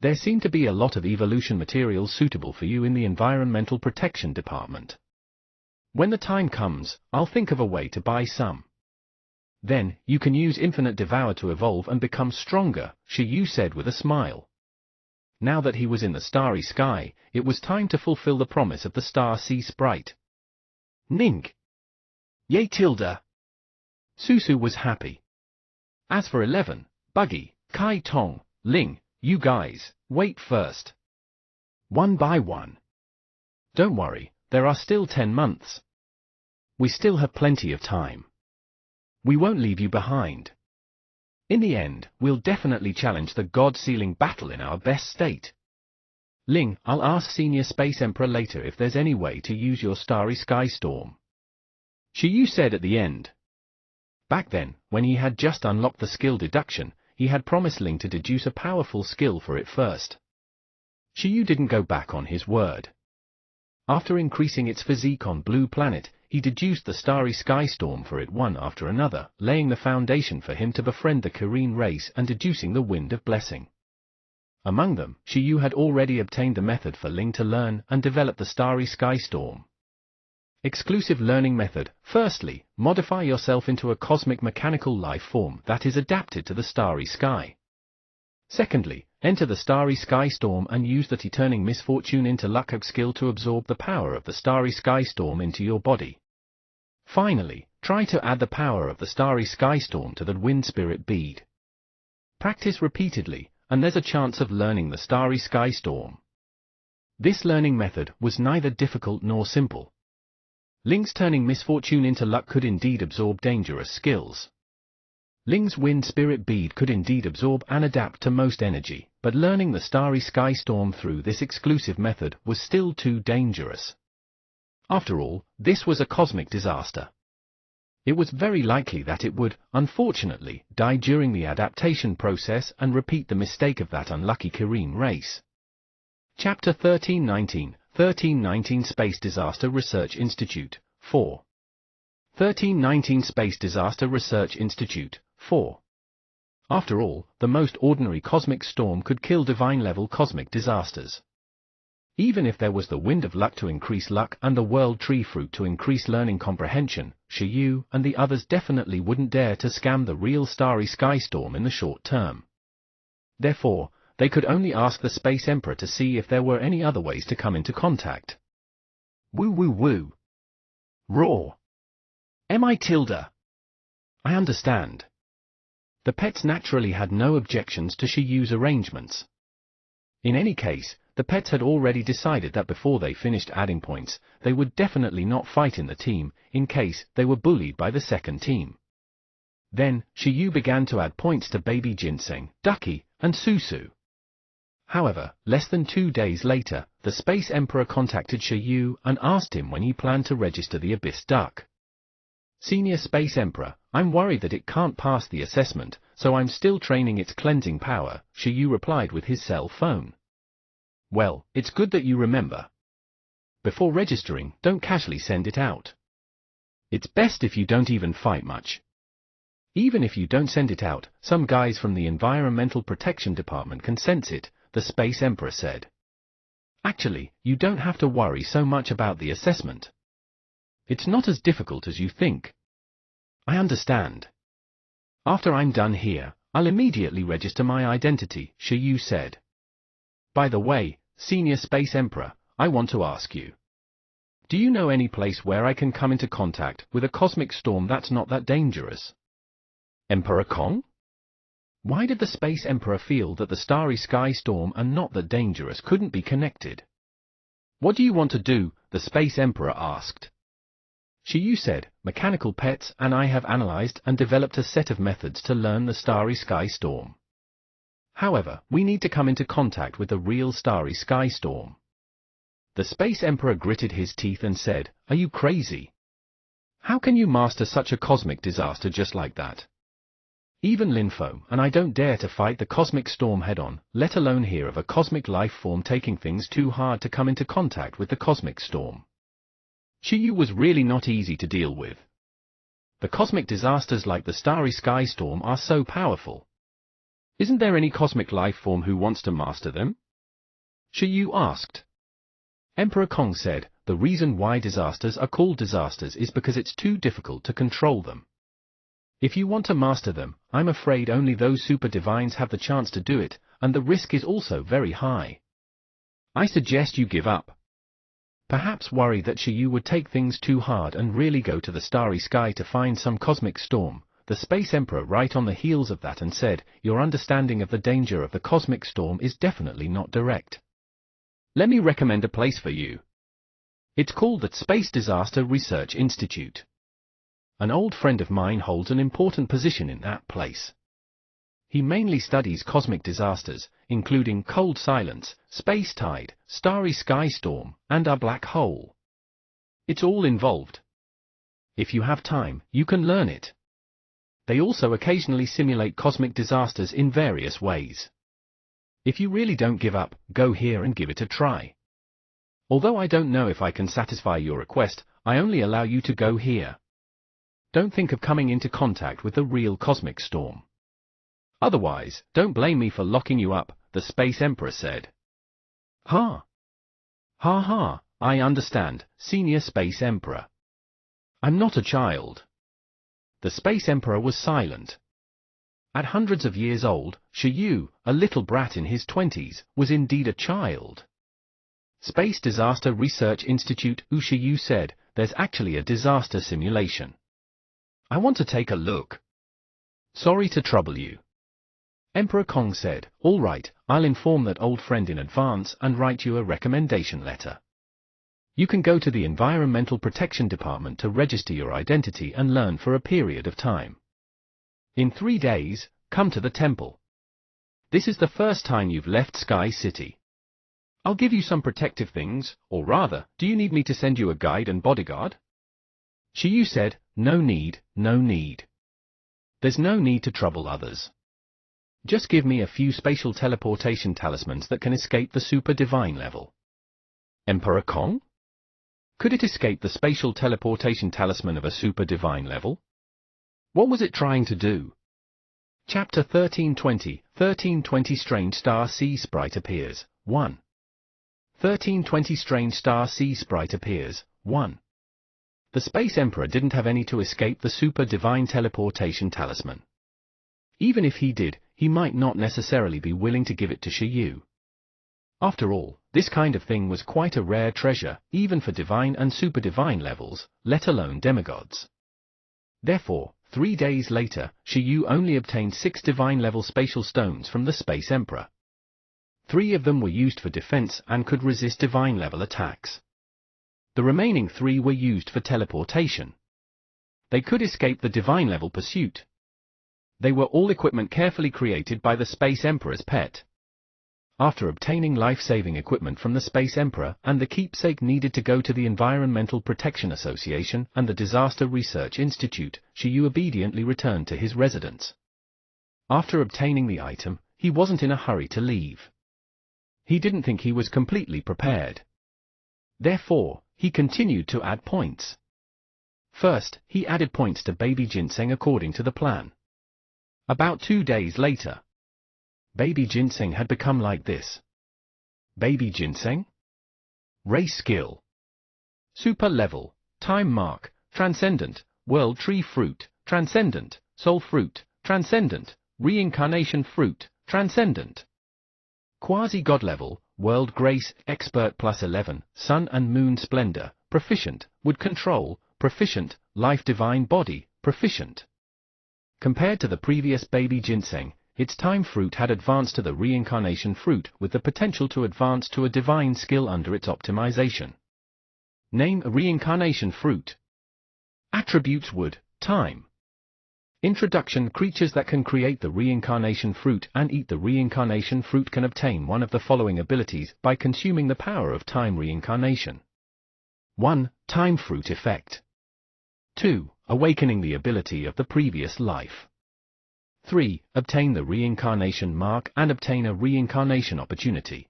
There seem to be a lot of evolution materials suitable for you in the Environmental Protection Department. When the time comes, I'll think of a way to buy some. Then, you can use Infinite Devour to evolve and become stronger, Shiyu said with a smile. Now that he was in the starry sky, it was time to fulfill the promise of the Star Sea Sprite. Nink. Yay Tilda. Susu was happy. As for 11, Buggy, Kai Tong, Ling, you guys, wait first. One by one. Don't worry, there are still 10 months. We still have plenty of time. We won't leave you behind. In the end, we'll definitely challenge the God-sealing battle in our best state. Ling, I'll ask Senior Space Emperor later if there's any way to use your Starry Sky Storm. Shiyu said at the end. Back then, when he had just unlocked the skill deduction, he had promised Ling to deduce a powerful skill for it first. Shiyu didn't go back on his word. After increasing its physique on Blue Planet, he deduced the Starry Sky Storm for it one after another, laying the foundation for him to befriend the Kirin race and deducing the Wind of Blessing. Among them, Shiyu had already obtained the method for Ling to learn and develop the Starry Sky Storm. Exclusive learning method. Firstly, modify yourself into a cosmic mechanical life form that is adapted to the starry sky. Secondly, enter the Starry Sky Storm and use the Turning Misfortune into Luck skill to absorb the power of the Starry Sky Storm into your body. Finally, try to add the power of the Starry Sky Storm to the Wind Spirit bead. Practice repeatedly, and there's a chance of learning the Starry Sky Storm. This learning method was neither difficult nor simple. Ling's Turning Misfortune into Luck could indeed absorb dangerous skills. Ling's Wind Spirit bead could indeed absorb and adapt to most energy, but learning the Starry Sky Storm through this exclusive method was still too dangerous. After all, this was a cosmic disaster. It was very likely that it would, unfortunately, die during the adaptation process and repeat the mistake of that unlucky Kirin race. Chapter 1319, 1319 Space Disaster Research Institute, 4. 1319 Space Disaster Research Institute, 4. After all, the most ordinary cosmic storm could kill divine-level cosmic disasters. Even if there was the Wind of Luck to increase luck and the World Tree Fruit to increase learning comprehension, Shiyu and the others definitely wouldn't dare to scam the real Starry Sky Storm in the short term. Therefore, they could only ask the Space Emperor to see if there were any other ways to come into contact. Woo woo woo. Roar. M.I. Tilda. I understand. The pets naturally had no objections to Shiyu's arrangements. In any case, the pets had already decided that before they finished adding points, they would definitely not fight in the team, in case they were bullied by the second team. Then, Shiyu began to add points to Baby Ginseng, Ducky, and Susu. However, less than 2 days later, the Space Emperor contacted Shiyu and asked him when he planned to register the Abyss Duck. Senior Space Emperor, I'm worried that it can't pass the assessment, so I'm still training its cleansing power, Shiyu replied with his cell phone. Well, it's good that you remember. Before registering, don't casually send it out. It's best if you don't even fight much. Even if you don't send it out, some guys from the Environmental Protection Department can sense it, the Space Emperor said. Actually, you don't have to worry so much about the assessment. It's not as difficult as you think. I understand. After I'm done here, I'll immediately register my identity, Shiyu said. By the way, Senior Space Emperor, I want to ask you. Do you know any place where I can come into contact with a cosmic storm that's not that dangerous? Emperor Kong? Why did the Space Emperor feel that the Starry Sky Storm and not that dangerous couldn't be connected? What do you want to do? The Space Emperor asked. Shiyu said, Mechanical Pets and I have analyzed and developed a set of methods to learn the Starry Sky Storm. However, we need to come into contact with the real Starry Sky Storm. The Space Emperor gritted his teeth and said, Are you crazy? How can you master such a cosmic disaster just like that? Even Lin Fo and I don't dare to fight the cosmic storm head-on, let alone hear of a cosmic life form taking things too hard to come into contact with the cosmic storm. Shiyu was really not easy to deal with. The cosmic disasters like the Starry Sky Storm are so powerful. Isn't there any cosmic life form who wants to master them? Shiyu asked. Emperor Kong said, the reason why disasters are called disasters is because it's too difficult to control them. If you want to master them, I'm afraid only those super divines have the chance to do it, and the risk is also very high. I suggest you give up. Perhaps worried that Shiyu would take things too hard and really go to the starry sky to find some cosmic storm, the Space Emperor right on the heels of that and said, your understanding of the danger of the cosmic storm is definitely not direct. Let me recommend a place for you. It's called the Space Disaster Research Institute. An old friend of mine holds an important position in that place. He mainly studies cosmic disasters, including cold silence, space tide, starry sky storm, and a black hole. It's all involved. If you have time, you can learn it. They also occasionally simulate cosmic disasters in various ways. If you really don't give up, go here and give it a try. Although I don't know if I can satisfy your request, I only allow you to go here. Don't think of coming into contact with the real cosmic storm. Otherwise, don't blame me for locking you up, the Space Emperor said. Ha! Ha ha, I understand, Senior Space Emperor. I'm not a child. The Space Emperor was silent. At hundreds of years old, Shiyu, a little brat in his 20s, was indeed a child. Space Disaster Research Institute, Shiyu said, there's actually a disaster simulation. I want to take a look. Sorry to trouble you. Emperor Kong said, all right, I'll inform that old friend in advance and write you a recommendation letter. You can go to the Environmental Protection Department to register your identity and learn for a period of time. In 3 days, come to the temple. This is the first time you've left Sky City. I'll give you some protective things, or rather, do you need me to send you a guide and bodyguard? Shiyu said, no need, no need. There's no need to trouble others. Just give me a few spatial teleportation talismans that can escape the super divine level. Emperor Kong? Could it escape the spatial teleportation talisman of a super divine level? What was it trying to do? Chapter 1320 Strange Star Sea Sprite Appears, 1. 1320 Strange Star Sea Sprite Appears, 1. The Space Emperor didn't have any to escape the super divine teleportation talisman. Even if he did, he might not necessarily be willing to give it to Shiyu. After all, this kind of thing was quite a rare treasure, even for divine and super divine levels, let alone demigods. Therefore, 3 days later, Shiyu only obtained 6 divine-level spatial stones from the Space Emperor. 3 of them were used for defense and could resist divine-level attacks. The remaining 3 were used for teleportation. They could escape the divine-level pursuit. They were all equipment carefully created by the Space Emperor's pet. After obtaining life-saving equipment from the Space Emperor and the keepsake needed to go to the Environmental Protection Association and the Disaster Research Institute, Shiyu obediently returned to his residence. After obtaining the item, he wasn't in a hurry to leave. He didn't think he was completely prepared. Therefore, he continued to add points. First, he added points to Baby Ginseng according to the plan. About 2 days later, Baby Ginseng had become like this. Baby Ginseng? Race skill. Super level, time mark, transcendent, world tree fruit, transcendent, soul fruit, transcendent, reincarnation fruit, transcendent. Quasi-god level, world grace, expert +11, sun and moon splendor, proficient, wood control, proficient, life divine body, proficient. Compared to the previous baby ginseng, its time fruit had advanced to the reincarnation fruit with the potential to advance to a divine skill under its optimization. Name a reincarnation fruit. Attributes: wood, time. Introduction: creatures that can create the reincarnation fruit and eat the reincarnation fruit can obtain one of the following abilities by consuming the power of time reincarnation. 1. Time fruit effect. 2. Awakening the ability of the previous life. 3. Obtain the reincarnation mark and obtain a reincarnation opportunity.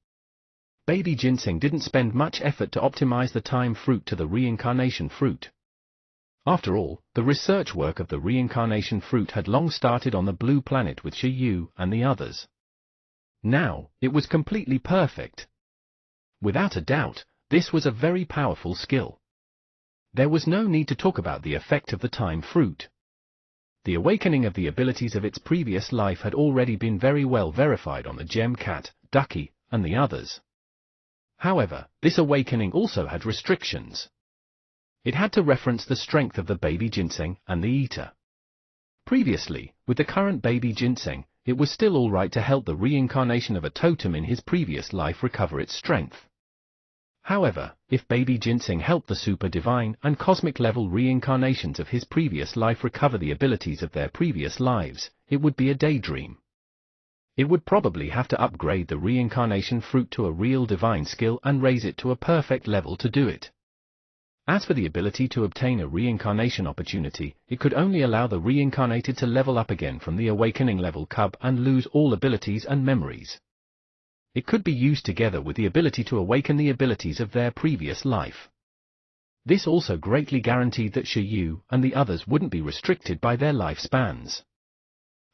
Baby ginseng didn't spend much effort to optimize the time fruit to the reincarnation fruit. After all, the research work of the reincarnation fruit had long started on the blue planet with Shi Yu and the others. Now, it was completely perfect. Without a doubt, this was a very powerful skill. There was no need to talk about the effect of the time fruit. The awakening of the abilities of its previous life had already been very well verified on the gem cat, Ducky, and the others. However, this awakening also had restrictions. It had to reference the strength of the baby ginseng and the eater. Previously, with the current baby ginseng, it was still alright to help the reincarnation of a totem in his previous life recover its strength. However, if baby ginseng helped the super divine and cosmic level reincarnations of his previous life recover the abilities of their previous lives, it would be a daydream. It would probably have to upgrade the reincarnation fruit to a real divine skill and raise it to a perfect level to do it. As for the ability to obtain a reincarnation opportunity, it could only allow the reincarnated to level up again from the awakening level cub and lose all abilities and memories. It could be used together with the ability to awaken the abilities of their previous life. This also greatly guaranteed that Shi Yu and the others wouldn't be restricted by their lifespans.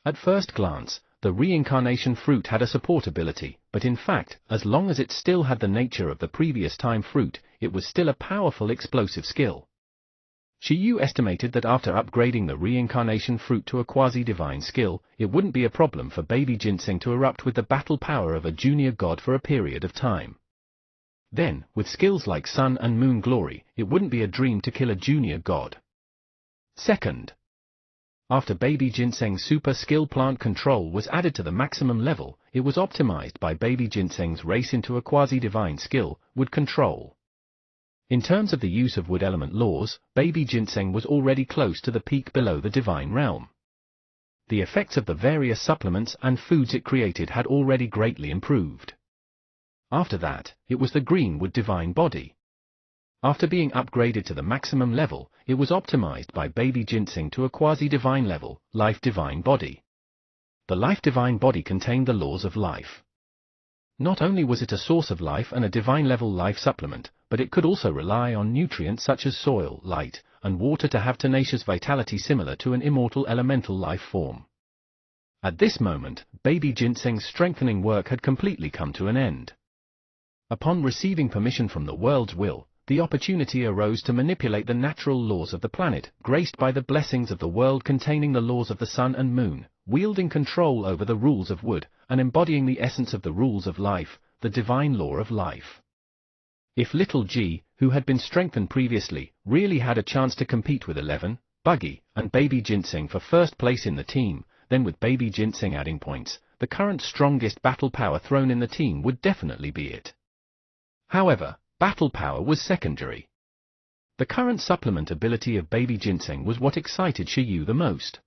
At first glance, the reincarnation fruit had a support ability, but in fact, as long as it still had the nature of the previous time fruit, it was still a powerful explosive skill. Shi Yu estimated that after upgrading the reincarnation fruit to a quasi-divine skill, it wouldn't be a problem for baby ginseng to erupt with the battle power of a junior god for a period of time. Then, with skills like sun and moon glory, it wouldn't be a dream to kill a junior god. Second, after baby ginseng's super skill plant control was added to the maximum level, it was optimized by baby ginseng's race into a quasi-divine skill, wood control. In terms of the use of wood element laws, baby ginseng was already close to the peak below the divine realm. The effects of the various supplements and foods it created had already greatly improved. After that, it was the green wood divine body. After being upgraded to the maximum level, it was optimized by baby ginseng to a quasi-divine level, life divine body. The life divine body contained the laws of life. Not only was it a source of life and a divine level life supplement, but it could also rely on nutrients such as soil, light, and water to have tenacious vitality similar to an immortal elemental life form. At this moment, baby ginseng's strengthening work had completely come to an end. Upon receiving permission from the world's will, the opportunity arose to manipulate the natural laws of the planet, graced by the blessings of the world containing the laws of the sun and moon, wielding control over the rules of wood, and embodying the essence of the rules of life, the divine law of life. If little G, who had been strengthened previously, really had a chance to compete with 11, Buggy, and baby ginseng for first place in the team, then with baby ginseng adding points, the current strongest battle power thrown in the team would definitely be it. However, battle power was secondary. The current supplement ability of baby ginseng was what excited Shi Yu the most.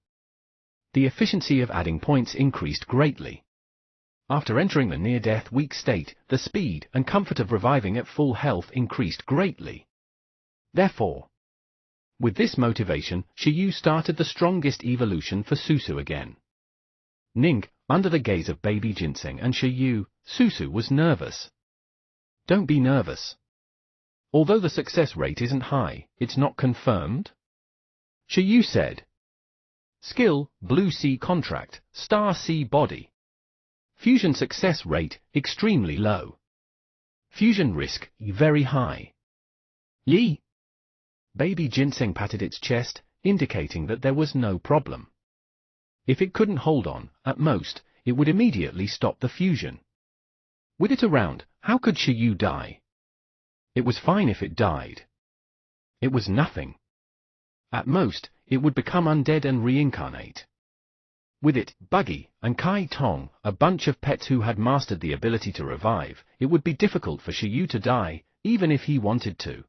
The efficiency of adding points increased greatly. After entering the near-death weak state, the speed and comfort of reviving at full health increased greatly. Therefore, with this motivation, Shi Yu started the strongest evolution for Susu again. Ning, under the gaze of baby ginseng and Shi Yu, Susu was nervous. Don't be nervous. Although the success rate isn't high, it's not confirmed. Shi Yu said. Skill, Blue Sea contract, Star Sea body. Fusion success rate, extremely low. Fusion risk very high. Yi. Baby ginseng patted its chest, indicating that there was no problem. If it couldn't hold on, at most, it would immediately stop the fusion. With it around, how could Shiyu die? It was fine if it died. It was nothing. At most, it would become undead and reincarnate. With it, Buggy, and Kai Tong, a bunch of pets who had mastered the ability to revive, it would be difficult for Shiyu to die, even if he wanted to.